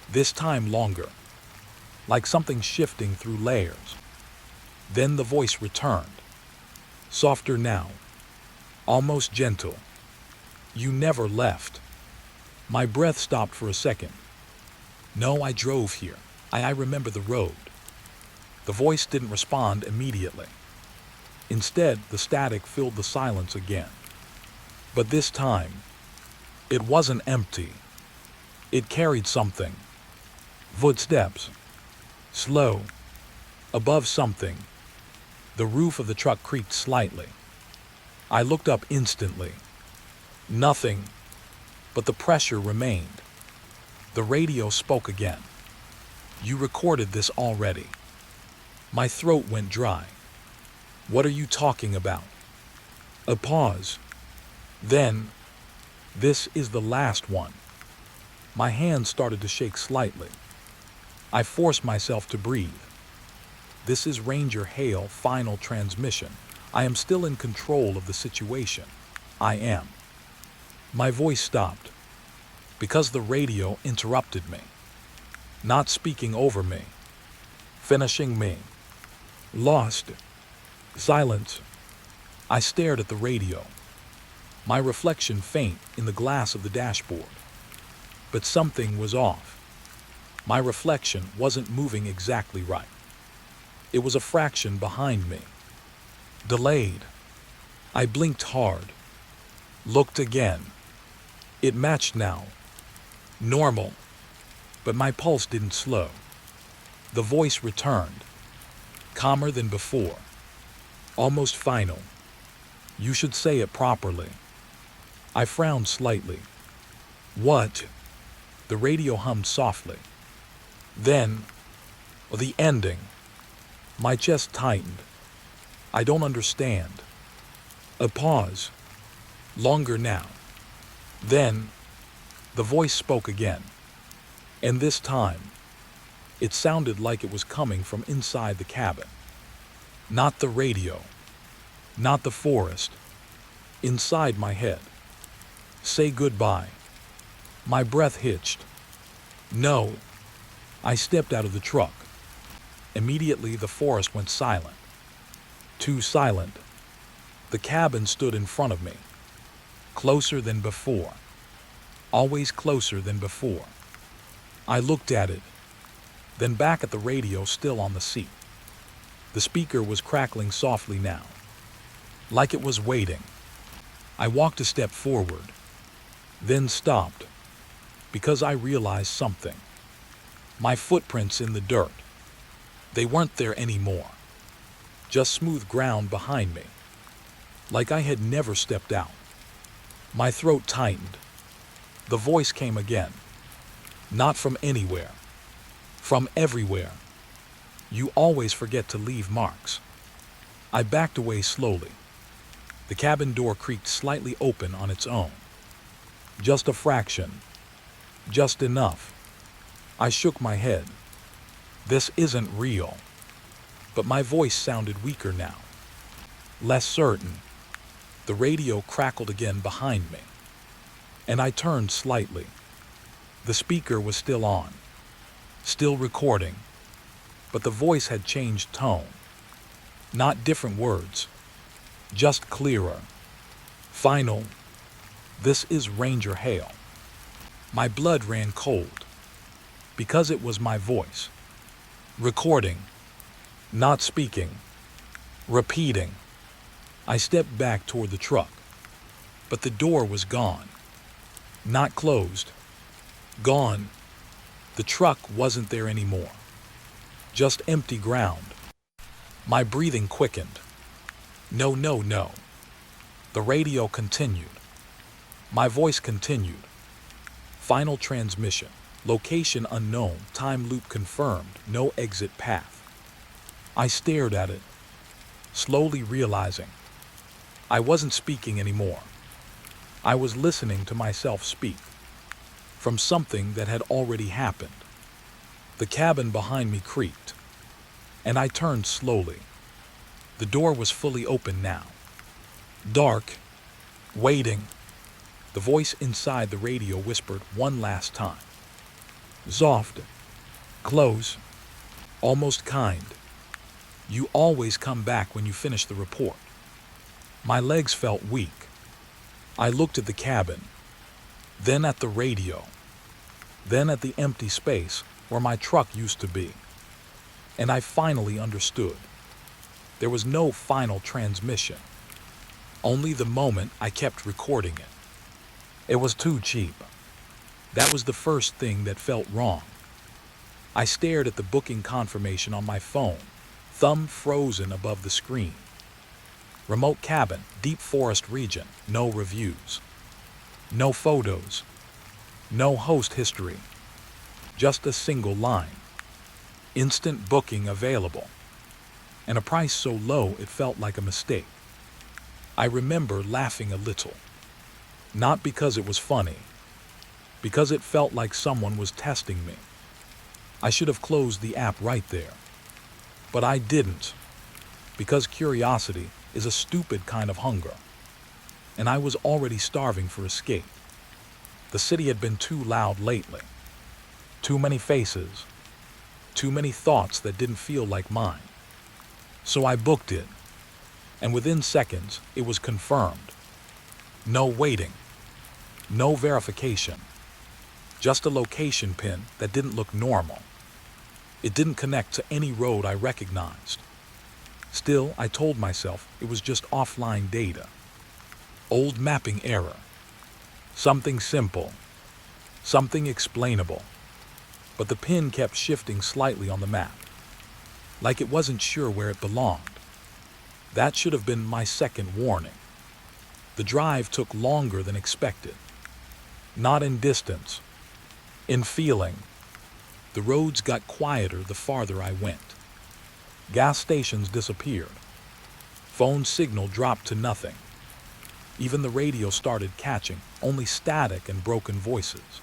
This time longer. Like something shifting through layers. Then the voice returned. Softer now. Almost gentle. You never left. My breath stopped for a second. No, I drove here. I remember the road. The voice didn't respond immediately. Instead, the static filled the silence again. But this time, it wasn't empty. It carried something. Footsteps. Slow. Above something. The roof of the truck creaked slightly. I looked up instantly. Nothing. But the pressure remained. The radio spoke again. You recorded this already. My throat went dry. What are you talking about? A pause. Then, this is the last one. My hands started to shake slightly. I forced myself to breathe. This is Ranger Hale final transmission. I am still in control of the situation. I am. My voice stopped because the radio interrupted me, not speaking over me, finishing me. Lost. Silence. I stared at the radio, my reflection faint in the glass of the dashboard. But something was off. My reflection wasn't moving exactly right. It was a fraction behind me. Delayed. I blinked hard, looked again. It matched now. Normal, but my pulse didn't slow. The voice returned, calmer than before, almost final. You should say it properly. I frowned slightly. What? The radio hummed softly. Then, the ending. My chest tightened. I don't understand. A pause. Longer now. Then, the voice spoke again. And this time, it sounded like it was coming from inside the cabin. Not the radio. Not the forest. Inside my head. Say goodbye. My breath hitched. No. I stepped out of the truck. Immediately the forest went silent. Too silent. The cabin stood in front of me. Closer than before. Always closer than before. I looked at it, then back at the radio still on the seat. The speaker was crackling softly now, like it was waiting. I walked a step forward, then stopped, because I realized something. My footprints in the dirt. They weren't there anymore. Just smooth ground behind me, like I had never stepped out. My throat tightened. The voice came again. Not from anywhere. From everywhere. You always forget to leave marks. I backed away slowly. The cabin door creaked slightly open on its own. Just a fraction. Just enough. I shook my head. This isn't real. But my voice sounded weaker now. Less certain. The radio crackled again behind me, and I turned slightly. The speaker was still on, still recording, but the voice had changed tone. Not different words, just clearer. Final. This is Ranger Hale. My blood ran cold, because it was my voice. Recording, not speaking, repeating. I stepped back toward the truck, but the door was gone. Not closed. Gone. The truck wasn't there anymore. Just empty ground. My breathing quickened. No, no, no. The radio continued. My voice continued. Final transmission. Location unknown. Time loop confirmed. No exit path. I stared at it, slowly realizing I wasn't speaking anymore. I was listening to myself speak from something that had already happened. The cabin behind me creaked, and I turned slowly. The door was fully open now. Dark, waiting. The voice inside the radio whispered one last time. Soft, close, almost kind. You always come back when you finish the report. My legs felt weak. I looked at the cabin, then at the radio, then at the empty space where my truck used to be. And I finally understood. There was no final transmission, only the moment I kept recording it. It was too cheap. That was the first thing that felt wrong. I stared at the booking confirmation on my phone, thumb frozen above the screen. Remote cabin, deep forest region, no reviews. No photos. No host history. Just a single line. Instant booking available. And a price so low it felt like a mistake. I remember laughing a little. Not because it was funny. Because it felt like someone was testing me. I should have closed the app right there. But I didn't. Because curiosity is a stupid kind of hunger. And I was already starving for escape. The city had been too loud lately. Too many faces. Too many thoughts that didn't feel like mine. So I booked it. And within seconds, it was confirmed. No waiting. No verification. Just a location pin that didn't look normal. It didn't connect to any road I recognized. Still, I told myself it was just offline data. Old mapping error. Something simple. Something explainable. But the pin kept shifting slightly on the map, like it wasn't sure where it belonged. That should have been my second warning. The drive took longer than expected. Not in distance, in feeling. The roads got quieter the farther I went. Gas stations disappeared. Phone signal dropped to nothing. Even the radio started catching only static and broken voices.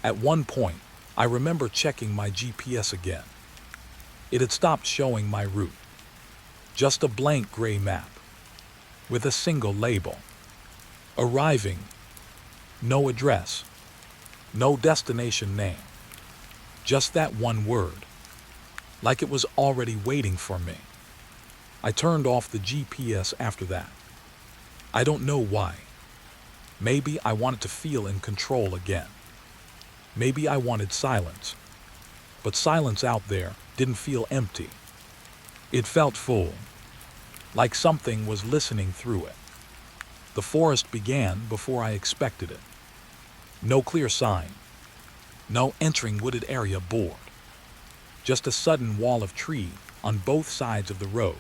At one point, I remember checking my GPS again. It had stopped showing my route. Just a blank gray map, with a single label. Arriving. No address. No destination name. Just that one word. Like it was already waiting for me. I turned off the GPS after that. I don't know why. Maybe I wanted to feel in control again. Maybe I wanted silence. But silence out there didn't feel empty. It felt full, like something was listening through it. The forest began before I expected it. No clear sign. No entering wooded area board. Just a sudden wall of tree on both sides of the road.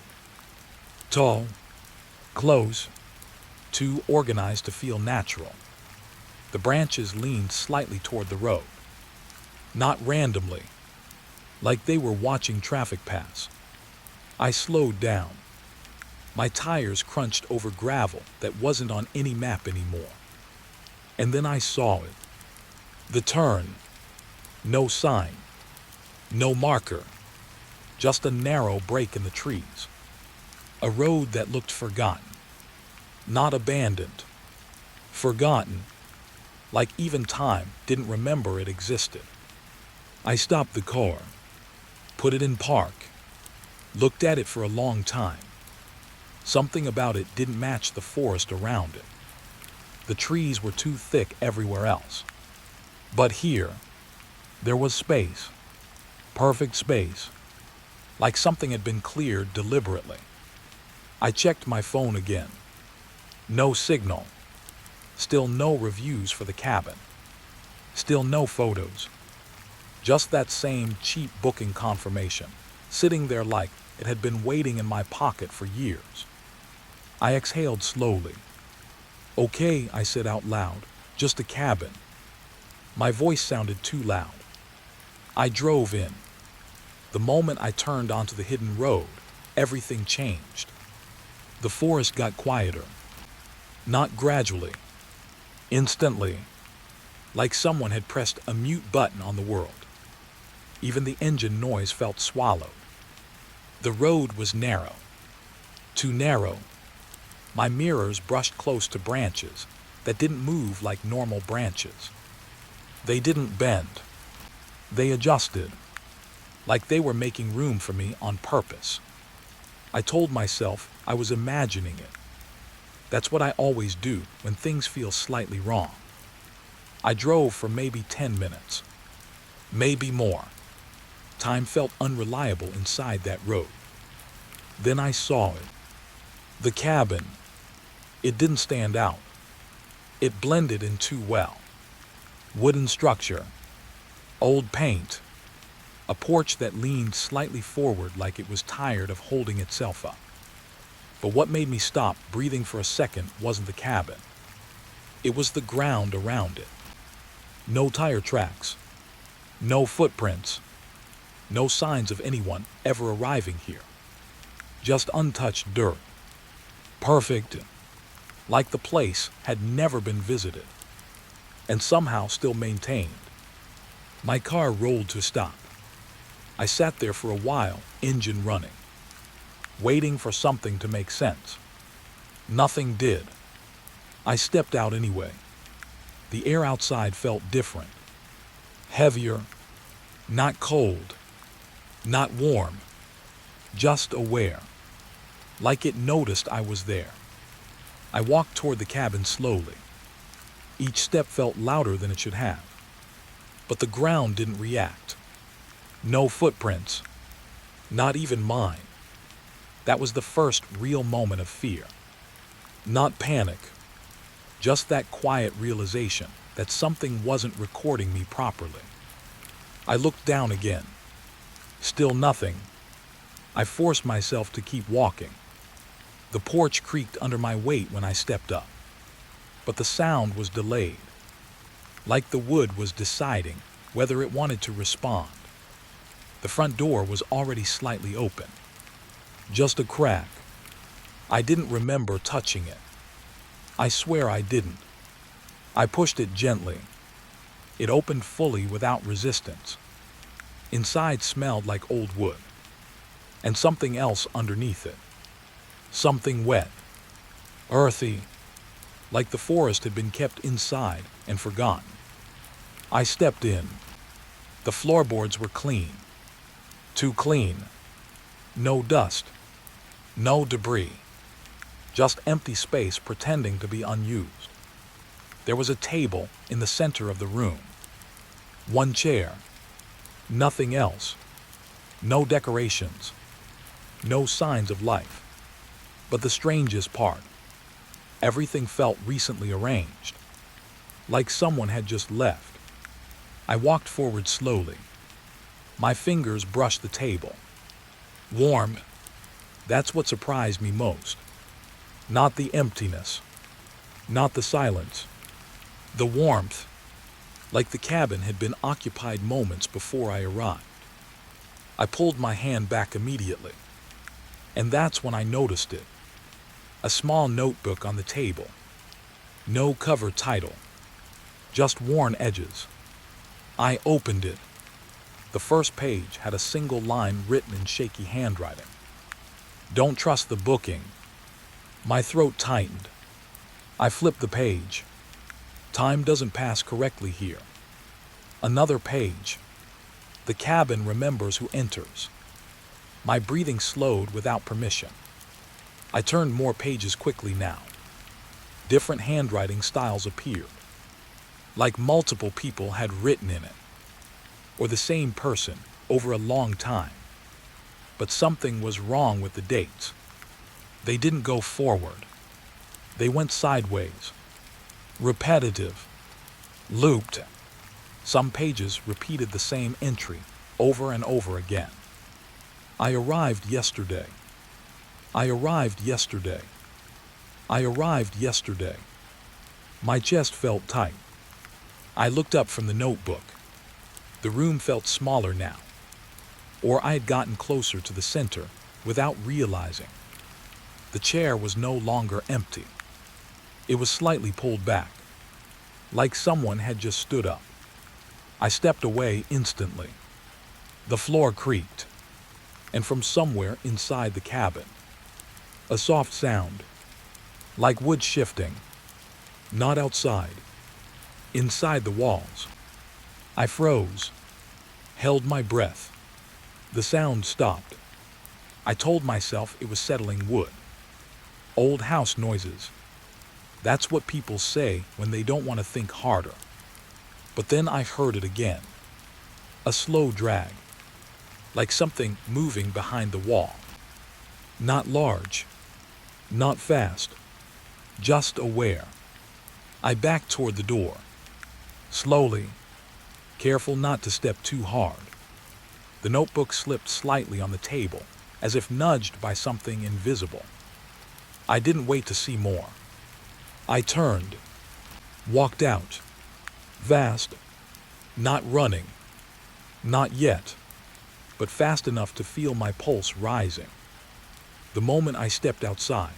Tall, close, too organized to feel natural. The branches leaned slightly toward the road. Not randomly, like they were watching traffic pass. I slowed down. My tires crunched over gravel that wasn't on any map anymore. And then I saw it. The turn. No sign. No marker. Just a narrow break in the trees. A road that looked forgotten. Not abandoned. Forgotten. Like even time didn't remember it existed. I stopped the car. Put it in park. Looked at it for a long time. Something about it didn't match the forest around it. The trees were too thick everywhere else. But here, there was space. Perfect space. Like something had been cleared deliberately. I checked my phone again. No signal. Still no reviews for the cabin. Still no photos. Just that same cheap booking confirmation, sitting there like it had been waiting in my pocket for years. I exhaled slowly. Okay, I said out loud, just a cabin. My voice sounded too loud. I drove in. The moment I turned onto the hidden road, everything changed. The forest got quieter. Not gradually. Instantly. Like someone had pressed a mute button on the world. Even the engine noise felt swallowed. The road was narrow. Too narrow. My mirrors brushed close to branches that didn't move like normal branches. They didn't bend. They adjusted, like they were making room for me on purpose. I told myself I was imagining it. That's what I always do when things feel slightly wrong. I drove for maybe 10 minutes. Maybe more. Time felt unreliable inside that road. Then I saw it. The cabin. It didn't stand out. It blended in too well. Wooden structure. Old paint. A porch that leaned slightly forward like it was tired of holding itself up. But what made me stop breathing for a second wasn't the cabin. It was the ground around it. No tire tracks. No footprints. No signs of anyone ever arriving here. Just untouched dirt. Perfect. Like the place had never been visited. And somehow still maintained. My car rolled to a stop. I sat there for a while, engine running. Waiting for something to make sense. Nothing did. I stepped out anyway. The air outside felt different. Heavier. Not cold. Not warm. Just aware. Like it noticed I was there. I walked toward the cabin slowly. Each step felt louder than it should have. But the ground didn't react. No footprints. Not even mine. That was the first real moment of fear. Not panic. Just that quiet realization that something wasn't recording me properly. I looked down again. Still nothing. I forced myself to keep walking. The porch creaked under my weight when I stepped up. But the sound was delayed, like the wood was deciding whether it wanted to respond. The front door was already slightly open. Just a crack. I didn't remember touching it. I swear I didn't. I pushed it gently. It opened fully without resistance. Inside smelled like old wood, and something else underneath it. Something wet, earthy, like the forest had been kept inside and forgotten. I stepped in. The floorboards were clean. Too clean. No dust. No debris. Just empty space pretending to be unused. There was a table in the center of the room. One chair. Nothing else. No decorations. No signs of life. But the strangest part, everything felt recently arranged, like someone had just left. I walked forward slowly. My fingers brushed the table. Warm. That's what surprised me most. Not the emptiness. Not the silence. The warmth. Like the cabin had been occupied moments before I arrived. I pulled my hand back immediately. And that's when I noticed it. A small notebook on the table. No cover title. Just worn edges. I opened it. The first page had a single line written in shaky handwriting. Don't trust the booking. My throat tightened. I flipped the page. Time doesn't pass correctly here. Another page. The cabin remembers who enters. My breathing slowed without permission. I turned more pages quickly now. Different handwriting styles appeared, like multiple people had written in it, or the same person over a long time. But something was wrong with the dates. They didn't go forward. They went sideways. Repetitive. Looped. Some pages repeated the same entry over and over again. I arrived yesterday. I arrived yesterday. I arrived yesterday. My chest felt tight. I looked up from the notebook. The room felt smaller now, or I had gotten closer to the center without realizing. The chair was no longer empty. It was slightly pulled back, like someone had just stood up. I stepped away instantly. The floor creaked, and from somewhere inside the cabin, a soft sound, like wood shifting. Not outside, inside the walls. I froze, held my breath. The sound stopped. I told myself it was settling wood. Old house noises. That's what people say when they don't want to think harder. But then I heard it again. A slow drag, like something moving behind the wall. Not large, not fast, just aware. I backed toward the door, slowly, careful not to step too hard. The notebook slipped slightly on the table, as if nudged by something invisible. I didn't wait to see more. I turned, walked out, fast, not running, not yet, but fast enough to feel my pulse rising. The moment I stepped outside,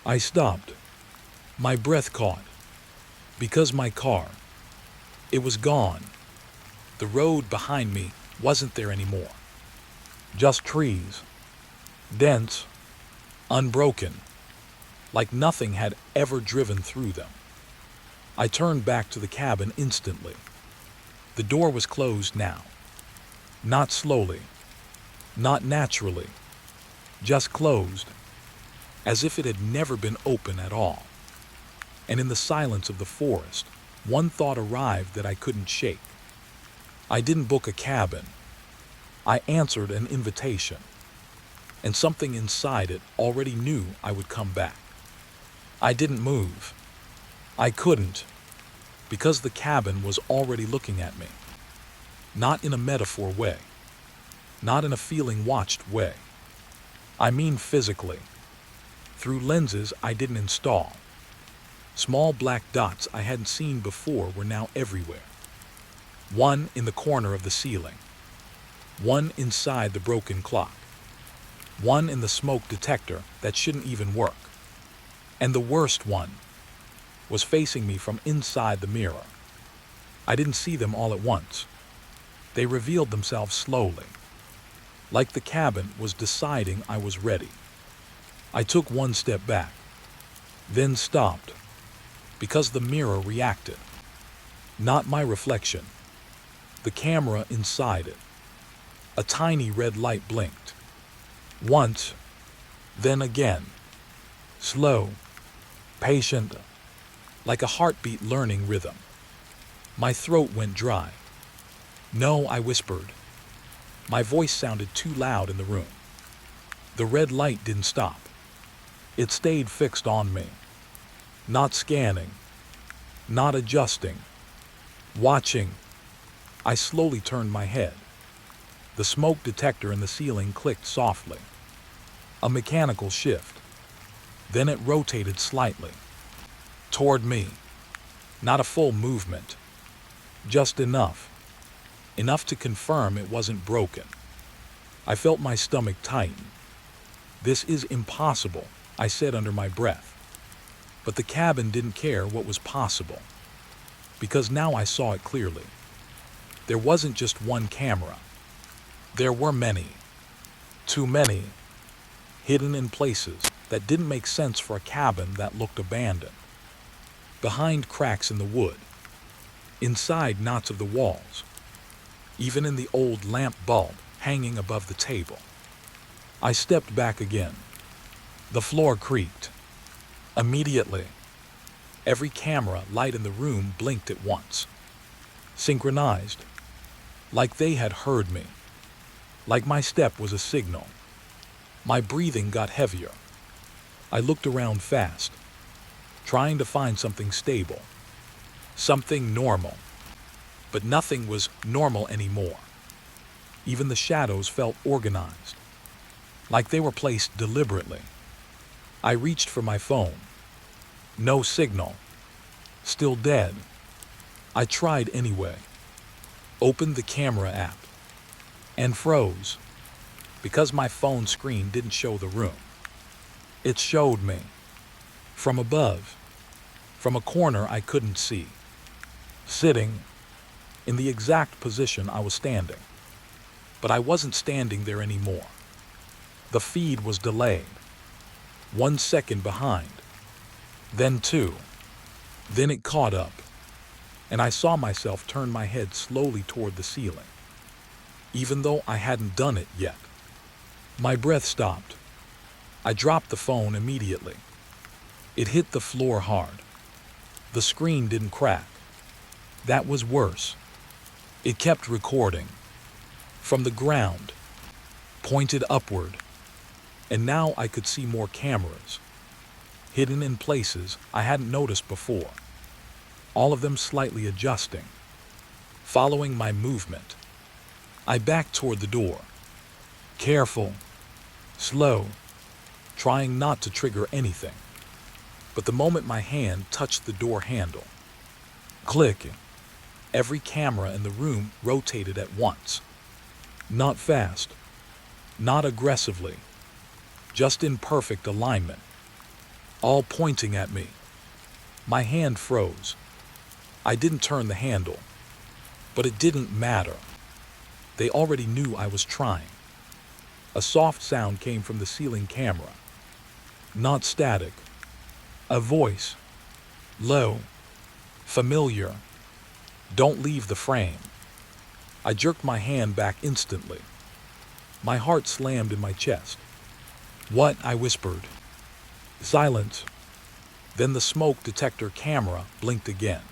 I stopped. My breath caught, because my car, it was gone. The road behind me wasn't there anymore. Just trees, dense, unbroken, like nothing had ever driven through them. I turned back to the cabin instantly. The door was closed now. Not slowly, not naturally, just closed, as if it had never been open at all. And in the silence of the forest, one thought arrived that I couldn't shake. I didn't book a cabin. I answered an invitation, and something inside it already knew I would come back. I didn't move. I couldn't, because the cabin was already looking at me. Not in a metaphor way. Not in a feeling watched way. I mean physically. Through lenses I didn't install. Small black dots I hadn't seen before were now everywhere. One in the corner of the ceiling. One inside the broken clock. One in the smoke detector that shouldn't even work. And the worst one was facing me from inside the mirror. I didn't see them all at once. They revealed themselves slowly, like the cabin was deciding I was ready. I took one step back, then stopped, because the mirror reacted. Not my reflection, the camera inside it. A tiny red light blinked. Once, then again. Slow, patient, like a heartbeat learning rhythm. My throat went dry. No, I whispered. My voice sounded too loud in the room. The red light didn't stop. It stayed fixed on me. Not scanning. Not adjusting. Watching. I slowly turned my head. The smoke detector in the ceiling clicked softly. A mechanical shift. Then it rotated slightly. Toward me. Not a full movement. Just enough. Enough to confirm it wasn't broken. I felt my stomach tighten. This is impossible, I said under my breath. But the cabin didn't care what was possible. Because now I saw it clearly. There wasn't just one camera. There were many. Too many. Hidden in places that didn't make sense for a cabin that looked abandoned. Behind cracks in the wood. Inside knots of the walls. Even in the old lamp bulb hanging above the table. I stepped back again. The floor creaked. Immediately, every camera light in the room blinked at once. Synchronized. Like they had heard me. Like my step was a signal. My breathing got heavier. I looked around fast, trying to find something stable. Something normal. But nothing was normal anymore. Even the shadows felt organized, like they were placed deliberately. I reached for my phone. No signal. Still dead. I tried anyway. Opened the camera app. And froze. Because my phone screen didn't show the room. It showed me. From above. From a corner I couldn't see. Sitting. In the exact position I was standing. But I wasn't standing there anymore. The feed was delayed. 1 second behind. Then 2. Then it caught up. And I saw myself turn my head slowly toward the ceiling. Even though I hadn't done it yet. My breath stopped. I dropped the phone immediately. It hit the floor hard. The screen didn't crack. That was worse. It kept recording. From the ground. Pointed upward. And now I could see more cameras. Hidden in places I hadn't noticed before. All of them slightly adjusting. Following my movement. I backed toward the door. Careful. Slow. Trying not to trigger anything. But the moment my hand touched the door handle. Click. Every camera in the room rotated at once. Not fast. Not aggressively. Just in perfect alignment. All pointing at me. My hand froze. I didn't turn the handle. But it didn't matter. They already knew I was trying. A soft sound came from the ceiling camera. Not static. A voice. Low. Familiar. Don't leave the frame. I jerked my hand back instantly. My heart slammed in my chest. What? I whispered. Silence. Then the smoke detector camera blinked again.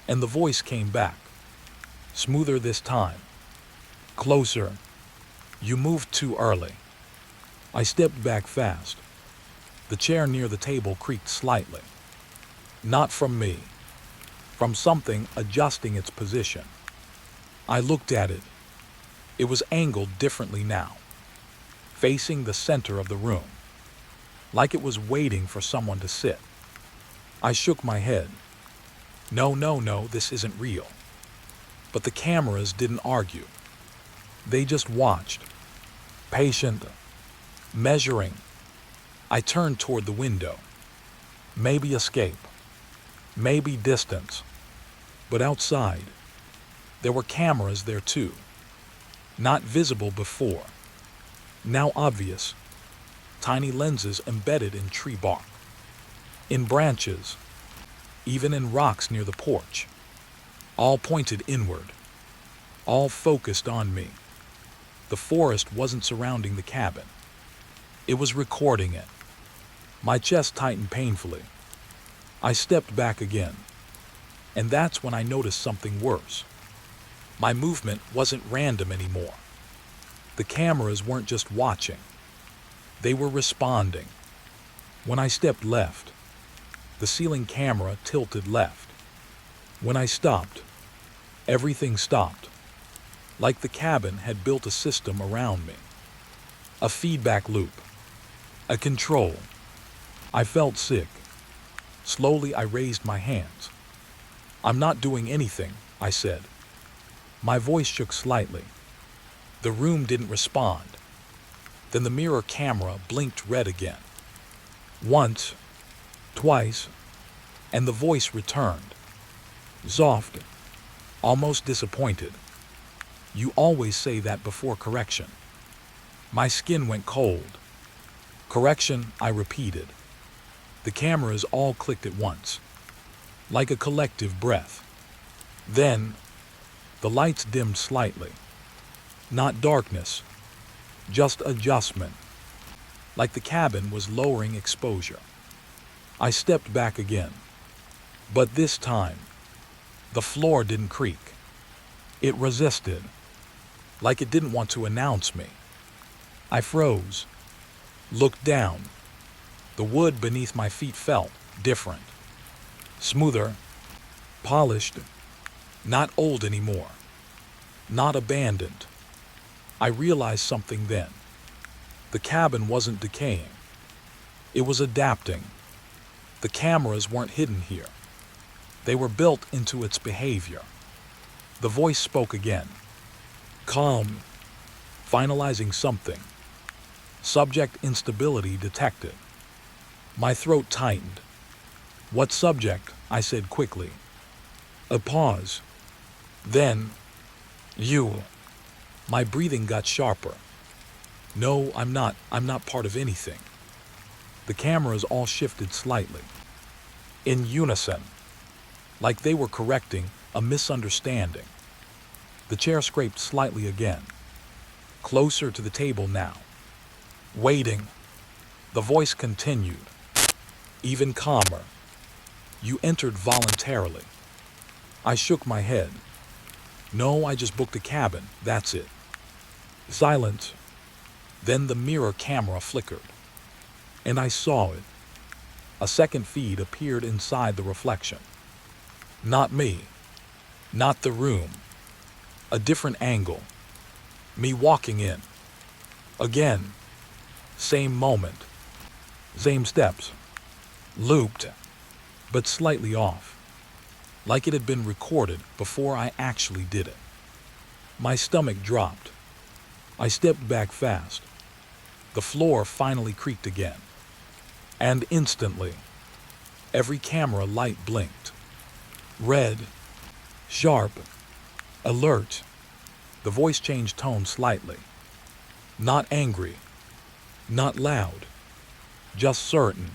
And the voice came back. Smoother this time. Closer. You moved too early. I stepped back fast. The chair near the table creaked slightly. Not from me, from something adjusting its position. I looked at it. It was angled differently now, facing the center of the room, like it was waiting for someone to sit. I shook my head. No, no, no, this isn't real. But the cameras didn't argue. They just watched, patient, measuring. I turned toward the window. Maybe escape, maybe distance. But outside, there were cameras there too. Not visible before, now obvious. Tiny lenses embedded in tree bark, in branches, even in rocks near the porch. All pointed inward, all focused on me. The forest wasn't surrounding the cabin. It was recording it. My chest tightened painfully. I stepped back again, and that's when I noticed something worse. My movement wasn't random anymore. The cameras weren't just watching. They were responding. When I stepped left, the ceiling camera tilted left. When I stopped, everything stopped, like the cabin had built a system around me. A feedback loop, a control. I felt sick. Slowly, I raised my hands. "I'm not doing anything," I said. My voice shook slightly. The room didn't respond. Then the mirror camera blinked red again. Once, twice, and the voice returned. Soft, almost disappointed. "You always say that before correction." My skin went cold. "Correction," I repeated. The cameras all clicked at once, like a collective breath. Then, the lights dimmed slightly. Not darkness, just adjustment, like the cabin was lowering exposure. I stepped back again, but this time, the floor didn't creak. It resisted, like it didn't want to announce me. I froze, looked down. The wood beneath my feet felt different, smoother, polished, not old anymore, not abandoned. I realized something then. The cabin wasn't decaying. It was adapting. The cameras weren't hidden here. They were built into its behavior. The voice spoke again. Calm, finalizing something. Subject instability detected. My throat tightened. "What subject?" I said quickly. A pause. Then, "You." My breathing got sharper. "No, I'm not part of anything." The cameras all shifted slightly, in unison, like they were correcting a misunderstanding. The chair scraped slightly again, closer to the table now. Waiting. The voice continued, even calmer. "You entered voluntarily." I shook my head. "No, I just booked a cabin, that's it." Silence. Then the mirror camera flickered, and I saw it. A second feed appeared inside the reflection. Not me, not the room. A different angle. Me walking in. Again. Same moment. Same steps. Looped, but slightly off. Like it had been recorded before I actually did it. My stomach dropped. I stepped back fast. The floor finally creaked again. And instantly, every camera light blinked. Red, sharp, alert. The voice changed tone slightly. Not angry, not loud, just certain.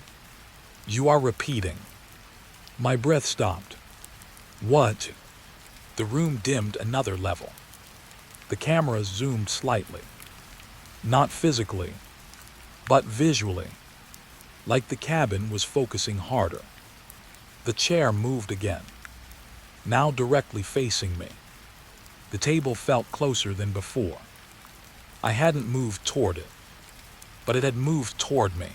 "You are repeating." My breath stopped. "What?" The room dimmed another level. The camera zoomed slightly. Not physically, but visually, like the cabin was focusing harder. The chair moved again, now directly facing me. The table felt closer than before. I hadn't moved toward it, but it had moved toward me.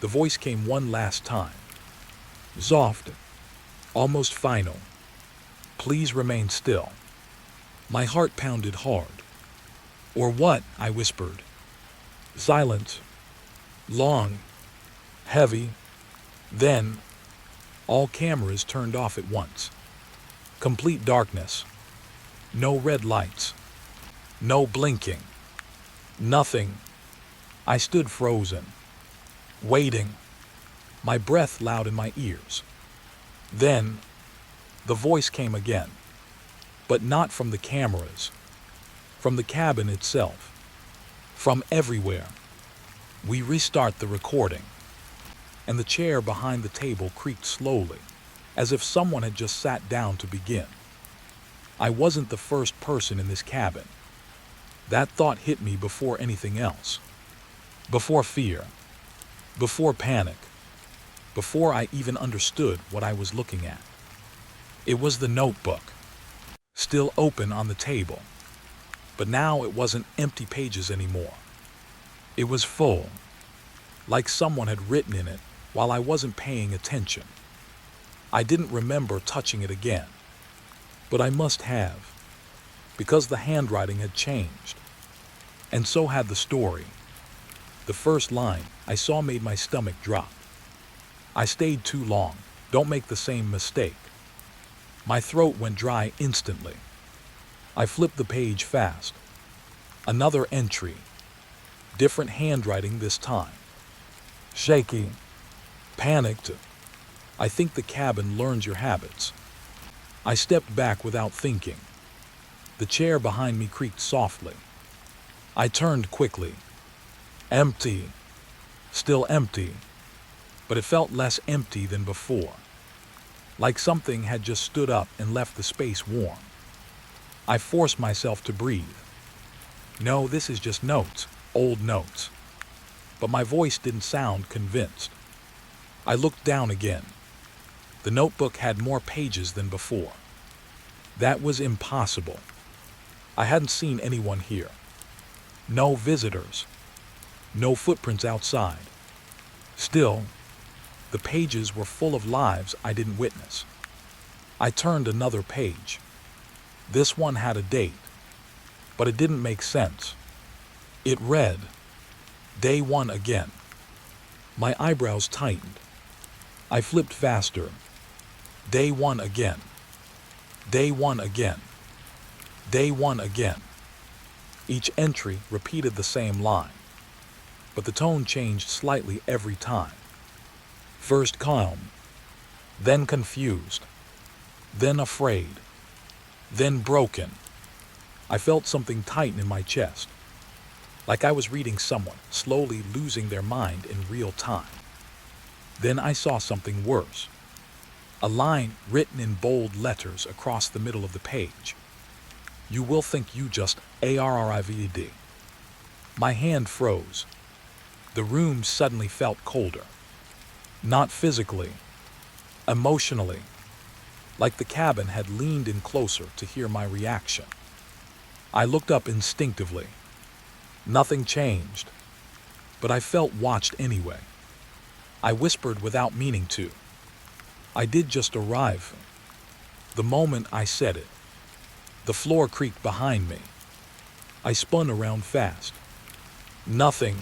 The voice came one last time. Soft, almost final. Please remain still. My heart pounded hard. Or what? I whispered. Silence. Long. Heavy. Then, all cameras turned off at once. Complete darkness. No red lights. No blinking. Nothing. I stood frozen, waiting, my breath loud in my ears. Then, the voice came again, but not from the cameras, from the cabin itself, from everywhere. We restart the recording, and the chair behind the table creaked slowly, as if someone had just sat down to begin. I wasn't the first person in this cabin. That thought hit me before anything else. Before fear. Before panic. Before I even understood what I was looking at. It was the notebook, still open on the table. But now it wasn't empty pages anymore. It was full, like someone had written in it while I wasn't paying attention. I didn't remember touching it again, but I must have, because the handwriting had changed. And so had the story. The first line I saw made my stomach drop. I stayed too long. Don't make the same mistake. My throat went dry instantly. I flipped the page fast. Another entry. Different handwriting this time. Shaky. Panicked. I think the cabin learns your habits. I stepped back without thinking. The chair behind me creaked softly. I turned quickly. Empty. Still empty. But it felt less empty than before. Like something had just stood up and left the space warm. I forced myself to breathe. No, this is just notes, old notes. But my voice didn't sound convinced. I looked down again. The notebook had more pages than before. That was impossible. I hadn't seen anyone here. No visitors. No footprints outside. Still, the pages were full of lives I didn't witness. I turned another page. This one had a date, but it didn't make sense. It read, Day 1 again. My eyebrows tightened. I flipped faster. Day 1 again. Day 1 again. Day 1 again. Each entry repeated the same line, but the tone changed slightly every time. First calm, then confused, then afraid, then broken. I felt something tighten in my chest, like I was reading someone slowly losing their mind in real time. Then I saw something worse. A line written in bold letters across the middle of the page. You will think you just arrived. My hand froze. The room suddenly felt colder. Not physically, emotionally, like the cabin had leaned in closer to hear my reaction. I looked up instinctively. Nothing changed, but I felt watched anyway. I whispered without meaning to. I did just arrive. The moment I said it, the floor creaked behind me. I spun around fast. Nothing,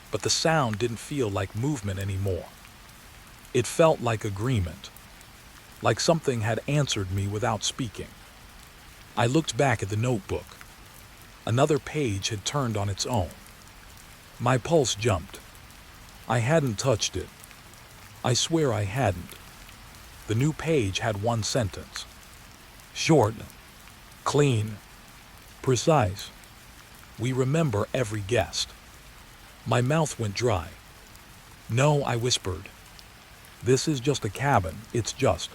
but the sound didn't feel like movement anymore. It felt like agreement, like something had answered me without speaking. I looked back at the notebook. Another page had turned on its own. My pulse jumped. I hadn't touched it. I swear I hadn't. The new page had one sentence. Short, clean, precise. We remember every guest. My mouth went dry. No, I whispered. This is just a cabin, it's just.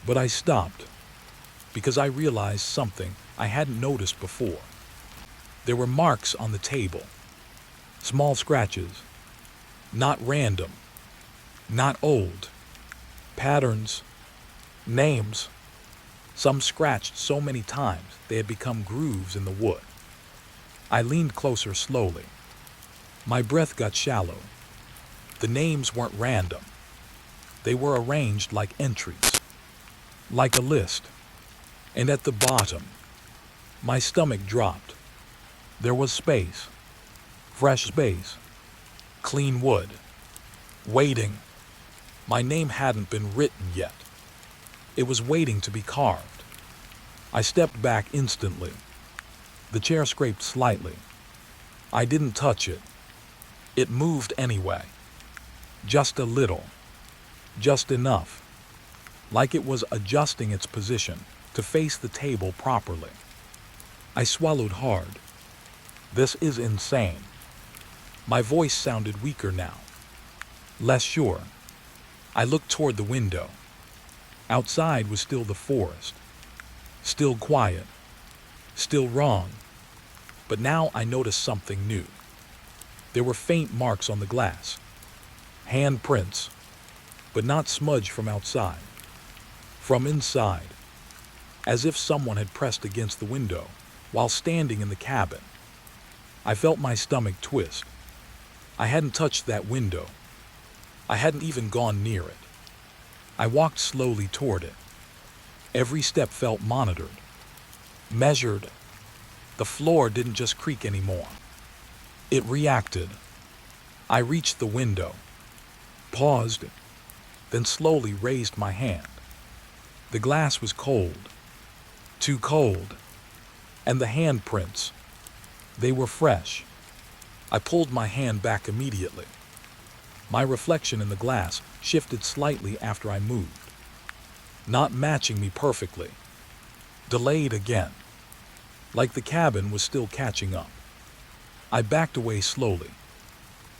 But I stopped, because I realized something I hadn't noticed before. There were marks on the table. Small scratches. Not random. Not old. Patterns. Names. Some scratched so many times they had become grooves in the wood. I leaned closer slowly. My breath got shallow. The names weren't random. They were arranged like entries, like a list. And at the bottom, my stomach dropped. There was space, fresh space, clean wood, waiting. My name hadn't been written yet. It was waiting to be carved. I stepped back instantly. The chair scraped slightly. I didn't touch it. It moved anyway. Just a little. Just enough. Like it was adjusting its position to face the table properly. I swallowed hard. This is insane. My voice sounded weaker now. Less sure. I looked toward the window. Outside was still the forest. Still quiet. Still wrong. But now I noticed something new. There were faint marks on the glass. Handprints. But not smudged from outside. From inside. As if someone had pressed against the window while standing in the cabin. I felt my stomach twist. I hadn't touched that window. I hadn't even gone near it. I walked slowly toward it. Every step felt monitored, measured. The floor didn't just creak anymore. It reacted. I reached the window, paused, then slowly raised my hand. The glass was cold, too cold, and the handprints, they were fresh. I pulled my hand back immediately. My reflection in the glass shifted slightly after I moved, not matching me perfectly. Delayed again, like the cabin was still catching up. I backed away slowly.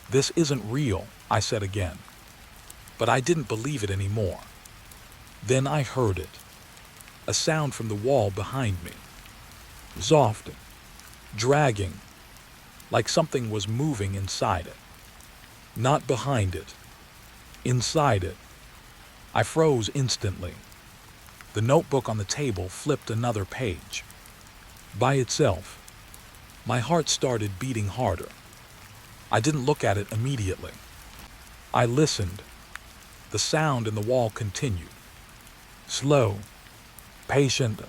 This isn't real, I said again. But I didn't believe it anymore. Then I heard it. A sound from the wall behind me. Soft, dragging, like something was moving inside it. Not behind it. Inside it. I froze instantly. The notebook on the table flipped another page. By itself. My heart started beating harder. I didn't look at it immediately. I listened. The sound in the wall continued. Slow, patient,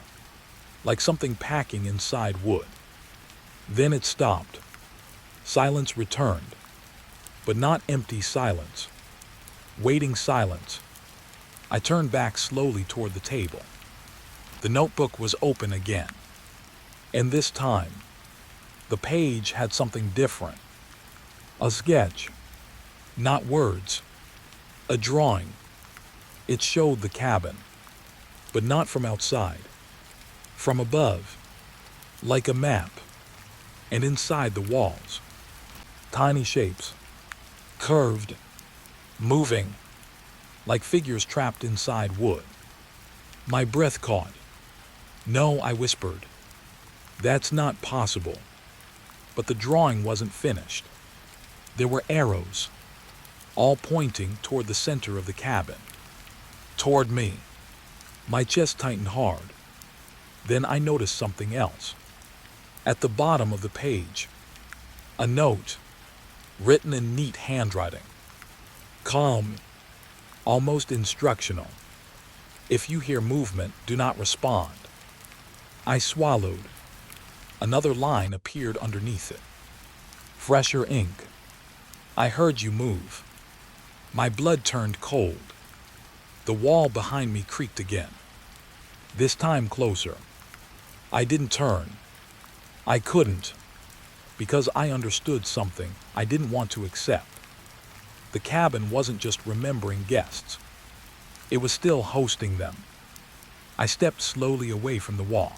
like something packing inside wood. Then it stopped. Silence returned, but not empty silence. Waiting silence. I turned back slowly toward the table. The notebook was open again. And this time, the page had something different. A sketch. Not words. A drawing. It showed the cabin, but not from outside. From above, like a map. And inside the walls. Tiny shapes. Curved. Moving. Like figures trapped inside wood. My breath caught. No, I whispered. That's not possible. But the drawing wasn't finished. There were arrows, all pointing toward the center of the cabin. Toward me. My chest tightened hard. Then I noticed something else. At the bottom of the page, a note, written in neat handwriting. Calm, almost instructional. If you hear movement, do not respond. I swallowed. Another line appeared underneath it. Fresher ink. I heard you move. My blood turned cold. The wall behind me creaked again. This time closer. I didn't turn. I couldn't. Because I understood something I didn't want to accept. The cabin wasn't just remembering guests. It was still hosting them. I stepped slowly away from the wall.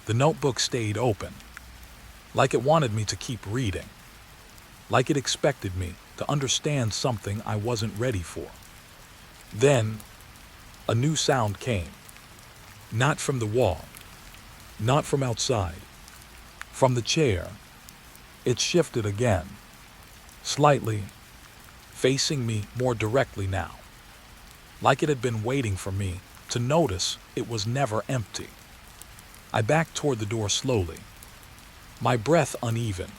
The notebook stayed open. Like it wanted me to keep reading. Like it expected me to understand something I wasn't ready for. Then, a new sound came. Not from the wall. Not from outside. From the chair. It shifted again. Slightly. Facing me more directly now. Like it had been waiting for me to notice it was never empty. I backed toward the door slowly. My breath uneven.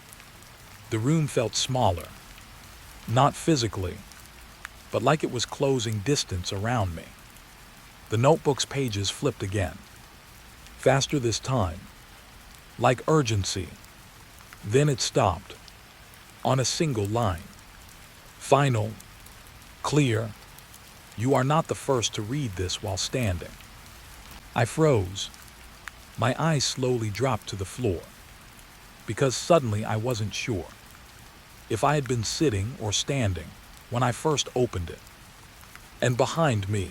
The room felt smaller. Not physically, but like it was closing distance around me. The notebook's pages flipped again. Faster this time. Like urgency. Then it stopped. On a single line. Final. Clear. You are not the first to read this while standing. I froze. My eyes slowly dropped to the floor. Because suddenly I wasn't sure if I had been sitting or standing when I first opened it. And behind me,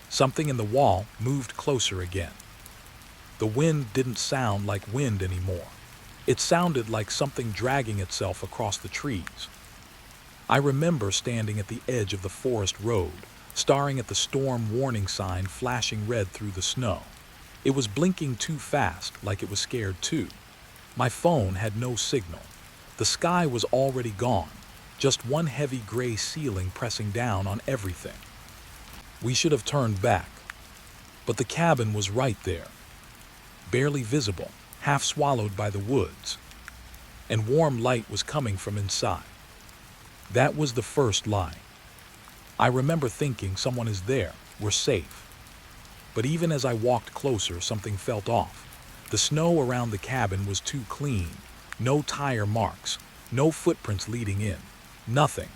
something in the wall moved closer again. The wind didn't sound like wind anymore. It sounded like something dragging itself across the trees. I remember standing at the edge of the forest road, staring at the storm warning sign flashing red through the snow. It was blinking too fast, like it was scared too. My phone had no signal. The sky was already gone, just one heavy gray ceiling pressing down on everything. We should have turned back, but the cabin was right there, barely visible, half swallowed by the woods, and warm light was coming from inside. That was the first lie. I remember thinking, someone is there, we're safe. But even as I walked closer, something felt off. The snow around the cabin was too clean. No tire marks, no footprints leading in. Nothing.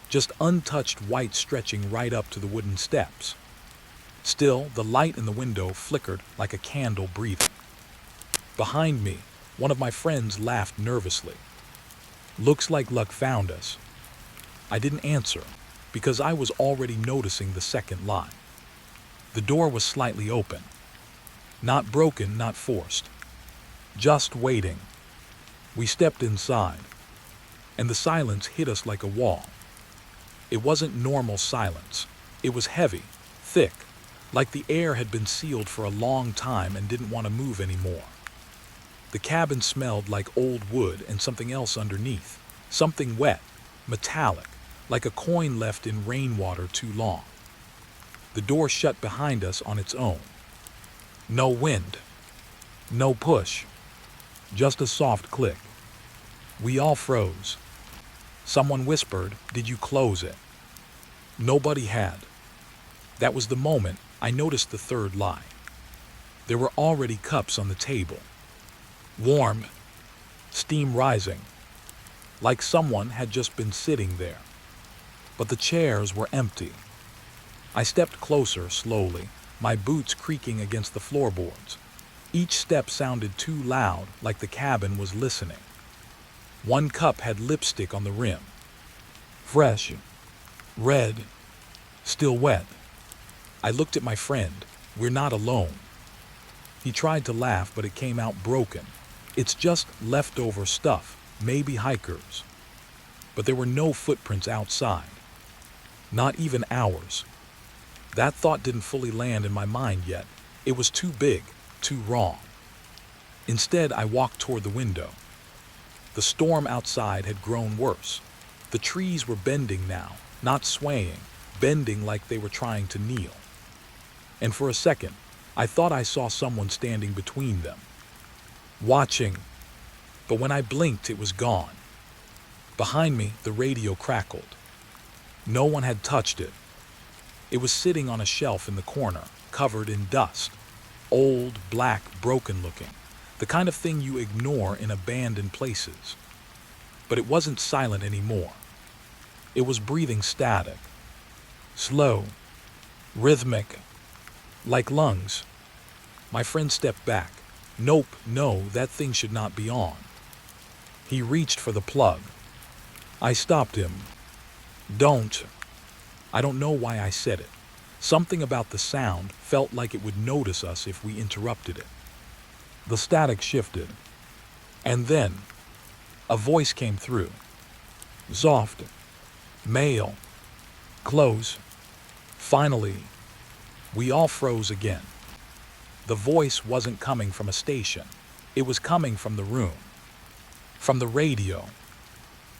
Just untouched white stretching right up to the wooden steps. Still, the light in the window flickered like a candle breathing. Behind me, one of my friends laughed nervously. Looks like luck found us. I didn't answer, because I was already noticing the second lie. The door was slightly open. Not broken, not forced. Just waiting. We stepped inside, and the silence hit us like a wall. It wasn't normal silence. It was heavy, thick, like the air had been sealed for a long time and didn't want to move anymore. The cabin smelled like old wood and something else underneath. Something wet, metallic, like a coin left in rainwater too long. The door shut behind us on its own. No wind. No push. Just a soft click. We all froze. Someone whispered, "Did you close it?" Nobody had. That was the moment I noticed the third lie. There were already cups on the table. Warm. Steam rising. Like someone had just been sitting there. But the chairs were empty. I stepped closer slowly, my boots creaking against the floorboards. Each step sounded too loud, like the cabin was listening. One cup had lipstick on the rim. Fresh. Red. Still wet. I looked at my friend. We're not alone. He tried to laugh, but it came out broken. It's just leftover stuff, maybe hikers. But there were no footprints outside. Not even ours. That thought didn't fully land in my mind yet. It was too big, too wrong. Instead, I walked toward the window. The storm outside had grown worse. The trees were bending now, not swaying, bending like they were trying to kneel. And for a second, I thought I saw someone standing between them, watching. But when I blinked, it was gone. Behind me, the radio crackled. No one had touched it. It was sitting on a shelf in the corner, covered in dust. Old, black, broken looking. The kind of thing you ignore in abandoned places. But it wasn't silent anymore. It was breathing static. Slow. Rhythmic. Like lungs. My friend stepped back. Nope, no, that thing should not be on. He reached for the plug. I stopped him. Don't. I don't know why I said it. Something about the sound felt like it would notice us if we interrupted it. The static shifted. And then, a voice came through. Soft. Male. Close. Finally, we all froze again. The voice wasn't coming from a station. It was coming from the room. From the radio.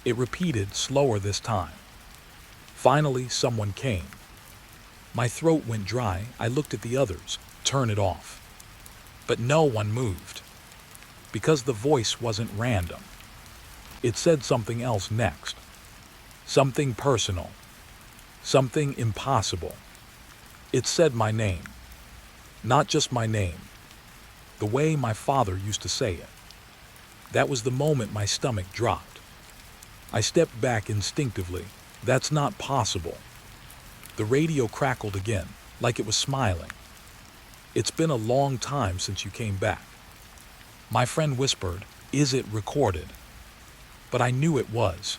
It repeated slower this time. Finally, someone came. My throat went dry. I looked at the others. Turn it off. But no one moved. Because the voice wasn't random. It said something else next. Something personal. Something impossible. It said my name. Not just my name. The way my father used to say it. That was the moment my stomach dropped. I stepped back instinctively. That's not possible. The radio crackled again, like it was smiling. It's been a long time since you came back. My friend whispered, "Is it recorded?" But I knew it was,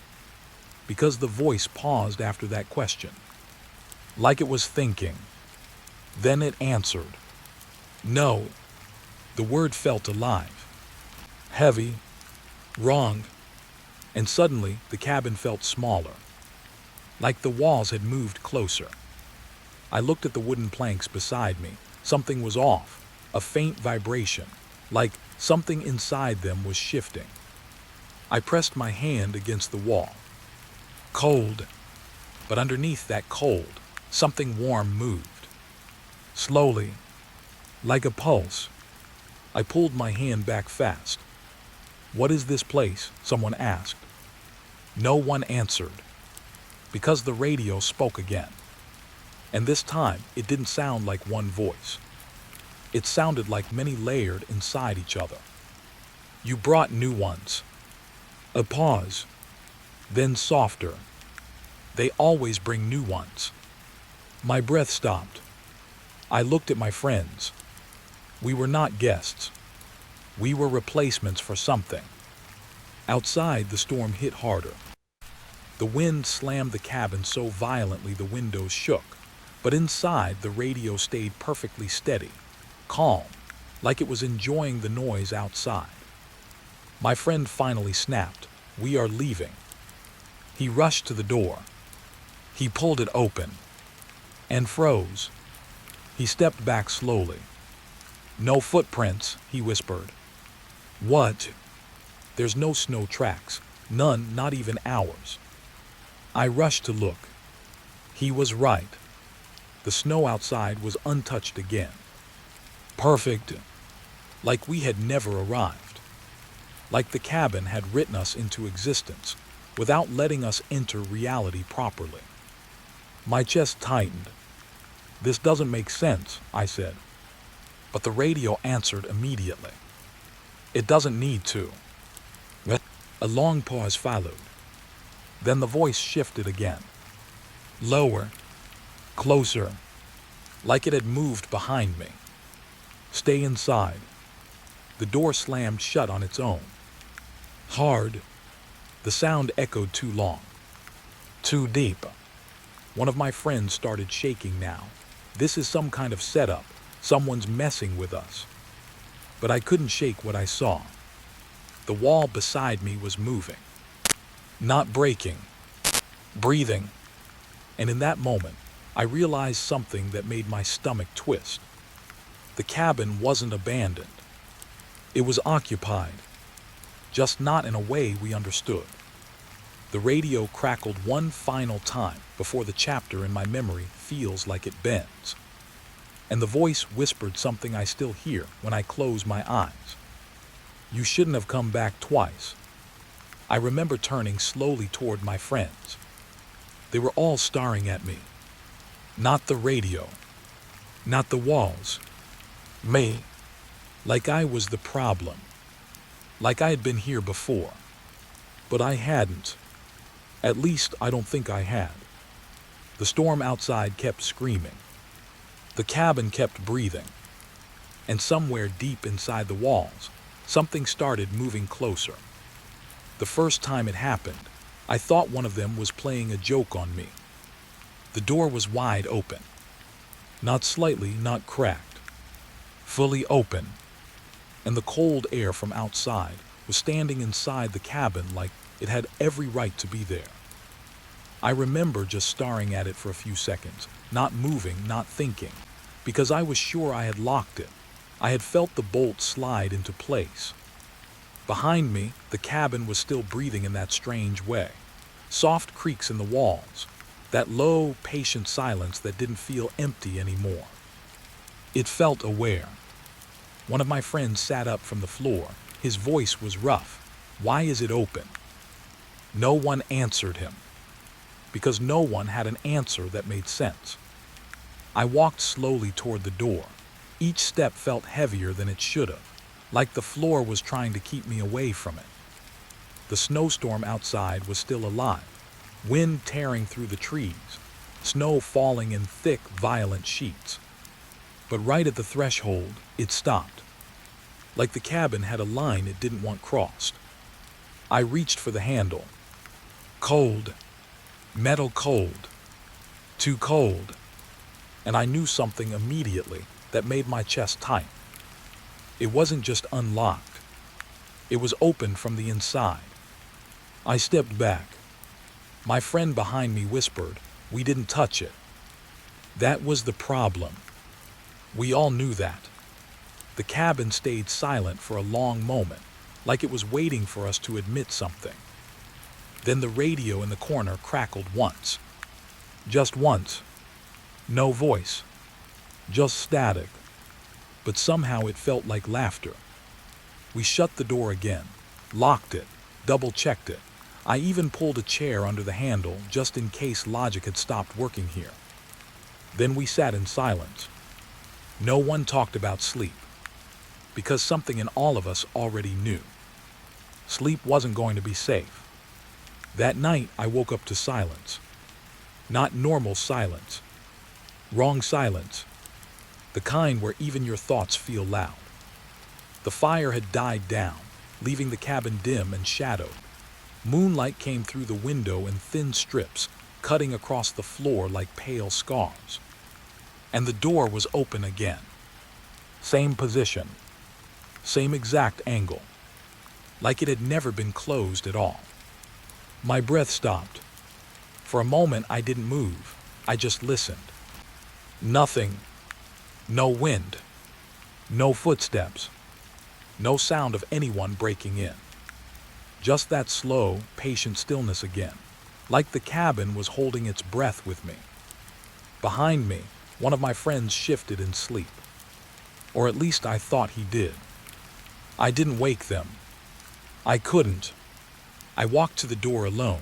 because the voice paused after that question, like it was thinking. Then it answered. No. The word felt alive. Heavy. Wrong. And suddenly the cabin felt smaller, like the walls had moved closer. I looked at the wooden planks beside me. Something was off, a faint vibration, like something inside them was shifting. I pressed my hand against the wall. Cold. But underneath that cold, something warm moved. Slowly, like a pulse. I pulled my hand back fast. "What is this place?" someone asked. No one answered, because the radio spoke again. And this time, it didn't sound like one voice. It sounded like many layered inside each other. "You brought new ones." A pause, then softer. "They always bring new ones." My breath stopped. I looked at my friends. We were not guests. We were replacements for something. Outside, the storm hit harder. The wind slammed the cabin so violently the windows shook, but inside the radio stayed perfectly steady, calm, like it was enjoying the noise outside. My friend finally snapped, "We are leaving." He rushed to the door. He pulled it open and froze. He stepped back slowly. "No footprints," he whispered. "What?" "There's no snow tracks. None, not even ours." I rushed to look. He was right. The snow outside was untouched again. Perfect. Like we had never arrived. Like the cabin had written us into existence without letting us enter reality properly. My chest tightened. "This doesn't make sense," I said. But the radio answered immediately. "It doesn't need to." A long pause followed. Then the voice shifted again. Lower. Closer. Like it had moved behind me. "Stay inside." The door slammed shut on its own. Hard. The sound echoed too long. Too deep. One of my friends started shaking now. This is some kind of setup. Someone's messing with us. But I couldn't shake what I saw. The wall beside me was moving. Not breaking. Breathing. And in that moment, I realized something that made my stomach twist. The cabin wasn't abandoned. It was occupied. Just not in a way we understood. The radio crackled one final time before the chapter in my memory feels like it bends. And the voice whispered something I still hear when I close my eyes. "You shouldn't have come back twice." I remember turning slowly toward my friends. They were all staring at me. Not the radio. Not the walls. Me. Like I was the problem. Like I had been here before. But I hadn't. At least I don't think I had. The storm outside kept screaming. The cabin kept breathing. And somewhere deep inside the walls, something started moving closer. The first time it happened, I thought one of them was playing a joke on me. The door was wide open. Not slightly, not cracked. Fully open. And the cold air from outside was standing inside the cabin like it had every right to be there. I remember just staring at it for a few seconds, not moving, not thinking, because I was sure I had locked it. I had felt the bolt slide into place. Behind me, the cabin was still breathing in that strange way. Soft creaks in the walls. That low, patient silence that didn't feel empty anymore. It felt aware. One of my friends sat up from the floor. His voice was rough. "Why is it open?" No one answered him. because no one had an answer that made sense. I walked slowly toward the door. Each step felt heavier than it should have, like the floor was trying to keep me away from it. The snowstorm outside was still alive, wind tearing through the trees, snow falling in thick, violent sheets. But right at the threshold, it stopped, like the cabin had a line it didn't want crossed. I reached for the handle. Cold. Metal cold. Too cold. And I knew something immediately that made my chest tight. It wasn't just unlocked. It was open from the inside. I stepped back. My friend behind me whispered, "We didn't touch it." That was the problem. We all knew that. The cabin stayed silent for a long moment, like it was waiting for us to admit something. Then the radio in the corner crackled once. Just once. No voice. Just static. But somehow it felt like laughter. We shut the door again, locked it, double-checked it. I even pulled a chair under the handle just in case logic had stopped working here. Then we sat in silence. No one talked about sleep, because something in all of us already knew. Sleep wasn't going to be safe. That night, I woke up to silence. Not normal silence. Wrong silence. The kind where even your thoughts feel loud. The fire had died down, leaving the cabin dim and shadowed. Moonlight came through the window in thin strips, cutting across the floor like pale scars. And the door was open again. Same position. Same exact angle. Like it had never been closed at all. My breath stopped. For a moment, I didn't move. I just listened. Nothing. No wind. No footsteps. No sound of anyone breaking in. Just that slow, patient stillness again, like the cabin was holding its breath with me. Behind me, one of my friends shifted in sleep. Or at least I thought he did. I didn't wake them. I couldn't. I walked to the door alone.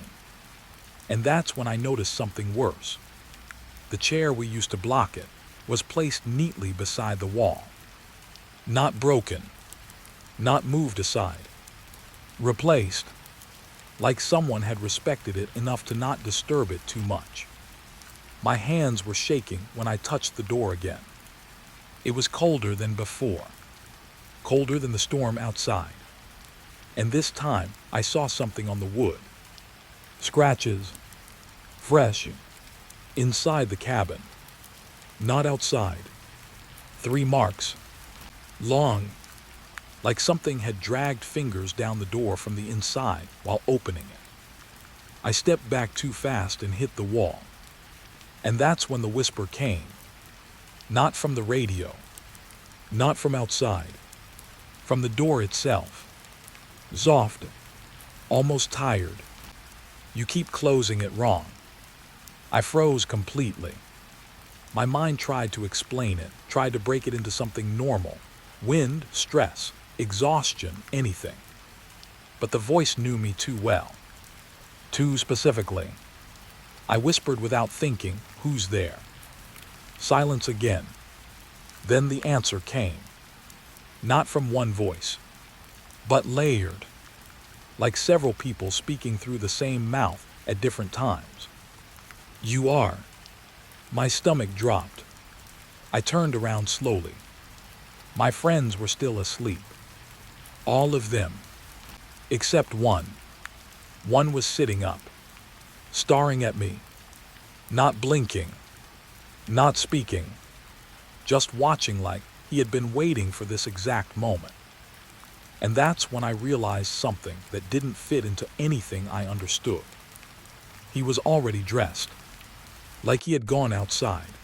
And that's when I noticed something worse. The chair we used to block it was placed neatly beside the wall. Not broken. Not moved aside. Replaced, like someone had respected it enough to not disturb it too much. My hands were shaking when I touched the door again. It was colder than before, colder than the storm outside. And this time, I saw something on the wood. Scratches, fresh, inside the cabin, not outside. 3 marks, long, like something had dragged fingers down the door from the inside while opening it. I stepped back too fast and hit the wall. And that's when the whisper came. Not from the radio. Not from outside. From the door itself. Soft. Almost tired. You keep closing it wrong. I froze completely. My mind tried to explain it, tried to break it into something normal. Wind, stress, exhaustion, anything. But the voice knew me too well. Too specifically. I whispered without thinking, "Who's there?" Silence again. Then the answer came. Not from one voice, but layered. Like several people speaking through the same mouth at different times. "You are." My stomach dropped. I turned around slowly. My friends were still asleep. All of them. Except one. One was sitting up, staring at me, not blinking, not speaking, just watching like he had been waiting for this exact moment. And that's when I realized something that didn't fit into anything I understood. He was already dressed, like he had gone outside,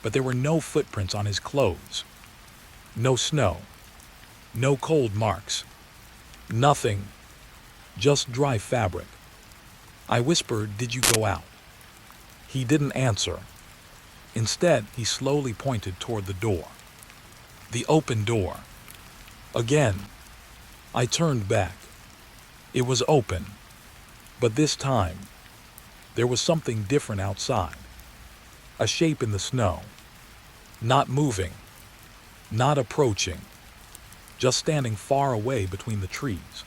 but there were no footprints on his clothes. No snow, no cold marks, nothing, just dry fabric. I whispered, "Did you go out?" He didn't answer. Instead, he slowly pointed toward the door. The open door. Again. I turned back. It was open. But this time, There was something different outside. A shape in the snow. Not moving. Not approaching. Just standing far away between the trees.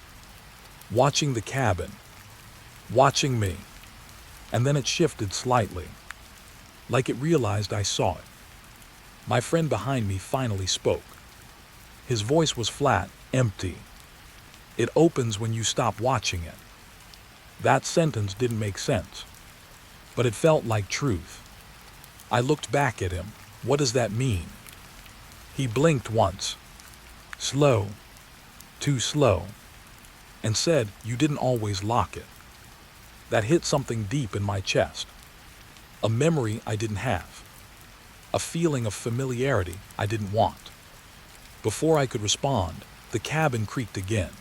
Watching the cabin. Watching me. And then it shifted slightly. Like it realized I saw it. My friend behind me finally spoke. His voice was flat, empty. It opens when you stop watching it. That sentence didn't make sense, but it felt like truth. I looked back at him. What does that mean? He blinked once. Slow. Too slow. And said, "You didn't always lock it." That hit something deep in my chest. A memory I didn't have. A feeling of familiarity I didn't want. Before I could respond, the cabin creaked again.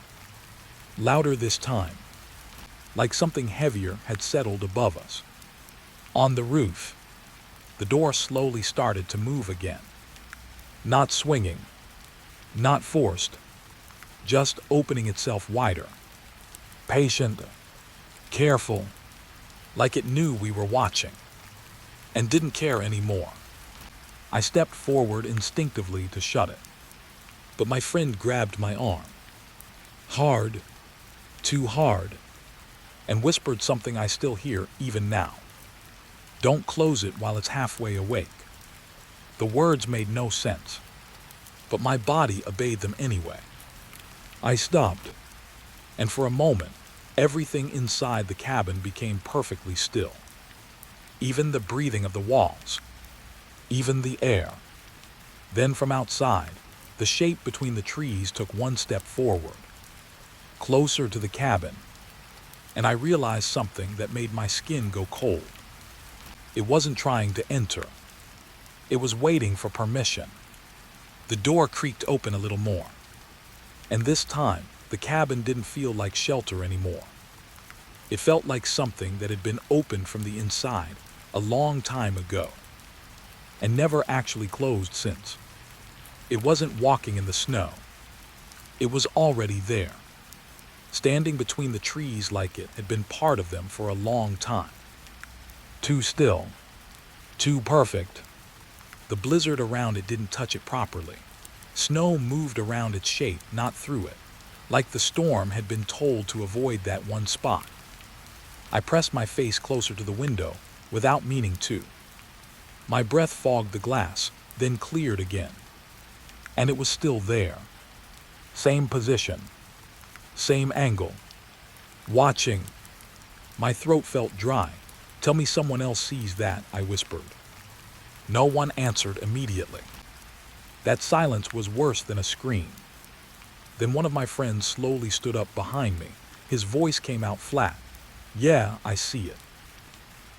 Louder this time. Like something heavier had settled above us. On the roof, the door slowly started to move again. Not swinging. Not forced. Just opening itself wider. Patient. Careful. Like it knew we were watching. And didn't care anymore. I stepped forward instinctively to shut it. But my friend grabbed my arm. Hard. Too hard. And whispered something I still hear even now. Don't close it while it's halfway awake. The words made no sense. But my body obeyed them anyway. I stopped. And for a moment, everything inside the cabin became perfectly still. Even the breathing of the walls. Even the air. Then from outside, the shape between the trees took one step forward. Closer to the cabin. And I realized something that made my skin go cold. It wasn't trying to enter. It was waiting for permission. The door creaked open a little more. And this time, the cabin didn't feel like shelter anymore. It felt like something that had been opened from the inside a long time ago. And never actually closed since. It wasn't walking in the snow. It was already there. Standing between the trees like it had been part of them for a long time. Too still. Too perfect. The blizzard around it didn't touch it properly. Snow moved around its shape, not through it. Like the storm had been told to avoid that one spot. I pressed my face closer to the window, without meaning to. My breath fogged the glass, then cleared again. And it was still there. Same position. Same angle. Watching. My throat felt dry. Tell me someone else sees that, I whispered. No one answered immediately. That silence was worse than a scream. Then one of my friends slowly stood up behind me. His voice came out flat. Yeah, I see it.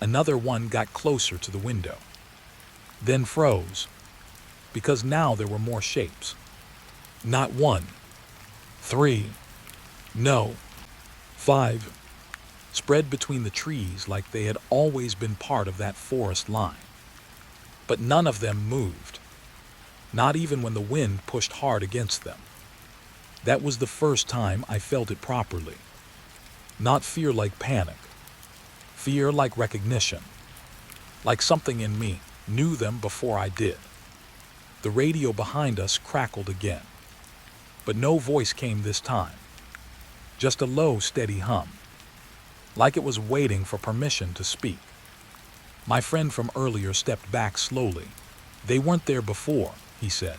Another one got closer to the window. Then froze. Because now there were more shapes. Not 1. 3. No. 5. Spread between the trees like they had always been part of that forest line. But none of them moved. Not even when the wind pushed hard against them. That was the first time I felt it properly. Not fear like panic. Fear like recognition. Like something in me knew them before I did. The radio behind us crackled again. But no voice came this time. Just a low, steady hum. Like it was waiting for permission to speak. My friend from earlier stepped back slowly. They weren't there before, he said.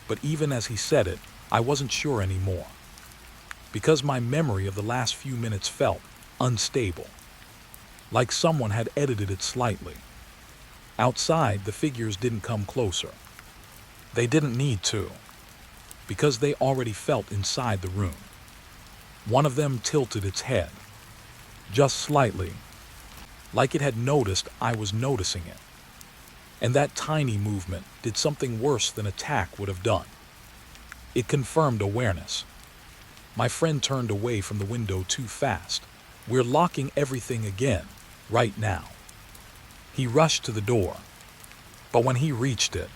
But even as he said it, I wasn't sure anymore. Because my memory of the last few minutes felt unstable. Like someone had edited it slightly. Outside, the figures didn't come closer. They didn't need to. Because they already felt inside the room. One of them tilted its head. Just slightly. Like it had noticed I was noticing it. And that tiny movement did something worse than attack would have done. It confirmed awareness. My friend turned away from the window too fast. We're locking everything again, right now. He rushed to the door. But when he reached it,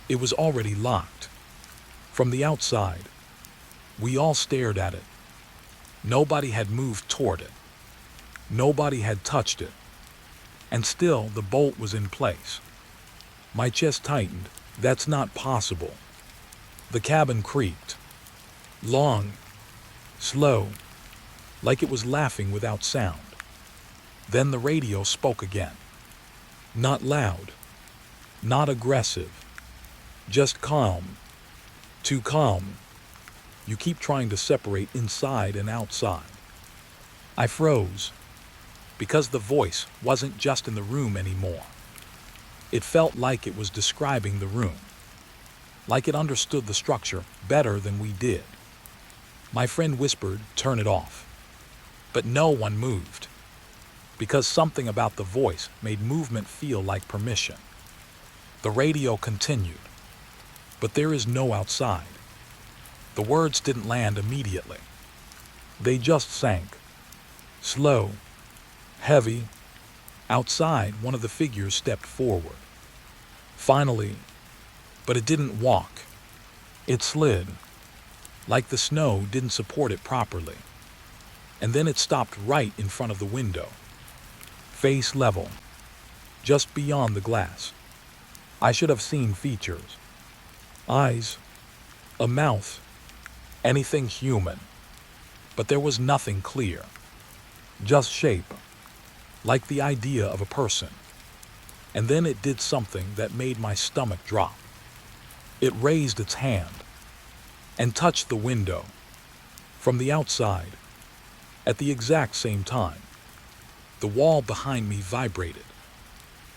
it was already locked. From the outside, we all stared at it. Nobody had moved toward it. Nobody had touched it, and still the bolt was in place. My chest tightened. That's not possible. The cabin creaked. Long, slow, like it was laughing without sound. Then the radio spoke again. Not loud, not aggressive, just calm. Too calm. You keep trying to separate inside and outside. I froze, because the voice wasn't just in the room anymore. It felt like it was describing the room, like it understood the structure better than we did. My friend whispered, "Turn it off." But no one moved, because something about the voice made movement feel like permission. The radio continued, "But there is no outside." The words didn't land immediately. They just sank. Slow, heavy. Outside, one of the figures stepped forward. Finally, but it didn't walk. It slid, like the snow didn't support it properly. And then it stopped right in front of the window, face level, just beyond the glass. I should have seen features. Eyes, a mouth, anything human. But there was nothing clear. Just shape, like the idea of a person. And then it did something that made my stomach drop. It raised its hand and touched the window from the outside at the exact same time. The wall behind me vibrated.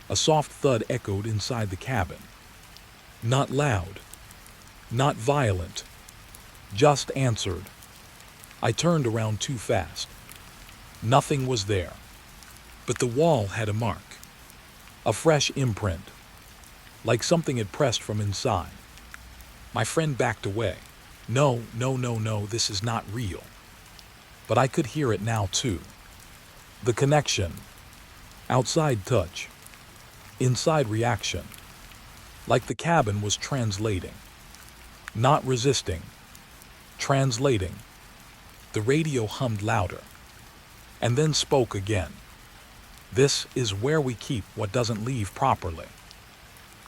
A soft thud echoed inside the cabin. Not loud, not violent, just answered. I turned around too fast. Nothing was there, but the wall had a mark, a fresh imprint, like something had pressed from inside. My friend backed away. No, this is not real. But I could hear it now too. The connection. Outside touch. Inside reaction. Like the cabin was translating. Not resisting. Translating. The radio hummed louder, and then spoke again. "This is where we keep what doesn't leave properly."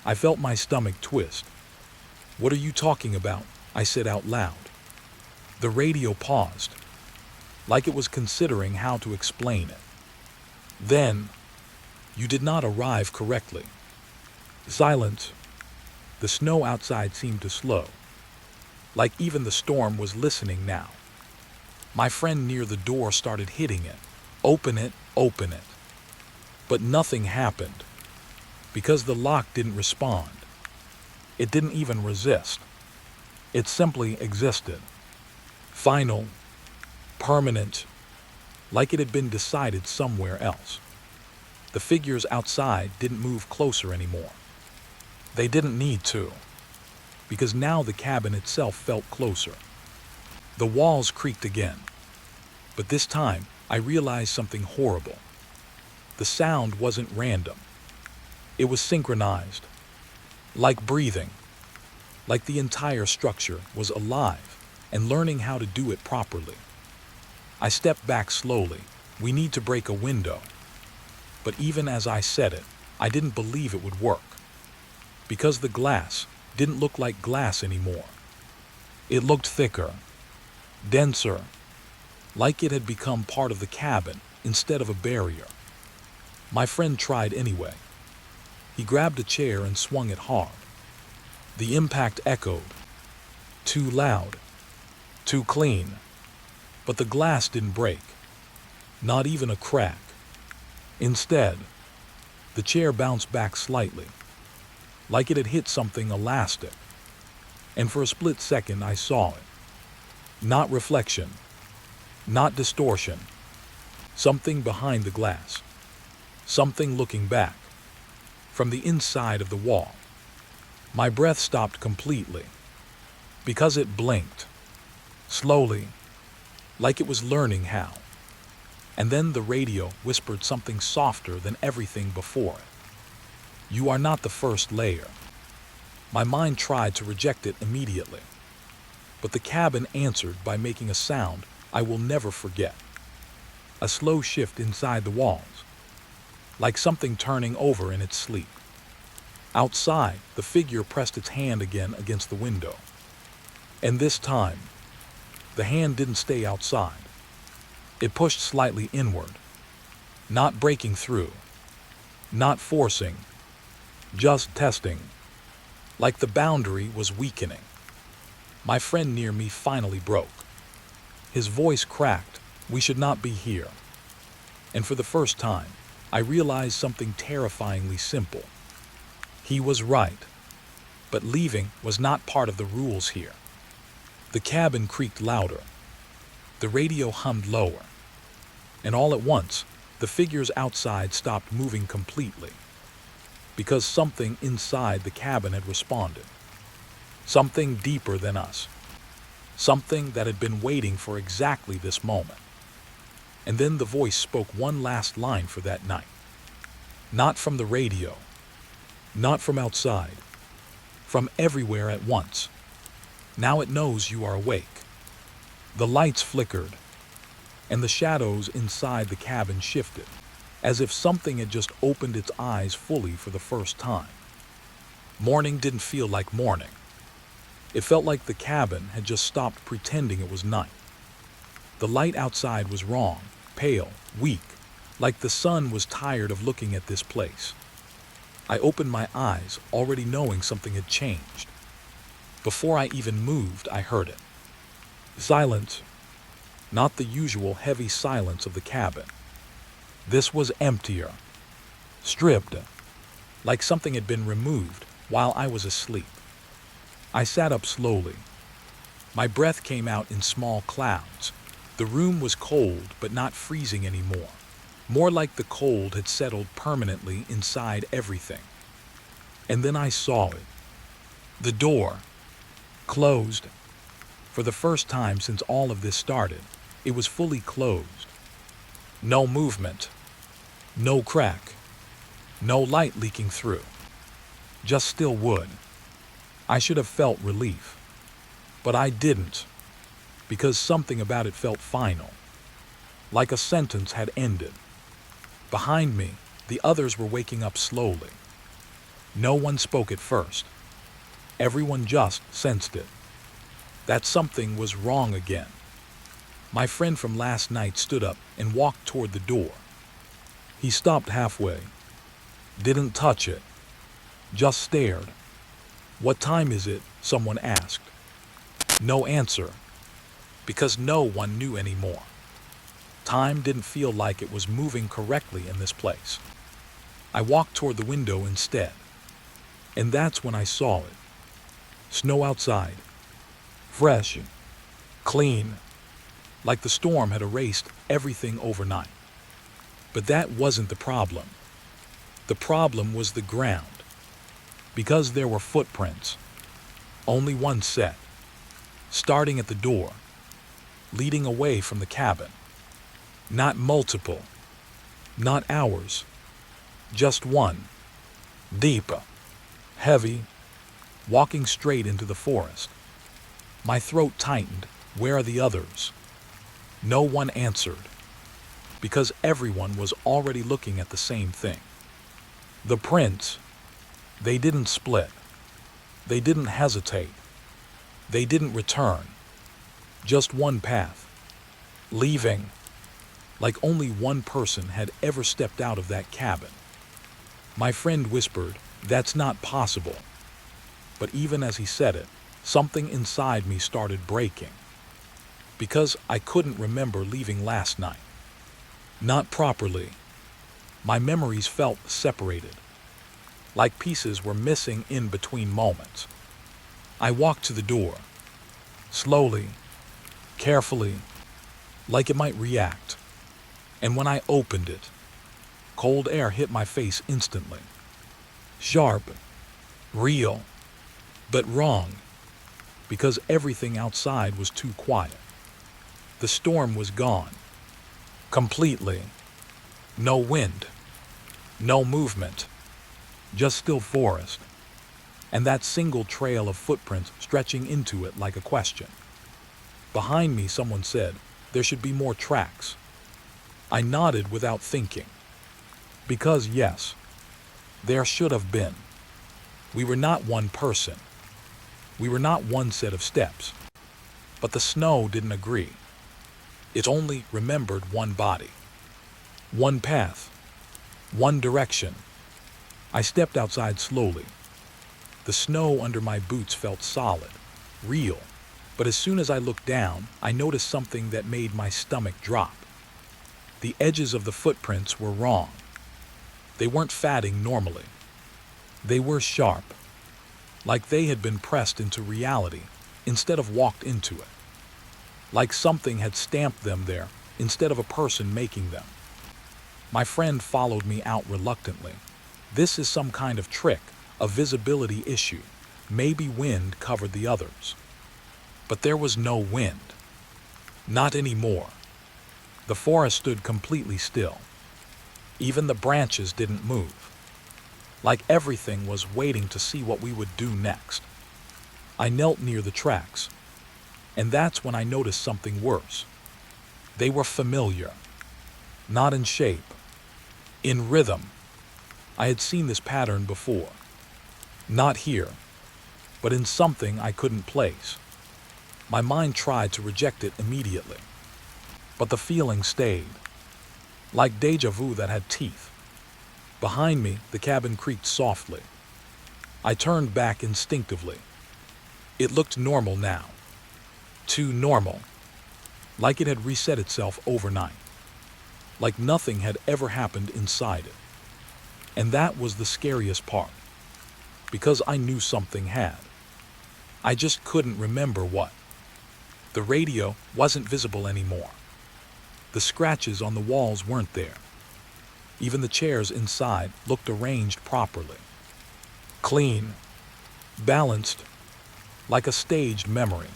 I felt my stomach twist. "What are you talking about?" I said out loud. The radio paused, like it was considering how to explain it. Then, "You did not arrive correctly." Silence. The snow outside seemed to slow, like even the storm was listening now. My friend near the door started hitting it. Open it, open it. But nothing happened, because the lock didn't respond. It didn't even resist. It simply existed. Final, permanent, like it had been decided somewhere else. The figures outside didn't move closer anymore. They didn't need to, because now the cabin itself felt closer. The walls creaked again, but this time I realized something horrible. The sound wasn't random. It was synchronized, like breathing, like the entire structure was alive and learning how to do it properly. I stepped back slowly. "We need to break a window." But even as I said it, I didn't believe it would work, because the glass didn't look like glass anymore. It looked thicker, denser, like it had become part of the cabin instead of a barrier. My friend tried anyway. He grabbed a chair and swung it hard. The impact echoed. Too loud, too clean. But the glass didn't break, not even a crack. Instead, the chair bounced back slightly, like it had hit something elastic. And for a split second I saw it. Not reflection, not distortion. Something behind the glass. Something looking back, from the inside of the wall. My breath stopped completely, because it blinked, slowly, like it was learning how. And then the radio whispered something softer than everything before it. "You are not the first layer." My mind tried to reject it immediately, but the cabin answered by making a sound I will never forget. a slow shift inside the walls, like something turning over in its sleep. Outside, the figure pressed its hand again against the window. And this time, the hand didn't stay outside. It pushed slightly inward, not breaking through, not forcing, just testing, like the boundary was weakening. My friend near me finally broke. His voice cracked, "We should not be here." And for the first time, I realized something terrifyingly simple. He was right, but leaving was not part of the rules here. The cabin creaked louder. The radio hummed lower. And all at once, the figures outside stopped moving completely. Because something inside the cabin had responded. Something deeper than us. Something that had been waiting for exactly this moment. And then the voice spoke one last line for that night. Not from the radio. Not from outside. From everywhere at once. Now it knows you are awake. The lights flickered, and the shadows inside the cabin shifted, as if something had just opened its eyes fully for the first time. Morning didn't feel like morning. It felt like the cabin had just stopped pretending it was night. The light outside was wrong, pale, weak, like the sun was tired of looking at this place. I opened my eyes, already knowing something had changed. Before I even moved, I heard it. Silence. Not the usual heavy silence of the cabin. This was emptier. Stripped. Like something had been removed while I was asleep. I sat up slowly. My breath came out in small clouds. The room was cold, but not freezing anymore. More like the cold had settled permanently inside everything. And then I saw it. The door. Closed. For the first time since all of this started, it was fully closed. No movement. No crack. No light leaking through. Just still wood. I should have felt relief. But I didn't. Because something about it felt final. Like a sentence had ended. Behind me, the others were waking up slowly. No one spoke at first. Everyone just sensed it. That something was wrong again. My friend from last night stood up and walked toward the door. He stopped halfway. Didn't touch it. Just stared. "What time is it?" someone asked. No answer. Because no one knew anymore. Time didn't feel like it was moving correctly in this place. I walked toward the window instead. And that's when I saw it. Snow outside. Fresh. Clean. Like the storm had erased everything overnight. But that wasn't the problem. The problem was the ground. Because there were footprints. Only one set. Starting at the door. Leading away from the cabin. Not multiple. Not ours. Just one. Deep. Heavy. Walking straight into the forest. My throat tightened. Where are the others? No one answered. Because everyone was already looking at the same thing. The prints. They didn't split. They didn't hesitate. They didn't return. Just one path. Leaving. Like only one person had ever stepped out of that cabin. My friend whispered, "That's not possible." But even as he said it, something inside me started breaking. Because I couldn't remember leaving last night. Not properly. My memories felt separated. Like pieces were missing in between moments. I walked to the door. Slowly. Carefully. Like it might react. And when I opened it, cold air hit my face instantly. Sharp. Real. But wrong. Because everything outside was too quiet. The storm was gone. Completely. No wind. No movement. Just still forest. And that single trail of footprints stretching into it like a question. Behind me, someone said, "There should be more tracks." I nodded without thinking. Because yes, there should have been. We were not one person. We were not one set of steps. But the snow didn't agree. It only remembered one body, one path, one direction. I stepped outside slowly. The snow under my boots felt solid, real. But as soon as I looked down, I noticed something that made my stomach drop. The edges of the footprints were wrong. They weren't fatting normally. They were sharp, like they had been pressed into reality instead of walked into it. Like something had stamped them there instead of a person making them. My friend followed me out reluctantly. This is some kind of trick, a visibility issue. Maybe wind covered the others. But there was no wind. Not anymore. The forest stood completely still. Even the branches didn't move. Like everything was waiting to see what we would do next. I knelt near the tracks. And that's when I noticed something worse. They were familiar. Not in shape. In rhythm. I had seen this pattern before. Not here, but in something I couldn't place. My mind tried to reject it immediately. But the feeling stayed. Like deja vu that had teeth. Behind me, the cabin creaked softly. I turned back instinctively. It looked normal now. Too normal. Like it had reset itself overnight. Like nothing had ever happened inside it. And that was the scariest part. Because I knew something had. I just couldn't remember what. The radio wasn't visible anymore. The scratches on the walls weren't there. Even the chairs inside looked arranged properly. Clean. Balanced. Like a staged memory.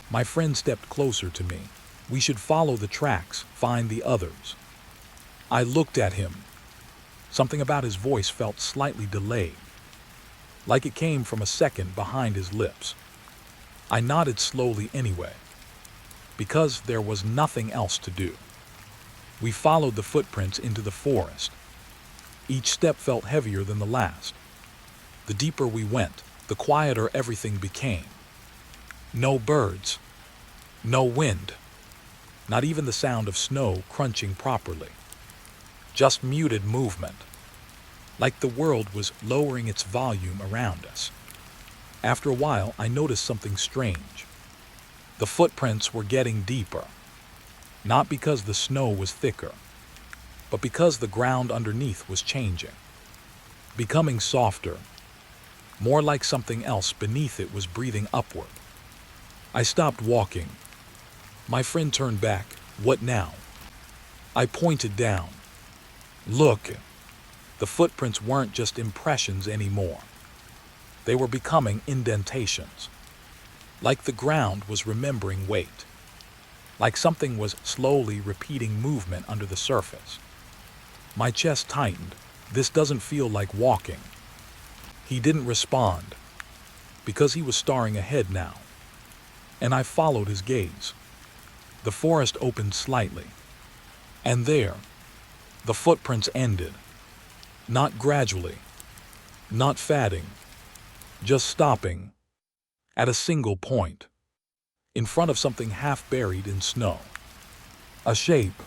My friend stepped closer to me. We should follow the tracks, find the others. I looked at him. Something about his voice felt slightly delayed. Like it came from a second behind his lips. I nodded slowly anyway. Because there was nothing else to do. We followed the footprints into the forest. Each step felt heavier than the last. The deeper we went, the quieter everything became. No birds. No wind. Not even the sound of snow crunching properly. Just muted movement. Like the world was lowering its volume around us. After a while, I noticed something strange. The footprints were getting deeper. Not because the snow was thicker, but because the ground underneath was changing. Becoming softer. More like something else beneath it was breathing upward. I stopped walking. My friend turned back. What now? I pointed down. Look. The footprints weren't just impressions anymore. They were becoming indentations. Like the ground was remembering weight. Like something was slowly repeating movement under the surface. My chest tightened. This doesn't feel like walking. He didn't respond. Because he was staring ahead now. And I followed his gaze. The forest opened slightly. And there, the footprints ended. Not gradually. Not fading. Just stopping. At a single point. In front of something half buried in snow. A shape.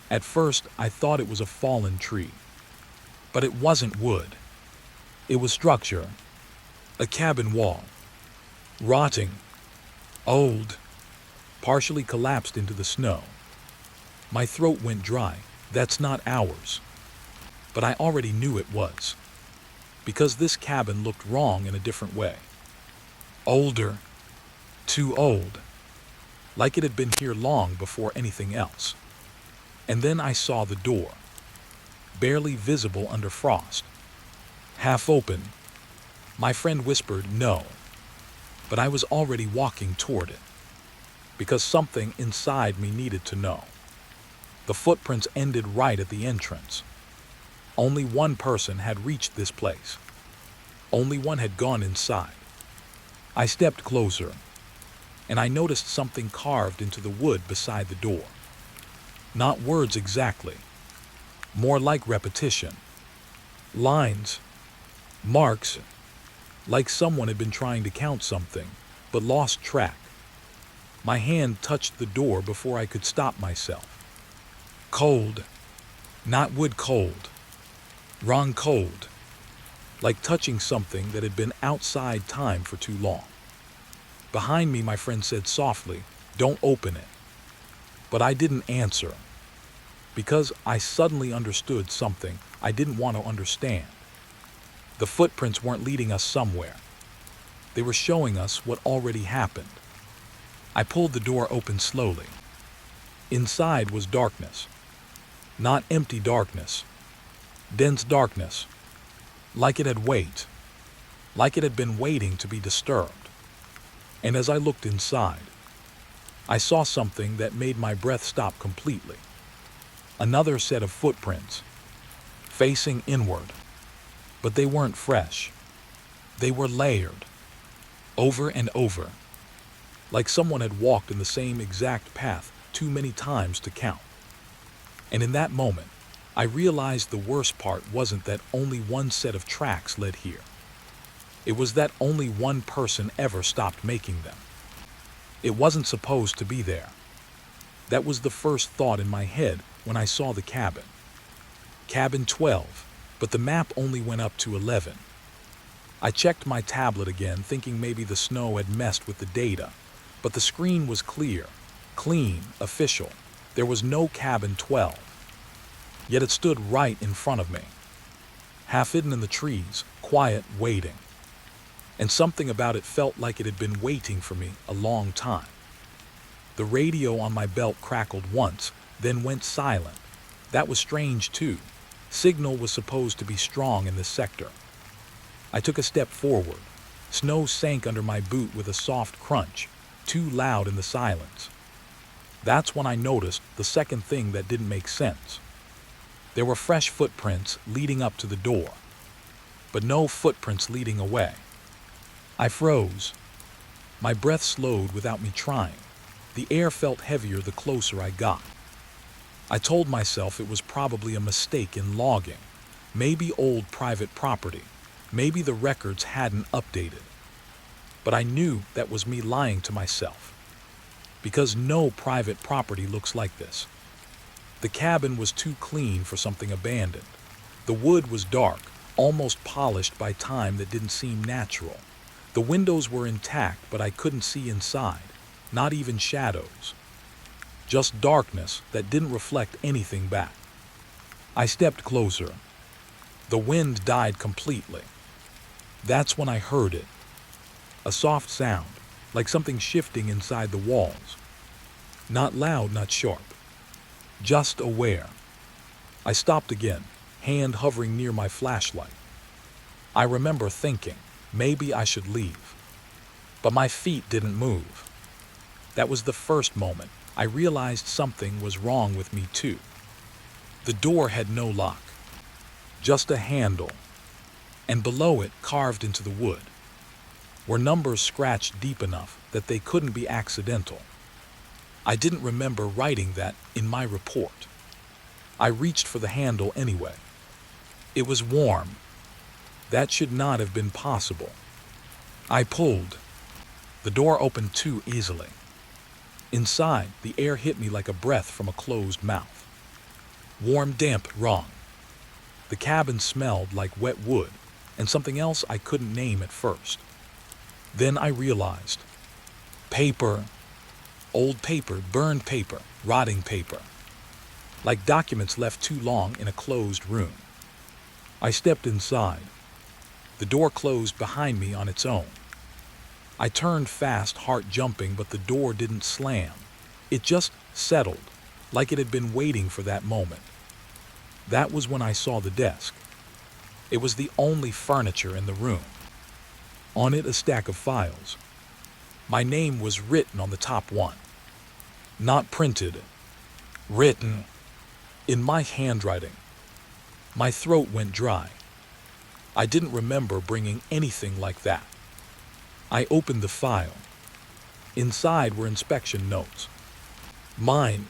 At first, I thought it was a fallen tree. But it wasn't wood. It was structure. A cabin wall. Rotting. Old. Partially collapsed into the snow. My throat went dry. That's not ours. But I already knew it was. Because this cabin looked wrong in a different way. Older. Too old. Like it had been here long before anything else. And then I saw the door. Barely visible under frost. Half open. My friend whispered no. But I was already walking toward it. Because something inside me needed to know. The footprints ended right at the entrance. Only one person had reached this place. Only one had gone inside. I stepped closer. And I noticed something carved into the wood beside the door. Not words exactly, more like repetition. Lines, marks, like someone had been trying to count something, but lost track. My hand touched the door before I could stop myself. Cold, not wood cold, wrong cold, like touching something that had been outside time for too long. Behind me, my friend said softly, "Don't open it." But I didn't answer, because I suddenly understood something I didn't want to understand. The footprints weren't leading us somewhere. They were showing us what already happened. I pulled the door open slowly. Inside was darkness. Not empty darkness. Dense darkness. Like it had waited. Like it had been waiting to be disturbed. And as I looked inside, I saw something that made my breath stop completely. Another set of footprints, facing inward. But they weren't fresh. They were layered, over and over, like someone had walked in the same exact path too many times to count. And in that moment, I realized the worst part wasn't that only one set of tracks led here. It was that only one person ever stopped making them. It wasn't supposed to be there. That was the first thought in my head when I saw the cabin. Cabin 12, but the map only went up to 11. I checked my tablet again, thinking maybe the snow had messed with the data, but the screen was clear, clean, official. There was no cabin 12. Yet it stood right in front of me, half hidden in the trees, quiet, waiting. And something about it felt like it had been waiting for me a long time. The radio on my belt crackled once, then went silent. That was strange too. Signal was supposed to be strong in this sector. I took a step forward. Snow sank under my boot with a soft crunch, too loud in the silence. That's when I noticed the second thing that didn't make sense. There were fresh footprints leading up to the door, but no footprints leading away. I froze. My breath slowed without me trying. The air felt heavier the closer I got. I told myself it was probably a mistake in logging, maybe old private property, maybe the records hadn't updated. But I knew that was me lying to myself, because no private property looks like this. The cabin was too clean for something abandoned. The wood was dark, almost polished by time that didn't seem natural. The windows were intact, but I couldn't see inside, not even shadows. Just darkness that didn't reflect anything back. I stepped closer. The wind died completely. That's when I heard it. A soft sound, like something shifting inside the walls. Not loud, not sharp. Just aware. I stopped again, hand hovering near my flashlight. I remember thinking, maybe I should leave. But my feet didn't move. That was the first moment I realized something was wrong with me too. The door had no lock, just a handle, and below it, carved into the wood, were numbers scratched deep enough that they couldn't be accidental. I didn't remember writing that in my report. I reached for the handle anyway. It was warm. That should not have been possible. I pulled. The door opened too easily. Inside, the air hit me like a breath from a closed mouth. Warm, damp, wrong. The cabin smelled like wet wood and something else I couldn't name at first. Then I realized. Paper. Old paper, burned paper, rotting paper. Like documents left too long in a closed room. I stepped inside. The door closed behind me on its own. I turned fast, heart jumping, but the door didn't slam. It just settled, like it had been waiting for that moment. That was when I saw the desk. It was the only furniture in the room. On it, a stack of files. My name was written on the top one. Not printed. Written. In my handwriting. My throat went dry. I didn't remember bringing anything like that. I opened the file. Inside were inspection notes. Mine.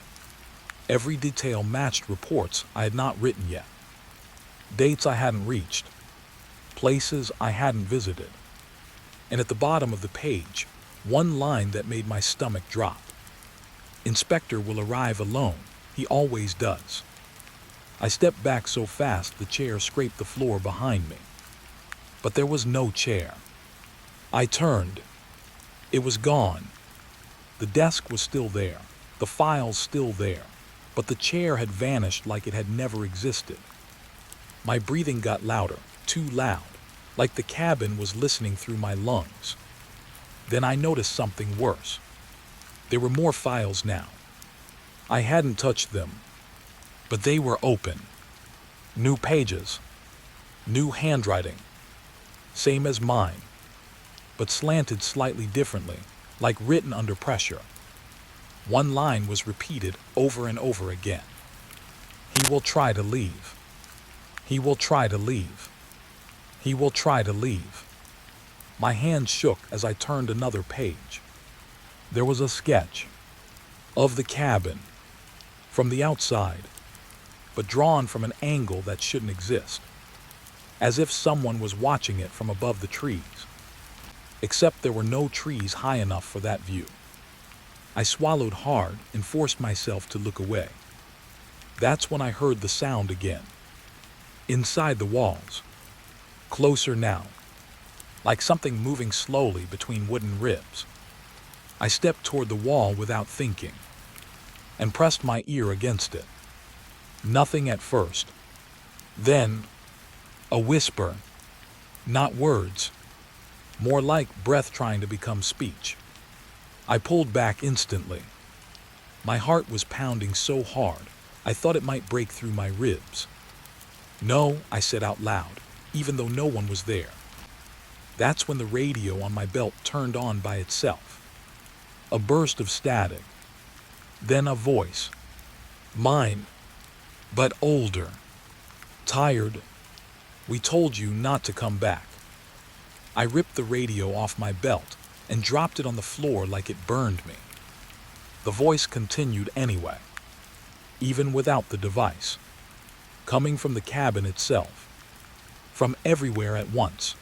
Every detail matched reports I had not written yet, dates I hadn't reached, places I hadn't visited. And at the bottom of the page, one line that made my stomach drop. Inspector will arrive alone. He always does. I stepped back so fast the chair scraped the floor behind me. But there was no chair. I turned. It was gone. The desk was still there, the files still there, but the chair had vanished like it had never existed. My breathing got louder, too loud, like the cabin was listening through my lungs. Then I noticed something worse. There were more files now. I hadn't touched them, but they were open. New pages, new handwriting, same as mine, but slanted slightly differently, like written under pressure. One line was repeated over and over again. He will try to leave. He will try to leave. He will try to leave. My hand shook as I turned another page. There was a sketch of the cabin from the outside, but drawn from an angle that shouldn't exist, as if someone was watching it from above the trees. Except there were no trees high enough for that view. I swallowed hard and forced myself to look away. That's when I heard the sound again. Inside the walls. Closer now. Like something moving slowly between wooden ribs. I stepped toward the wall without thinking, and pressed my ear against it. Nothing at first. Then, a whisper. Not words. More like breath trying to become speech. I pulled back instantly. My heart was pounding so hard, I thought it might break through my ribs. No, I said out loud, even though no one was there. That's when the radio on my belt turned on by itself. A burst of static. Then a voice. Mine, but older. Tired. We told you not to come back. I ripped the radio off my belt and dropped it on the floor like it burned me. The voice continued anyway, even without the device, coming from the cabin itself, from everywhere at once.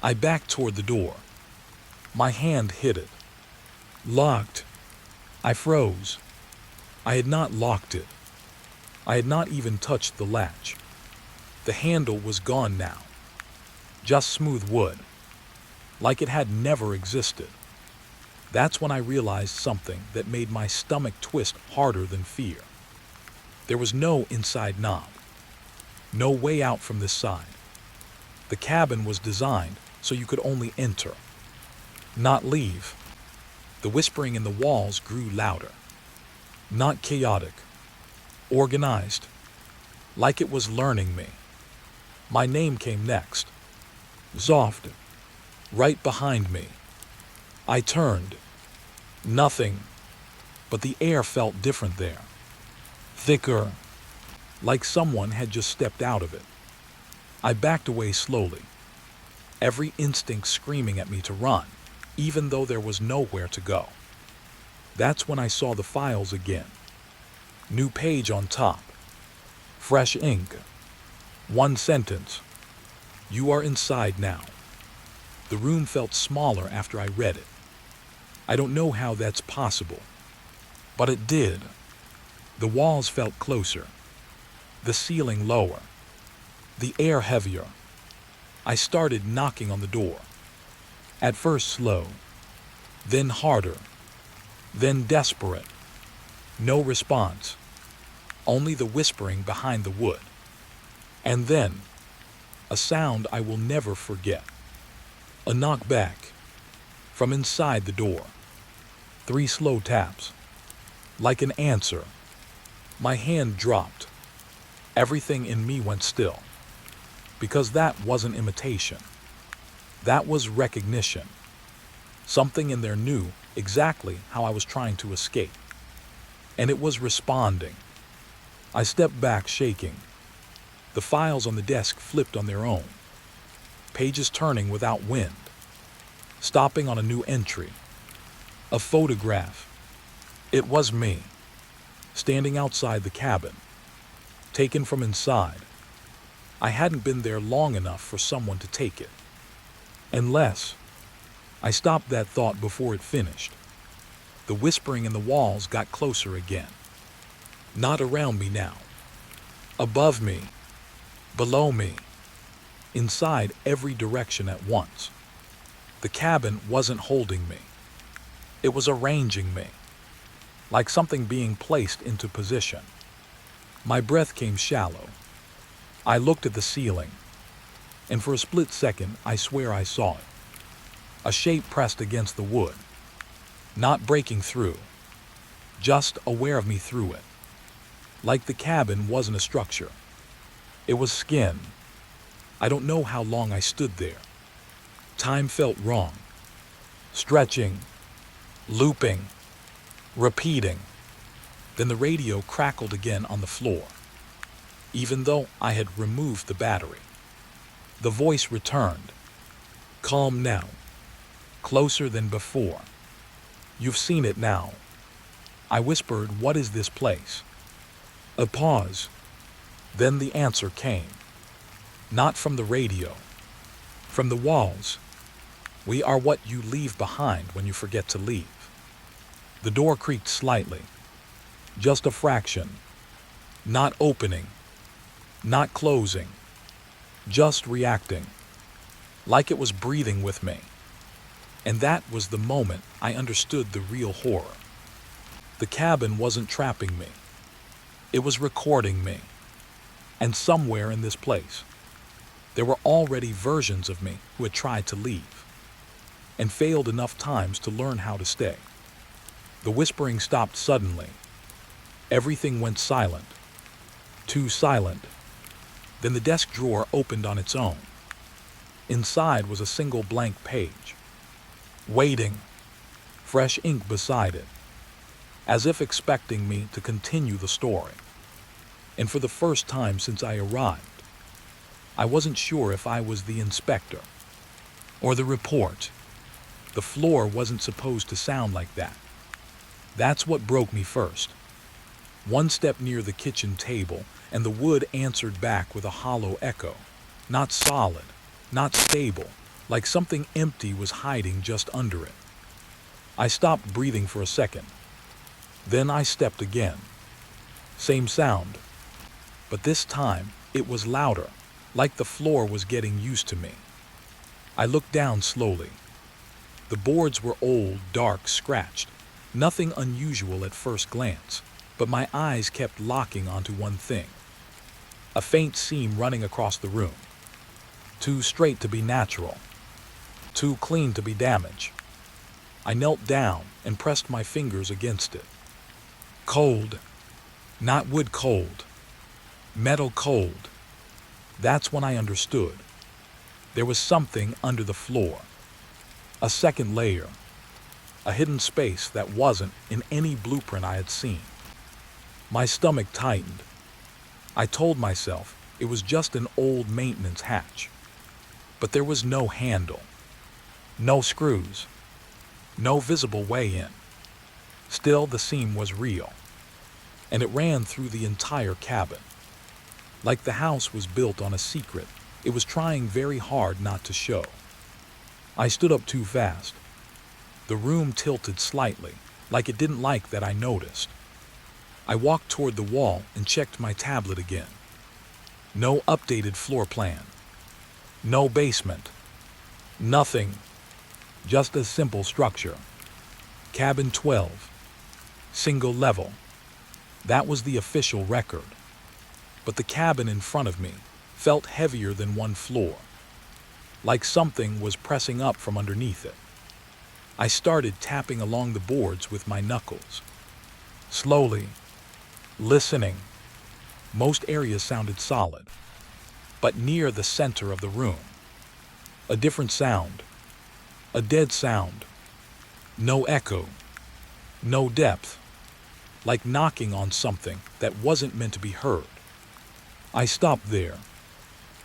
I backed toward the door. My hand hit it. Locked. I froze. I had not locked it. I had not even touched the latch. The handle was gone now. Just smooth wood, like it had never existed. That's when I realized something that made my stomach twist harder than fear. There was no inside knob, no way out from this side. The cabin was designed so you could only enter, not leave. The whispering in the walls grew louder, not chaotic, organized, like it was learning me. My name came next. Zoft, right behind me. I turned. Nothing, but the air felt different there. Thicker, like someone had just stepped out of it. I backed away slowly, every instinct screaming at me to run, even though there was nowhere to go. That's when I saw the files again. New page on top. Fresh ink. One sentence. You are inside now. The room felt smaller after I read it. I don't know how that's possible, but it did. The walls felt closer, the ceiling lower, the air heavier. I started knocking on the door. At first slow, then harder, then desperate. No response, only the whispering behind the wood. And then, a sound I will never forget. A knock back, from inside the door. 3 slow taps, like an answer. My hand dropped. Everything in me went still. Because that wasn't imitation. That was recognition. Something in there knew exactly how I was trying to escape. And it was responding. I stepped back shaking. The files on the desk flipped on their own. Pages turning without wind. Stopping on a new entry. A photograph. It was me. standing outside the cabin, taken from inside. I hadn't been there long enough for someone to take it. Unless I stopped that thought before it finished. The whispering in the walls got closer again. Not around me now. Above me. Below me. Inside every direction at once. The cabin wasn't holding me. It was arranging me. Like something being placed into position. My breath came shallow. I looked at the ceiling. And for a split second, I swear I saw it. A shape pressed against the wood. Not breaking through. Just aware of me through it. Like the cabin wasn't a structure. It was skin. I don't know how long I stood there. Time felt wrong. Stretching. Looping. Repeating. Then the radio crackled again on the floor. Even though I had removed the battery. The voice returned. Calm now. Closer than before. You've seen it now. I whispered, what is this place? A pause. Then the answer came. Not from the radio. From the walls. We are what you leave behind when you forget to leave. The door creaked slightly. Just a fraction. Not opening. Not closing. Just reacting. Like it was breathing with me. And that was the moment I understood the real horror. The cabin wasn't trapping me. It was recording me. And somewhere in this place, there were already versions of me who had tried to leave and failed enough times to learn how to stay. The whispering stopped suddenly. Everything went silent. Too silent. Then the desk drawer opened on its own. Inside was a single blank page. Waiting. Fresh ink beside it. As if expecting me to continue the story. And for the first time since I arrived, I wasn't sure if I was the inspector or the report. The floor wasn't supposed to sound like that. That's what broke me first. One step near the kitchen table, and the wood answered back with a hollow echo. Not solid, not stable, like something empty was hiding just under it. I stopped breathing for a second. Then I stepped again. Same sound. But this time, it was louder, like the floor was getting used to me. I looked down slowly. The boards were old, dark, scratched. Nothing unusual at first glance, but my eyes kept locking onto one thing. A faint seam running across the room. Too straight to be natural. Too clean to be damage. I knelt down and pressed my fingers against it. Cold. Not wood cold. Metal cold. That's when I understood. There was something under the floor. A second layer. A hidden space that wasn't in any blueprint I had seen. My stomach tightened. I told myself it was just an old maintenance hatch. But there was no handle. No screws. No visible way in. Still, the seam was real. And it ran through the entire cabin. Like the house was built on a secret, it was trying very hard not to show. I stood up too fast. The room tilted slightly, like it didn't like that I noticed. I walked toward the wall and checked my tablet again. No updated floor plan. No basement. Nothing. Just a simple structure. Cabin 12. Single level. That was the official record. But the cabin in front of me felt heavier than one floor. Like something was pressing up from underneath it. I started tapping along the boards with my knuckles. Slowly. Listening. Most areas sounded solid. But near the center of the room. A different sound. A dead sound. No echo. No depth. Like knocking on something that wasn't meant to be heard. I stopped there.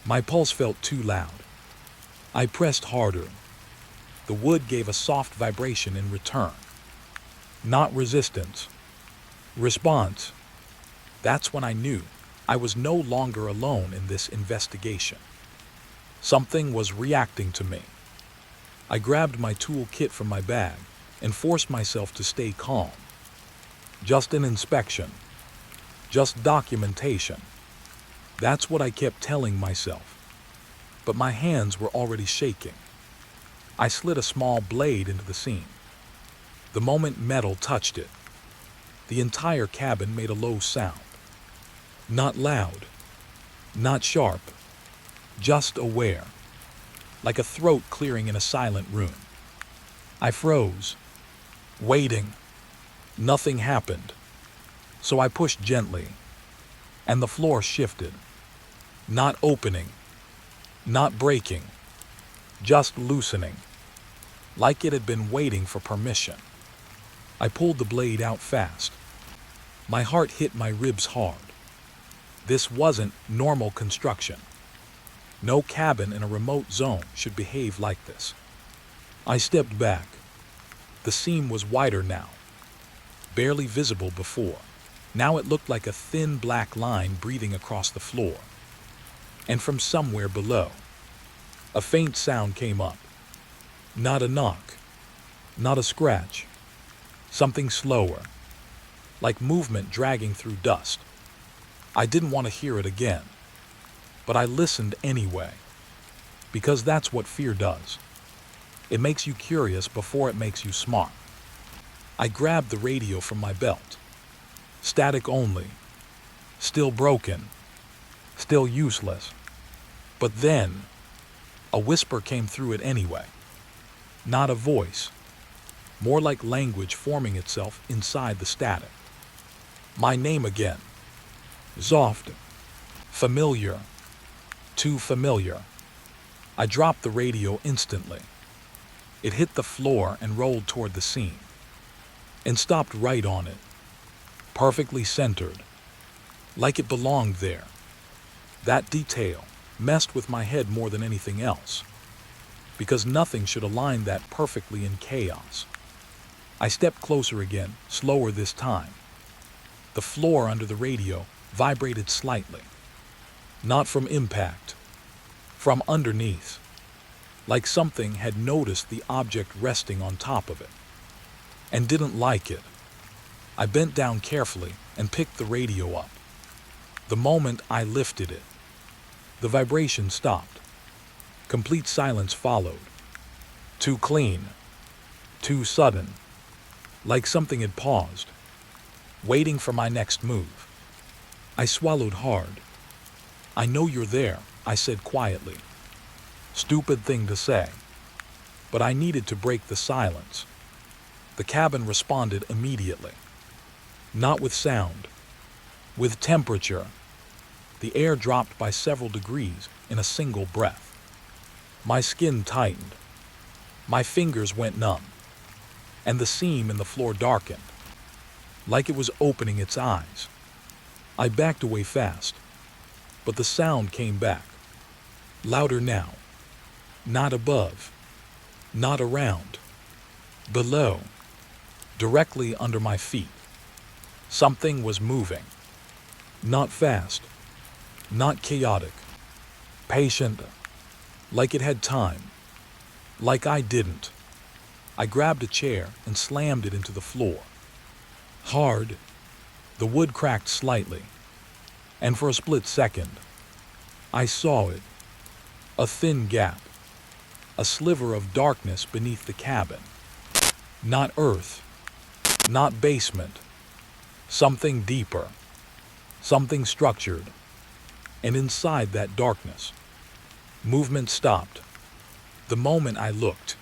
My pulse felt too loud. I pressed harder. The wood gave a soft vibration in return. Not resistance. Response. That's when I knew I was no longer alone in this investigation. Something was reacting to me. I grabbed my tool kit from my bag and forced myself to stay calm. Just an inspection. Just documentation. That's what I kept telling myself. But my hands were already shaking. I slid a small blade into the seam. The moment metal touched it, the entire cabin made a low sound. Not loud, not sharp, just aware, like a throat clearing in a silent room. I froze, waiting. Nothing happened. So I pushed gently, and the floor shifted. Not opening, not breaking, just loosening, like it had been waiting for permission. I pulled the blade out fast. My heart hit my ribs hard. This wasn't normal construction. No cabin in a remote zone should behave like this. I stepped back. The seam was wider now, barely visible before. Now it looked like a thin black line breathing across the floor. And from somewhere below, a faint sound came up. Not a knock, not a scratch. Something slower, like movement dragging through dust. I didn't want to hear it again, but I listened anyway, because that's what fear does. It makes you curious before it makes you smart. I grabbed the radio from my belt. Static only, still broken, still useless. But then, a whisper came through it anyway. Not a voice, more like language forming itself inside the static. My name again. Soft. Familiar. Too familiar. I dropped the radio instantly. It hit the floor and rolled toward the seam, and stopped right on it, perfectly centered, like it belonged there. That detail messed with my head more than anything else, because nothing should align that perfectly in chaos. I stepped closer again, slower this time. The floor under the radio vibrated slightly. Not from impact, from underneath, like something had noticed the object resting on top of it, and didn't like it. I bent down carefully and picked the radio up. The moment I lifted it, the vibration stopped. Complete silence followed. Too clean, too sudden, like something had paused, waiting for my next move. I swallowed hard. I know you're there, I said quietly. Stupid thing to say, but I needed to break the silence. The cabin responded immediately. Not with sound, with temperature. The air dropped by several degrees in a single breath. My skin tightened. My fingers went numb, and the seam in the floor darkened, like it was opening its eyes. I backed away fast, but the sound came back, louder now. Not above, not around, below, directly under my feet. Something was moving. Not fast, not chaotic, patient, like it had time, like I didn't. I grabbed a chair and slammed it into the floor. Hard, the wood cracked slightly, and for a split second, I saw it. A thin gap, a sliver of darkness beneath the cabin. Not earth, not basement, something deeper, something structured. And inside that darkness, movement stopped. The moment I looked,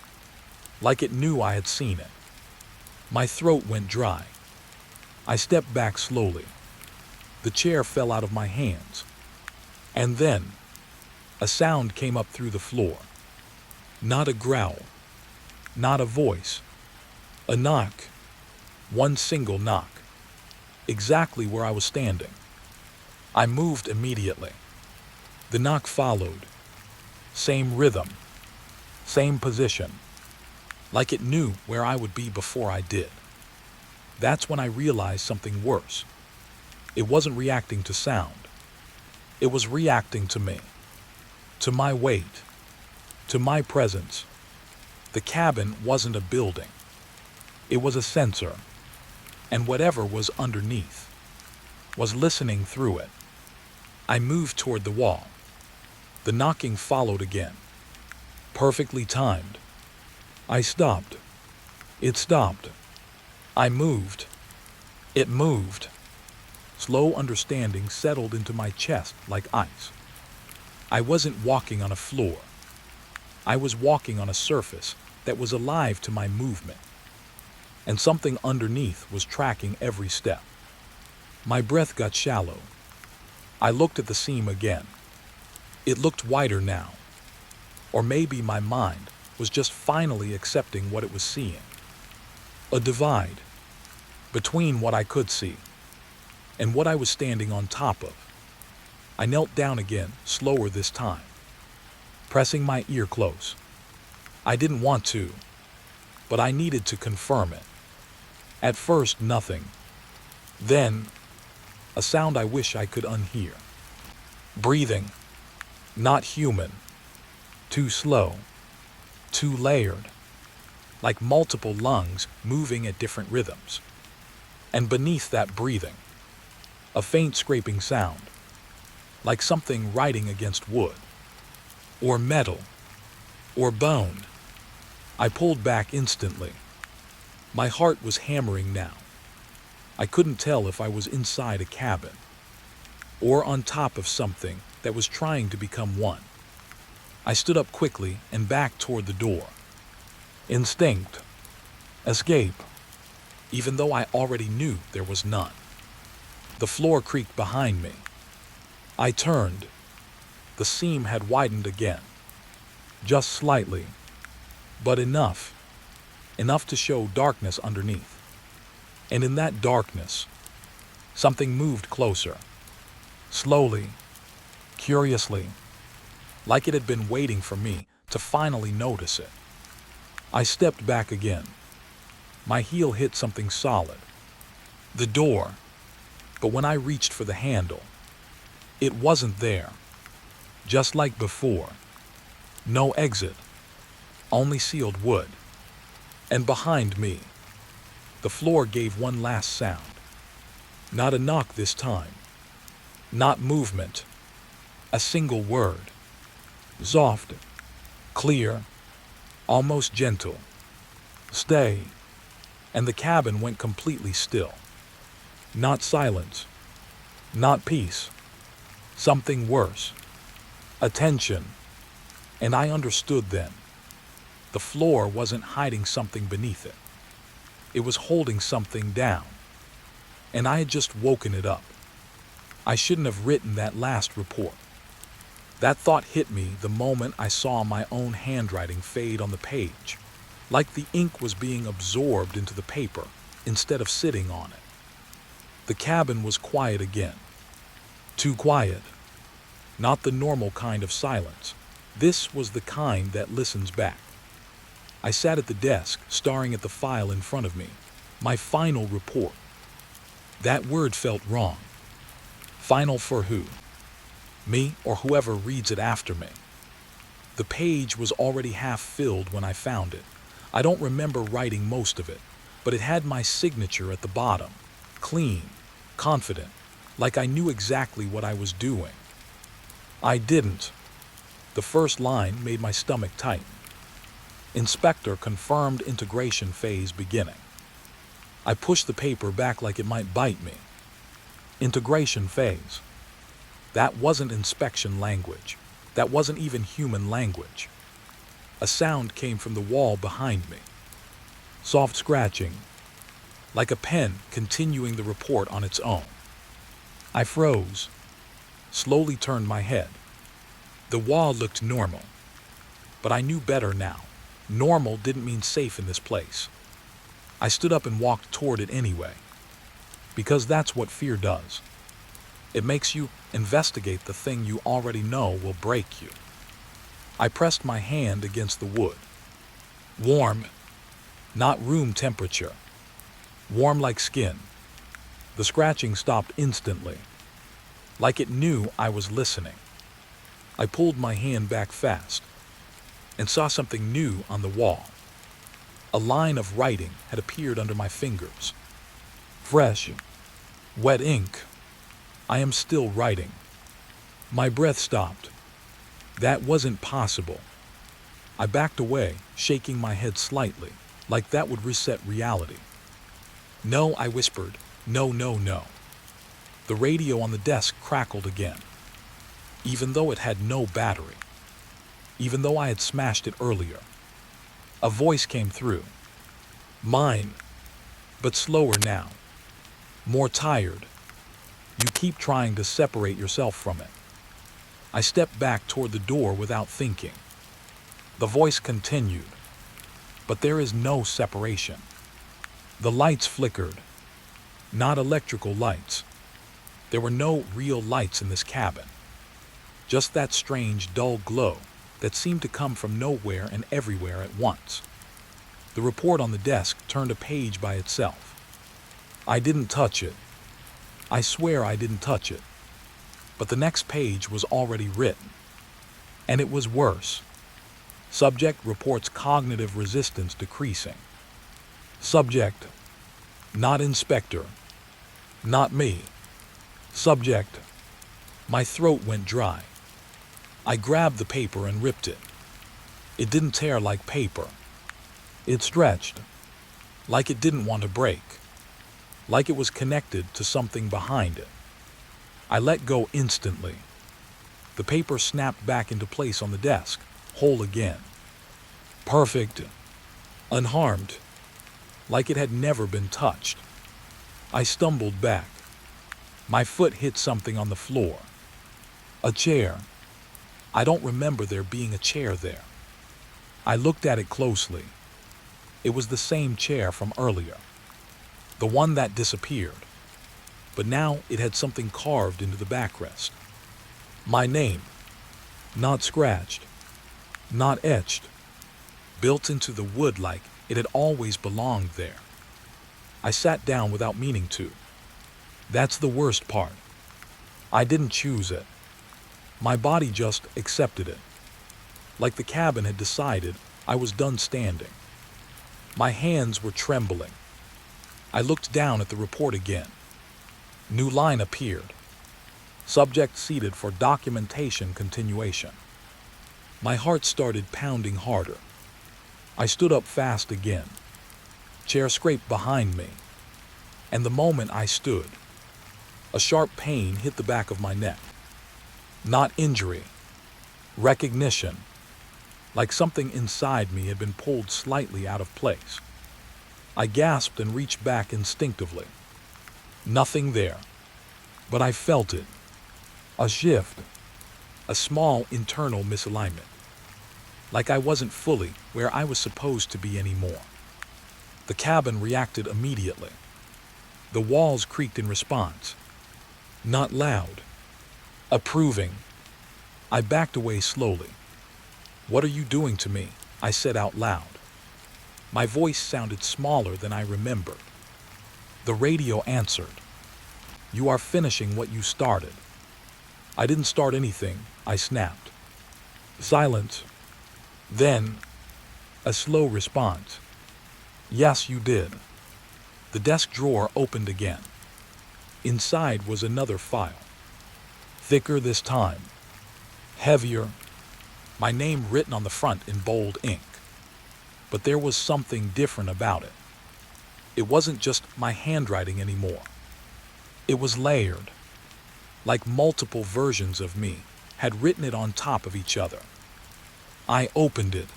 like it knew I had seen it. My throat went dry. I stepped back slowly. The chair fell out of my hands. And then, a sound came up through the floor. Not a growl, not a voice. A knock. One single knock. Exactly where I was standing. I moved immediately. The knock followed. Same rhythm, same position, like it knew where I would be before I did. That's when I realized something worse. It wasn't reacting to sound. It was reacting to me, to my weight, to my presence. The cabin wasn't a building. It was a sensor, and whatever was underneath was listening through it. I moved toward the wall. The knocking followed again, perfectly timed. I stopped. It stopped. I moved. It moved. Slow understanding settled into my chest like ice. I wasn't walking on a floor. I was walking on a surface that was alive to my movement, and something underneath was tracking every step. My breath got shallow. I looked at the seam again. It looked wider now. Or maybe my mind was just finally accepting what it was seeing. A divide between what I could see and what I was standing on top of. I knelt down again, slower this time, pressing my ear close. I didn't want to, but I needed to confirm it. At first, nothing. Then, a sound I wish I could unhear. Breathing. Not human. Too slow. Too layered. Like multiple lungs moving at different rhythms. And beneath that breathing, a faint scraping sound. Like something writing against wood. Or metal. Or bone. I pulled back instantly. My heart was hammering now. I couldn't tell if I was inside a cabin or on top of something that was trying to become one. I stood up quickly and backed toward the door. Instinct. Escape. Even though I already knew there was none. The floor creaked behind me. I turned. The seam had widened again. Just slightly. But enough. Enough to show darkness underneath. And in that darkness, something moved closer. Slowly. Curiously. Like it had been waiting for me to finally notice it. I stepped back again. My heel hit something solid. The door. But when I reached for the handle, it wasn't there. Just like before. No exit. Only sealed wood. And behind me, the floor gave one last sound. Not a knock this time. Not movement. A single word. Soft. Clear. Almost gentle. Stay. And the cabin went completely still. Not silence. Not peace. Something worse. Attention. And I understood then. The floor wasn't hiding something beneath it. It was holding something down. And I had just woken it up. I shouldn't have written that last report. That thought hit me the moment I saw my own handwriting fade on the page, like the ink was being absorbed into the paper instead of sitting on it. The cabin was quiet again. Too quiet. Not the normal kind of silence. This was the kind that listens back. I sat at the desk, staring at the file in front of me. My final report. That word felt wrong. Final for who? Me or whoever reads it after me. The page was already half filled when I found it. I don't remember writing most of it, but it had my signature at the bottom. Clean, confident, like I knew exactly what I was doing. I didn't. The first line made my stomach tighten. Inspector confirmed integration phase beginning. I pushed the paper back like it might bite me. Integration phase. That wasn't inspection language. That wasn't even human language. A sound came from the wall behind me. Soft scratching, like a pen continuing the report on its own. I froze, slowly turned my head. The wall looked normal, but I knew better now. Normal didn't mean safe in this place. I stood up and walked toward it anyway, because that's what fear does. It makes you investigate the thing you already know will break you. I pressed my hand against the wood. Warm, not room temperature. Warm like skin. The scratching stopped instantly, like it knew I was listening. I pulled my hand back fast and saw something new on the wall. A line of writing had appeared under my fingers. Fresh, wet ink. I am still writing. My breath stopped. That wasn't possible. I backed away, shaking my head slightly, like that would reset reality. No, I whispered. No, no, no. The radio on the desk crackled again, even though it had no battery, even though I had smashed it earlier. A voice came through. Mine, but slower now. More tired. You keep trying to separate yourself from it. I stepped back toward the door without thinking. The voice continued. But there is no separation. The lights flickered. Not electrical lights. There were no real lights in this cabin. Just that strange, dull glow that seemed to come from nowhere and everywhere at once. The report on the desk turned a page by itself. I didn't touch it. I swear I didn't touch it. But the next page was already written. And it was worse. Subject reports cognitive resistance decreasing. Subject, not inspector, not me. Subject, my throat went dry. I grabbed the paper and ripped it. It didn't tear like paper. It stretched, like it didn't want to break, like it was connected to something behind it. I let go instantly. The paper snapped back into place on the desk, whole again. Perfect, unharmed, like it had never been touched. I stumbled back. My foot hit something on the floor. A chair. I don't remember there being a chair there. I looked at it closely. It was the same chair from earlier, the one that disappeared, but now it had something carved into the backrest. My name, not scratched, not etched, built into the wood like it had always belonged there. I sat down without meaning to. That's the worst part. I didn't choose it. My body just accepted it, like the cabin had decided I was done standing. My hands were trembling. I looked down at the report again. New line appeared. Subject seated for documentation continuation. My heart started pounding harder. I stood up fast again. Chair scraped behind me. And the moment I stood, a sharp pain hit the back of my neck. Not injury. Recognition. Like something inside me had been pulled slightly out of place. I gasped and reached back instinctively. Nothing there. But I felt it. A shift. A small internal misalignment. Like I wasn't fully where I was supposed to be anymore. The cabin reacted immediately. The walls creaked in response. Not loud. Approving. I backed away slowly. What are you doing to me? I said out loud. My voice sounded smaller than I remembered. The radio answered. You are finishing what you started. I didn't start anything, I snapped. Silence. Then, a slow response. Yes, you did. The desk drawer opened again. Inside was another file. Thicker this time. Heavier. My name written on the front in bold ink. But there was something different about it. It wasn't just my handwriting anymore. It was layered, like multiple versions of me had written it on top of each other. I opened it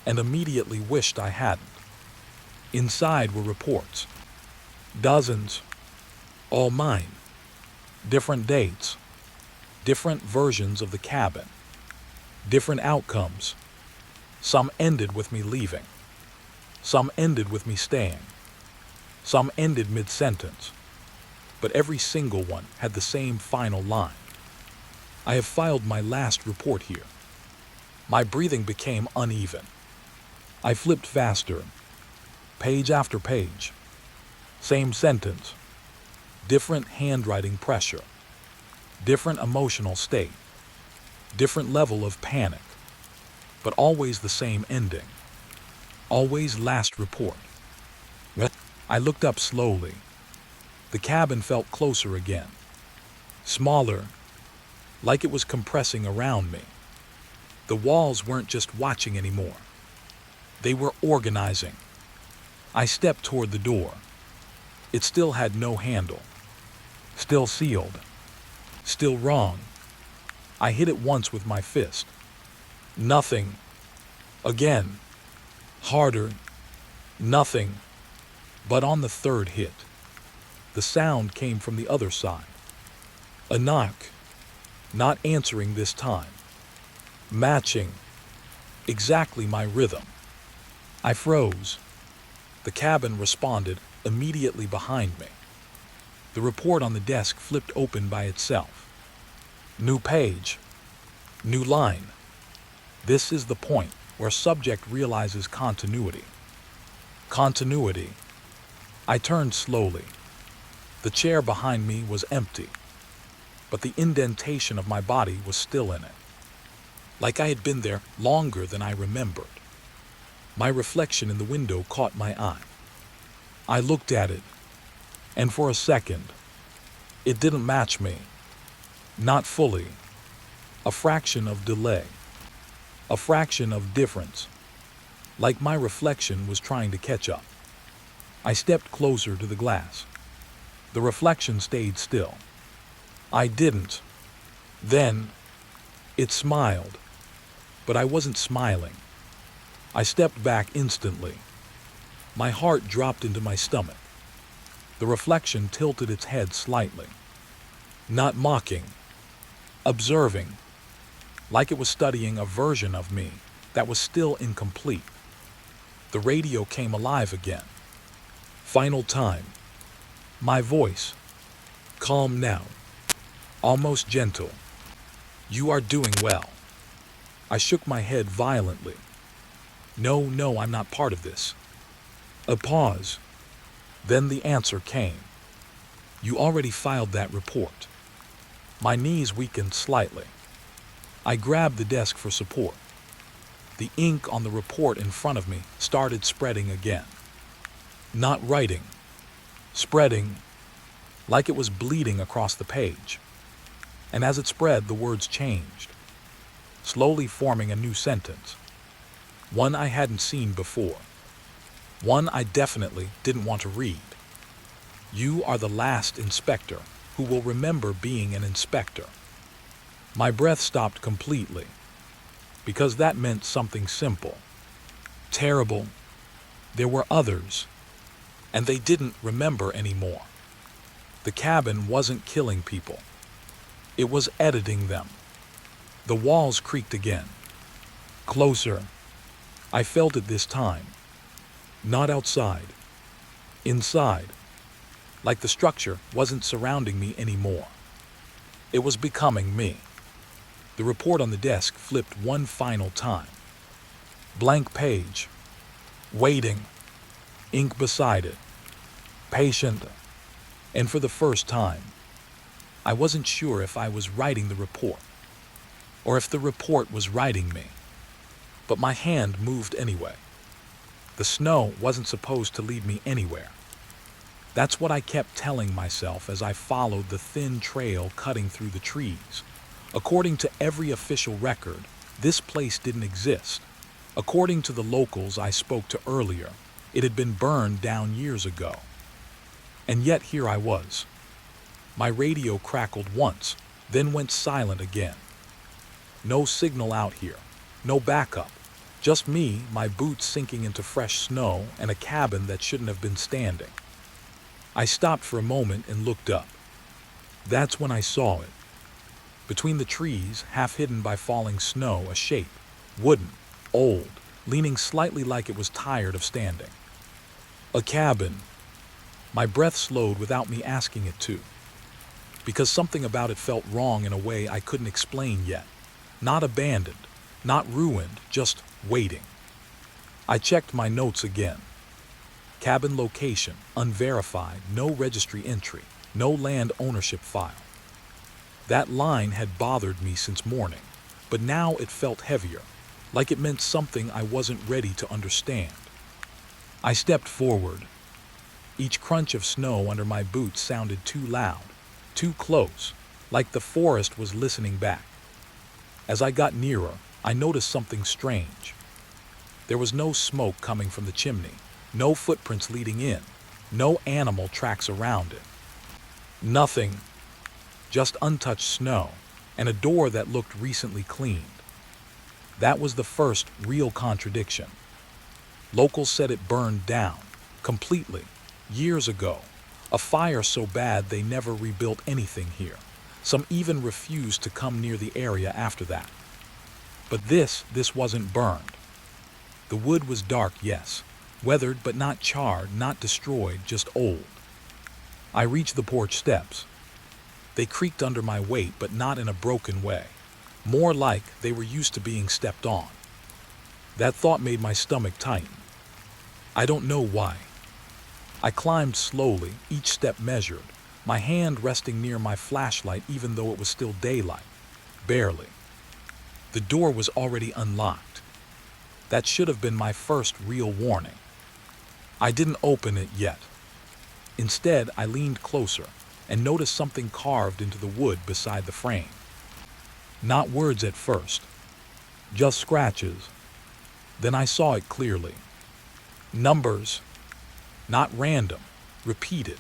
and immediately wished I hadn't. Inside were reports. Dozens. All mine. Different dates. Different versions of the cabin. Different outcomes. Some ended with me leaving. Some ended with me staying. Some ended mid-sentence. But every single one had the same final line. I have filed my last report here. My breathing became uneven. I flipped faster. Page after page. Same sentence. different handwriting pressure, different emotional state, different level of panic, but always the same ending. Always last report. I looked up slowly. The cabin felt closer again. Smaller, like it was compressing around me. The walls weren't just watching anymore. They were organizing. I stepped toward the door. It still had no handle. Still sealed. Still wrong. I hit it once with my fist. Nothing. Again. Harder. Nothing. But on the third hit, the sound came from the other side. A knock. Not answering this time. Matching. Exactly my rhythm. I froze. The cabin responded immediately behind me. The report on the desk flipped open by itself. New page. New line. This is the point where subject realizes continuity. Continuity. I turned slowly. The chair behind me was empty, but the indentation of my body was still in it. Like I had been there longer than I remembered. My reflection in the window caught my eye. I looked at it, and for a second, it didn't match me. Not fully. A fraction of delay. A fraction of difference. Like my reflection was trying to catch up. I stepped closer to the glass. The reflection stayed still. I didn't. Then, it smiled. But I wasn't smiling. I stepped back instantly. My heart dropped into my stomach. The reflection tilted its head slightly. Not mocking. Observing. Like it was studying a version of me that was still incomplete. The radio came alive again. Final time. My voice. Calm now. Almost gentle. You are doing well. I shook my head violently. No, I'm not part of this. A pause. Then the answer came. You already filed that report. My knees weakened slightly. I grabbed the desk for support. The ink on the report in front of me started spreading again. Not writing. Spreading, like it was bleeding across the page. And as it spread, the words changed, slowly forming a new sentence. One I hadn't seen before. One I definitely didn't want to read. You are the last inspector who will remember being an inspector. My breath stopped completely, because that meant something simple. Terrible. There were others, and they didn't remember anymore. The cabin wasn't killing people. It was editing them. The walls creaked again. Closer. I felt it this time. Not outside. Inside. Like the structure wasn't surrounding me anymore. It was becoming me. The report on the desk flipped one final time. Blank page. Waiting. Ink beside it. Patient. And for the first time, I wasn't sure if I was writing the report, or if the report was writing me. But my hand moved anyway. The snow wasn't supposed to lead me anywhere. That's what I kept telling myself as I followed the thin trail cutting through the trees. According to every official record, this place didn't exist. According to the locals I spoke to earlier, it had been burned down years ago. And yet here I was. My radio crackled once, then went silent again. No signal out here, no backup. Just me, my boots sinking into fresh snow, and a cabin that shouldn't have been standing. I stopped for a moment and looked up. That's when I saw it. Between the trees, half hidden by falling snow, a shape, wooden, old, leaning slightly like it was tired of standing. A cabin. My breath slowed without me asking it to, because something about it felt wrong in a way I couldn't explain yet. Not abandoned, not ruined, just waiting. I checked my notes again. Cabin location, unverified, no registry entry, no land ownership file. That line had bothered me since morning, but now it felt heavier, like it meant something I wasn't ready to understand. I stepped forward. Each crunch of snow under my boots sounded too loud, too close, like the forest was listening back. As I got nearer, I noticed something strange. There was no smoke coming from the chimney, no footprints leading in, no animal tracks around it. Nothing, just untouched snow, and a door that looked recently cleaned. That was the first real contradiction. Locals said it burned down, completely, years ago. A fire so bad they never rebuilt anything here. Some even refused to come near the area after that. But this wasn't burned. The wood was dark, yes, weathered but not charred, not destroyed, just old. I reached the porch steps. They creaked under my weight, but not in a broken way. More like they were used to being stepped on. That thought made my stomach tighten. I don't know why. I climbed slowly, each step measured, my hand resting near my flashlight even though it was still daylight. Barely. The door was already unlocked. That should have been my first real warning. I didn't open it yet. Instead, I leaned closer and noticed something carved into the wood beside the frame. Not words at first, just scratches. Then I saw it clearly. Numbers, not random, repeated,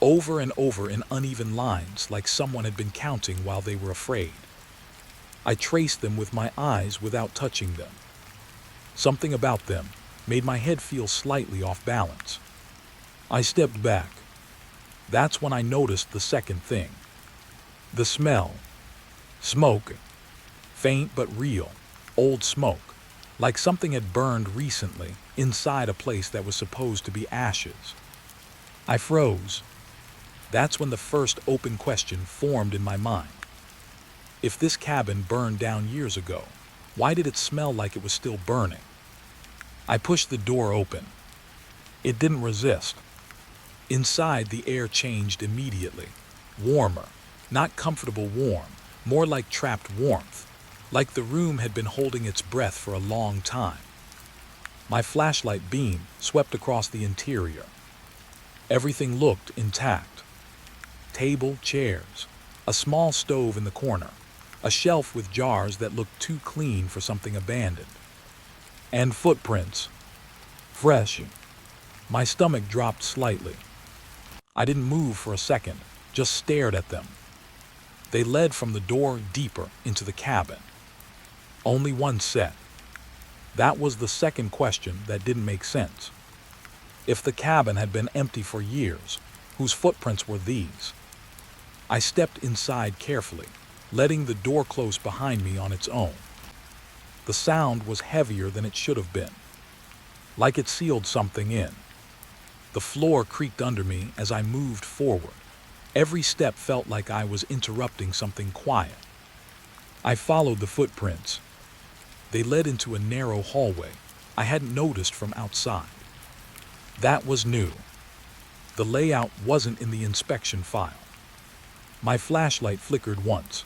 over and over in uneven lines like someone had been counting while they were afraid. I traced them with my eyes without touching them. Something about them made my head feel slightly off balance. I stepped back. That's when I noticed the second thing. The smell. Smoke. Faint but real. Old smoke. Like something had burned recently inside a place that was supposed to be ashes. I froze. That's when the first open question formed in my mind. If this cabin burned down years ago, why did it smell like it was still burning? I pushed the door open. It didn't resist. Inside, the air changed immediately. Warmer. Not comfortable warm. More like trapped warmth. Like the room had been holding its breath for a long time. My flashlight beam swept across the interior. Everything looked intact. Table, chairs, a small stove in the corner, a shelf with jars that looked too clean for something abandoned. And footprints. Fresh. My stomach dropped slightly. I didn't move for a second, just stared at them. They led from the door deeper into the cabin. Only one set. That was the second question that didn't make sense. If the cabin had been empty for years, whose footprints were these? I stepped inside carefully, letting the door close behind me on its own. The sound was heavier than it should have been, like it sealed something in. The floor creaked under me as I moved forward. Every step felt like I was interrupting something quiet. I followed the footprints. They led into a narrow hallway I hadn't noticed from outside. That was new. The layout wasn't in the inspection file. My flashlight flickered once,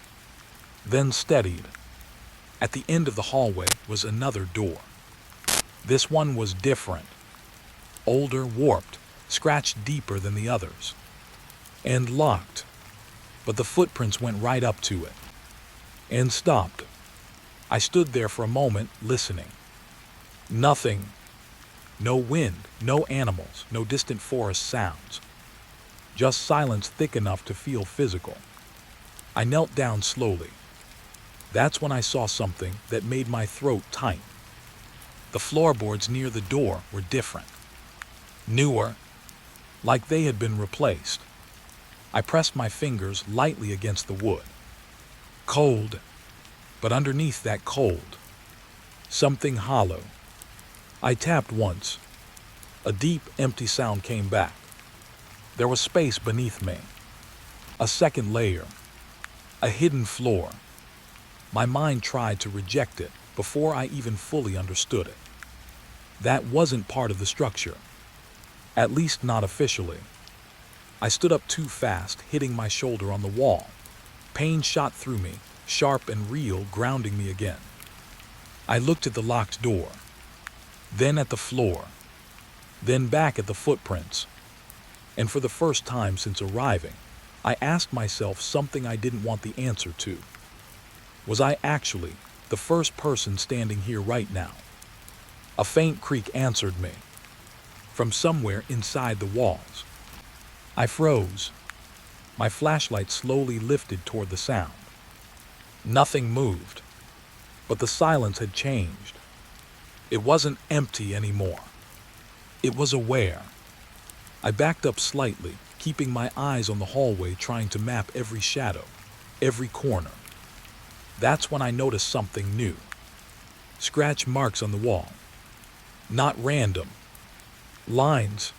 then steadied. At the end of the hallway was another door. This one was different. Older, warped, scratched deeper than the others. And locked. But the footprints went right up to it. And stopped. I stood there for a moment, listening. Nothing. No wind, no animals, no distant forest sounds. Just silence thick enough to feel physical. I knelt down slowly. That's when I saw something that made my throat tight. The floorboards near the door were different. Newer, like they had been replaced. I pressed my fingers lightly against the wood. Cold, but underneath that cold, something hollow. I tapped once. A deep, empty sound came back. There was space beneath me. A second layer. A hidden floor. My mind tried to reject it before I even fully understood it. That wasn't part of the structure. At least not officially. I stood up too fast, hitting my shoulder on the wall. Pain shot through me, sharp and real, grounding me again. I looked at the locked door, then at the floor, then back at the footprints. And for the first time since arriving, I asked myself something I didn't want the answer to. Was I actually the first person standing here right now? A faint creak answered me, from somewhere inside the walls. I froze. My flashlight slowly lifted toward the sound. Nothing moved, but the silence had changed. It wasn't empty anymore. It was aware. I backed up slightly, keeping my eyes on the hallway, trying to map every shadow, every corner. That's when I noticed something new. Scratch marks on the wall. Not random. Lines.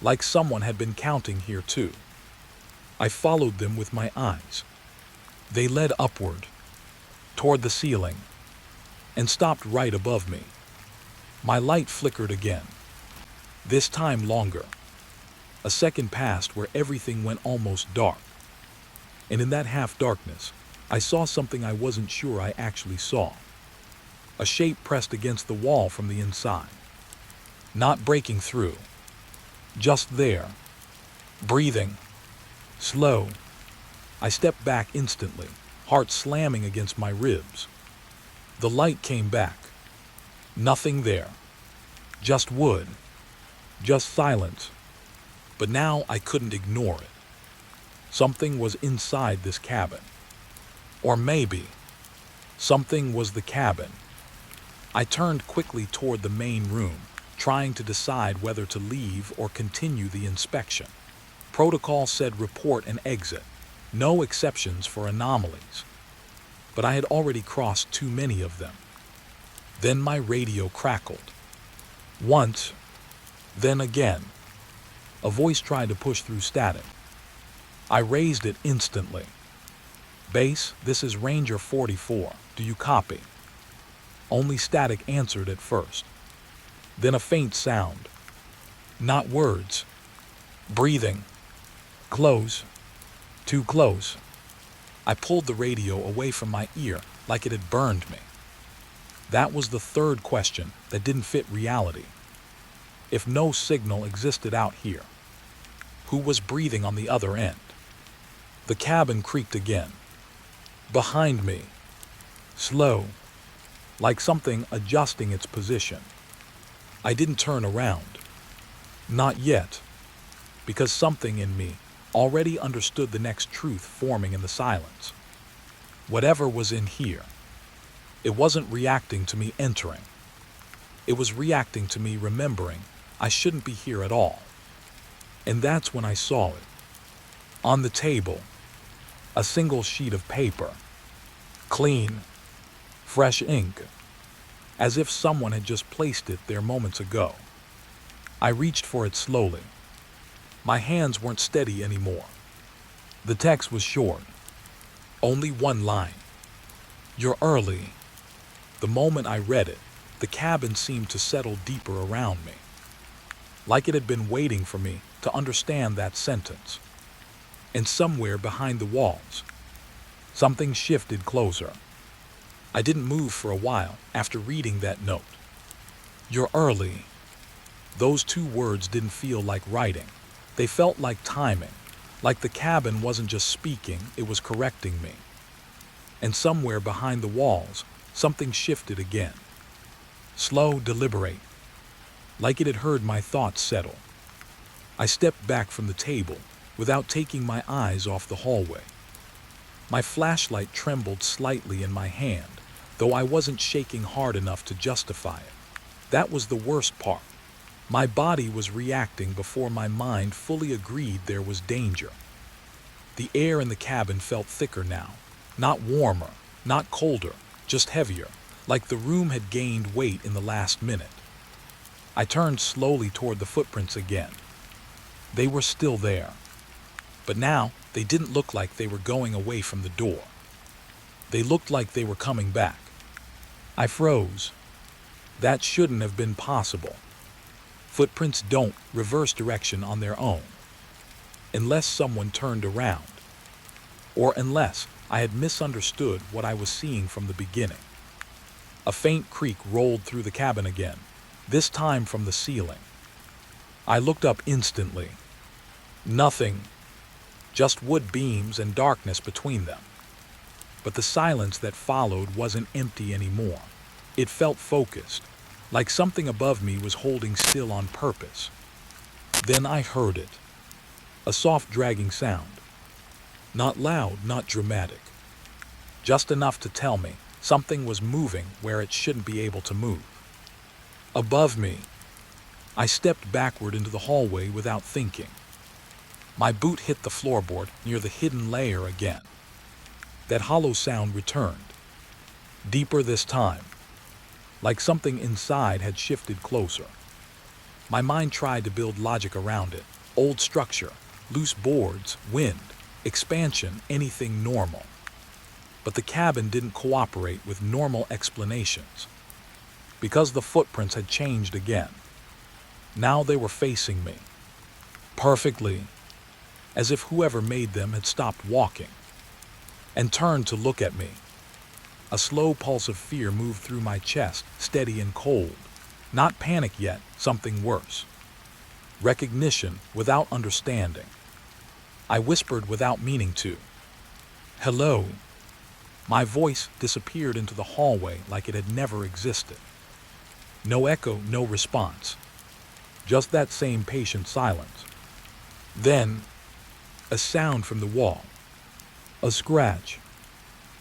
Like someone had been counting here too. I followed them with my eyes. They led upward, toward the ceiling, and stopped right above me. My light flickered again, this time longer. A second passed where everything went almost dark. And in that half-darkness, I saw something I wasn't sure I actually saw. A shape pressed against the wall from the inside. Not breaking through. Just there. Breathing. Slow. I stepped back instantly, heart slamming against my ribs. The light came back. Nothing there. Just wood. Just silence. But now I couldn't ignore it. Something was inside this cabin. Or maybe something was the cabin. I turned quickly toward the main room, trying to decide whether to leave or continue the inspection. Protocol said report and exit. No exceptions for anomalies. But I had already crossed too many of them. Then my radio crackled. Once, then again. A voice tried to push through static. I raised it instantly. Base, this is Ranger 44. Do you copy? Only static answered at first. Then a faint sound. Not words. Breathing. Close. Too close. I pulled the radio away from my ear like it had burned me. That was the third question that didn't fit reality. If no signal existed out here, who was breathing on the other end? The cabin creaked again. Behind me. Slow. Like something adjusting its position. I didn't turn around. Not yet. Because something in me already understood the next truth forming in the silence. Whatever was in here, it wasn't reacting to me entering. It was reacting to me remembering I shouldn't be here at all. And that's when I saw it. On the table, a single sheet of paper. Clean, fresh ink, as if someone had just placed it there moments ago. I reached for it slowly. My hands weren't steady anymore. The text was short. Only one line. You're early. The moment I read it, the cabin seemed to settle deeper around me. Like it had been waiting for me to understand that sentence. And somewhere behind the walls, something shifted closer. I didn't move for a while after reading that note. You're early. Those two words didn't feel like writing. They felt like timing, like the cabin wasn't just speaking, it was correcting me. And somewhere behind the walls, something shifted again. Slow, deliberate, like it had heard my thoughts settle. I stepped back from the table without taking my eyes off the hallway. My flashlight trembled slightly in my hand, though I wasn't shaking hard enough to justify it. That was the worst part. My body was reacting before my mind fully agreed there was danger. The air in the cabin felt thicker now, not warmer, not colder, just heavier, like the room had gained weight in the last minute. I turned slowly toward the footprints again. They were still there, but now they didn't look like they were going away from the door. They looked like they were coming back. I froze. That shouldn't have been possible. Footprints don't reverse direction on their own. unless someone turned around, or unless I had misunderstood what I was seeing from the beginning. A faint creak rolled through the cabin again, this time from the ceiling. I looked up instantly. Nothing, just wood beams and darkness between them. But the silence that followed wasn't empty anymore. It felt focused, like something above me was holding still on purpose. Then I heard it. A soft dragging sound. Not loud, not dramatic. Just enough to tell me something was moving where it shouldn't be able to move. Above me, I stepped backward into the hallway without thinking. My boot hit the floorboard near the hidden layer again. That hollow sound returned, deeper this time, like something inside had shifted closer. My mind tried to build logic around it. Old structure, loose boards, wind, expansion, anything normal. But the cabin didn't cooperate with normal explanations. Because the footprints had changed again. Now they were facing me. Perfectly. As if whoever made them had stopped walking. And turned to look at me. A slow pulse of fear moved through my chest, steady and cold. Not panic yet, something worse. Recognition without understanding. I whispered without meaning to. Hello. My voice disappeared into the hallway like it had never existed. No echo, no response. Just that same patient silence. Then, a sound from the wall. A scratch.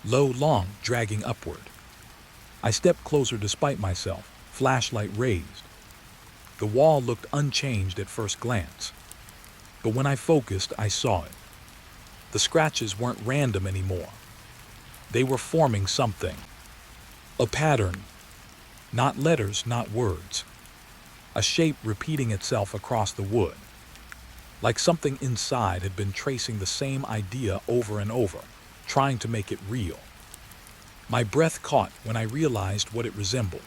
Low, long, dragging upward. I stepped closer despite myself, flashlight raised. The wall looked unchanged at first glance. But when I focused, I saw it. The scratches weren't random anymore. They were forming something. A pattern. Not letters, not words. A shape repeating itself across the wood. Like something inside had been tracing the same idea over and over, trying to make it real. My breath caught when I realized what it resembled.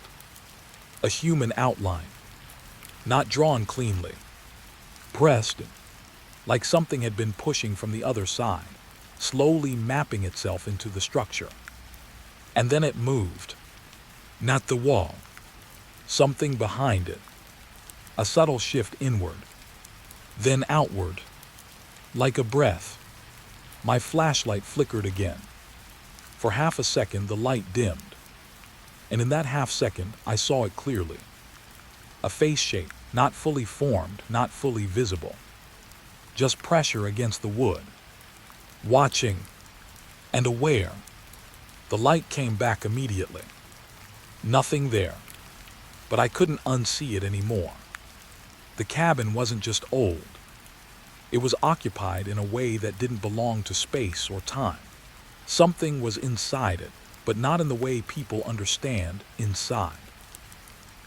A human outline. Not drawn cleanly. Pressed, like something had been pushing from the other side, slowly mapping itself into the structure. And then it moved. Not the wall. Something behind it. A subtle shift inward. Then outward. Like a breath. My flashlight flickered again. For half a second, the light dimmed. And in that half second, I saw it clearly. A face shape, not fully formed, not fully visible. Just pressure against the wood. Watching. And aware. The light came back immediately. Nothing there. But I couldn't unsee it anymore. The cabin wasn't just old. It was occupied in a way that didn't belong to space or time. Something was inside it, but not in the way people understand inside.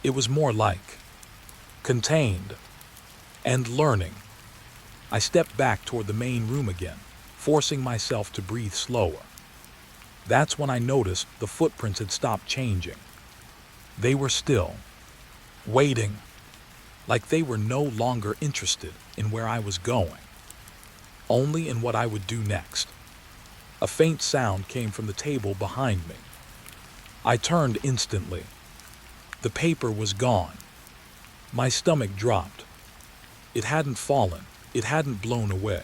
It was more like contained and learning. I stepped back toward the main room again, forcing myself to breathe slower. That's when I noticed the footprints had stopped changing. They were still, waiting, like they were no longer interested in where I was going, only in what I would do next. A faint sound came from the table behind me. I turned instantly. The paper was gone. My stomach dropped. It hadn't fallen. It hadn't blown away.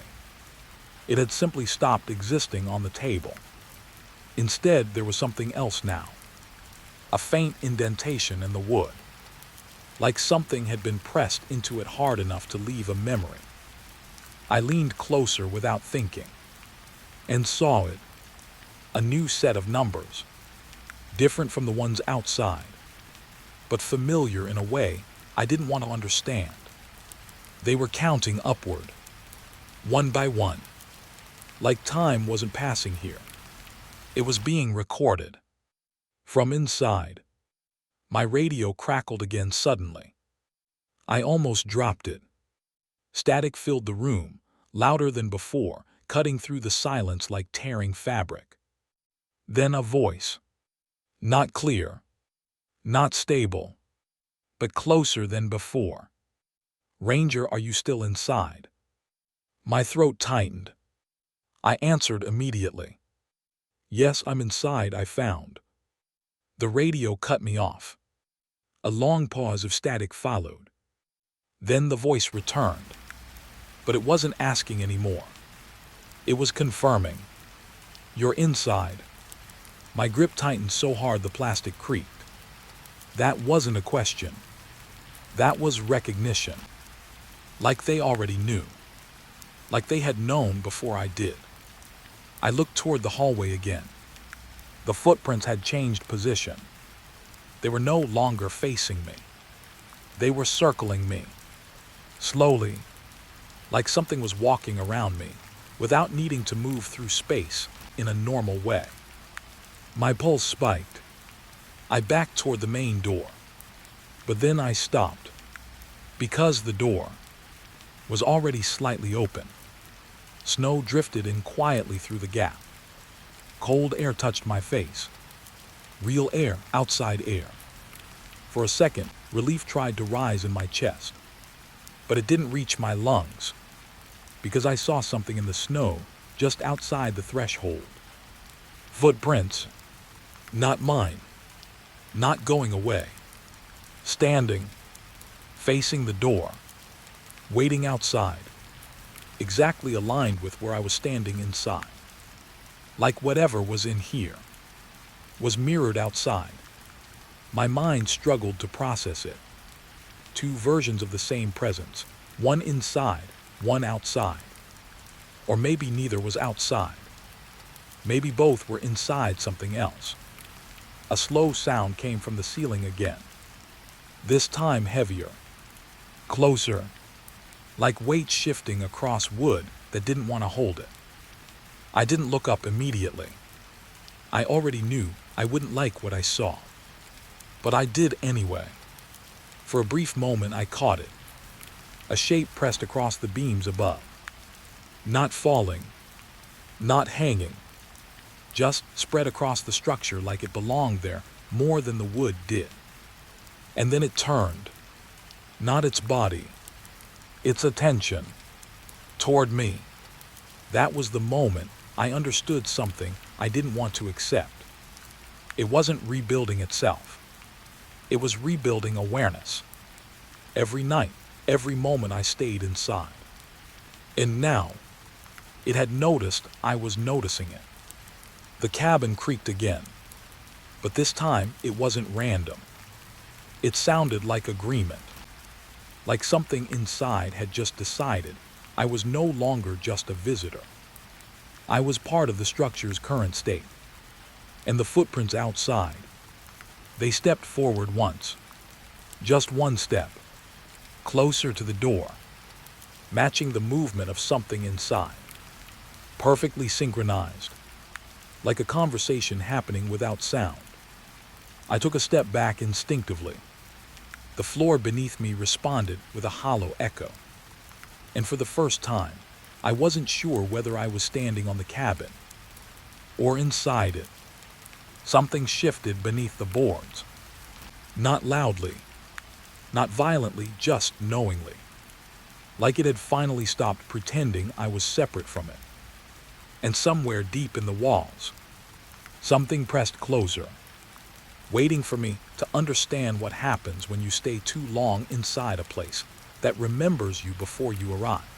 It had simply stopped existing on the table. Instead, there was something else now. A faint indentation in the wood. Like something had been pressed into it hard enough to leave a memory. I leaned closer without thinking, and saw it. A new set of numbers, different from the ones outside, but familiar in a way I didn't want to understand. They were counting upward, one by one, like time wasn't passing here. It was being recorded. From inside, my radio crackled again suddenly. I almost dropped it. Static filled the room, louder than before, cutting through the silence like tearing fabric. Then a voice. Not clear, not stable, but closer than before. Ranger, are you still inside? My throat tightened. I answered immediately. Yes, I'm inside, I found. The radio cut me off. A long pause of static followed. Then the voice returned. But it wasn't asking anymore. It was confirming. You're inside. My grip tightened so hard the plastic creaked. That wasn't a question. That was recognition. Like they already knew. Like they had known before I did. I looked toward the hallway again. The footprints had changed position. They were no longer facing me. They were circling me. Slowly, like something was walking around me, without needing to move through space in a normal way. My pulse spiked. I backed toward the main door. But then I stopped. Because the door was already slightly open. Snow drifted in quietly through the gap. Cold air touched my face. Real air, outside air. For a second, relief tried to rise in my chest. But it didn't reach my lungs. Because I saw something in the snow just outside the threshold. Footprints. Not mine. Not going away. Standing. Facing the door. Waiting outside. Exactly aligned with where I was standing inside. Like whatever was in here was mirrored outside. My mind struggled to process it. Two versions of the same presence, one inside, one outside. Or maybe neither was outside. Maybe both were inside something else. A slow sound came from the ceiling again. This time heavier. Closer. Like weight shifting across wood that didn't want to hold it. I didn't look up immediately. I already knew I wouldn't like what I saw. But I did anyway. For a brief moment I caught it. A shape pressed across the beams above. Not falling. Not hanging. Just spread across the structure like it belonged there more than the wood did. And then it turned. Not its body. Its attention. Toward me. That was the moment I understood something I didn't want to accept. It wasn't rebuilding itself. It was rebuilding awareness. Every night, every moment I stayed inside. And now, it had noticed I was noticing it. The cabin creaked again. But this time, it wasn't random. It sounded like agreement. Like something inside had just decided I was no longer just a visitor. I was part of the structure's current state. And the footprints outside. They stepped forward once. Just one step. Closer to the door. Matching the movement of something inside. Perfectly synchronized. Like a conversation happening without sound. I took a step back instinctively. The floor beneath me responded with a hollow echo. And for the first time, I wasn't sure whether I was standing on the cabin or inside it. Something shifted beneath the boards. Not loudly, not violently, just knowingly. Like it had finally stopped pretending I was separate from it. And somewhere deep in the walls, something pressed closer, waiting for me to understand what happens when you stay too long inside a place that remembers you before you arrive.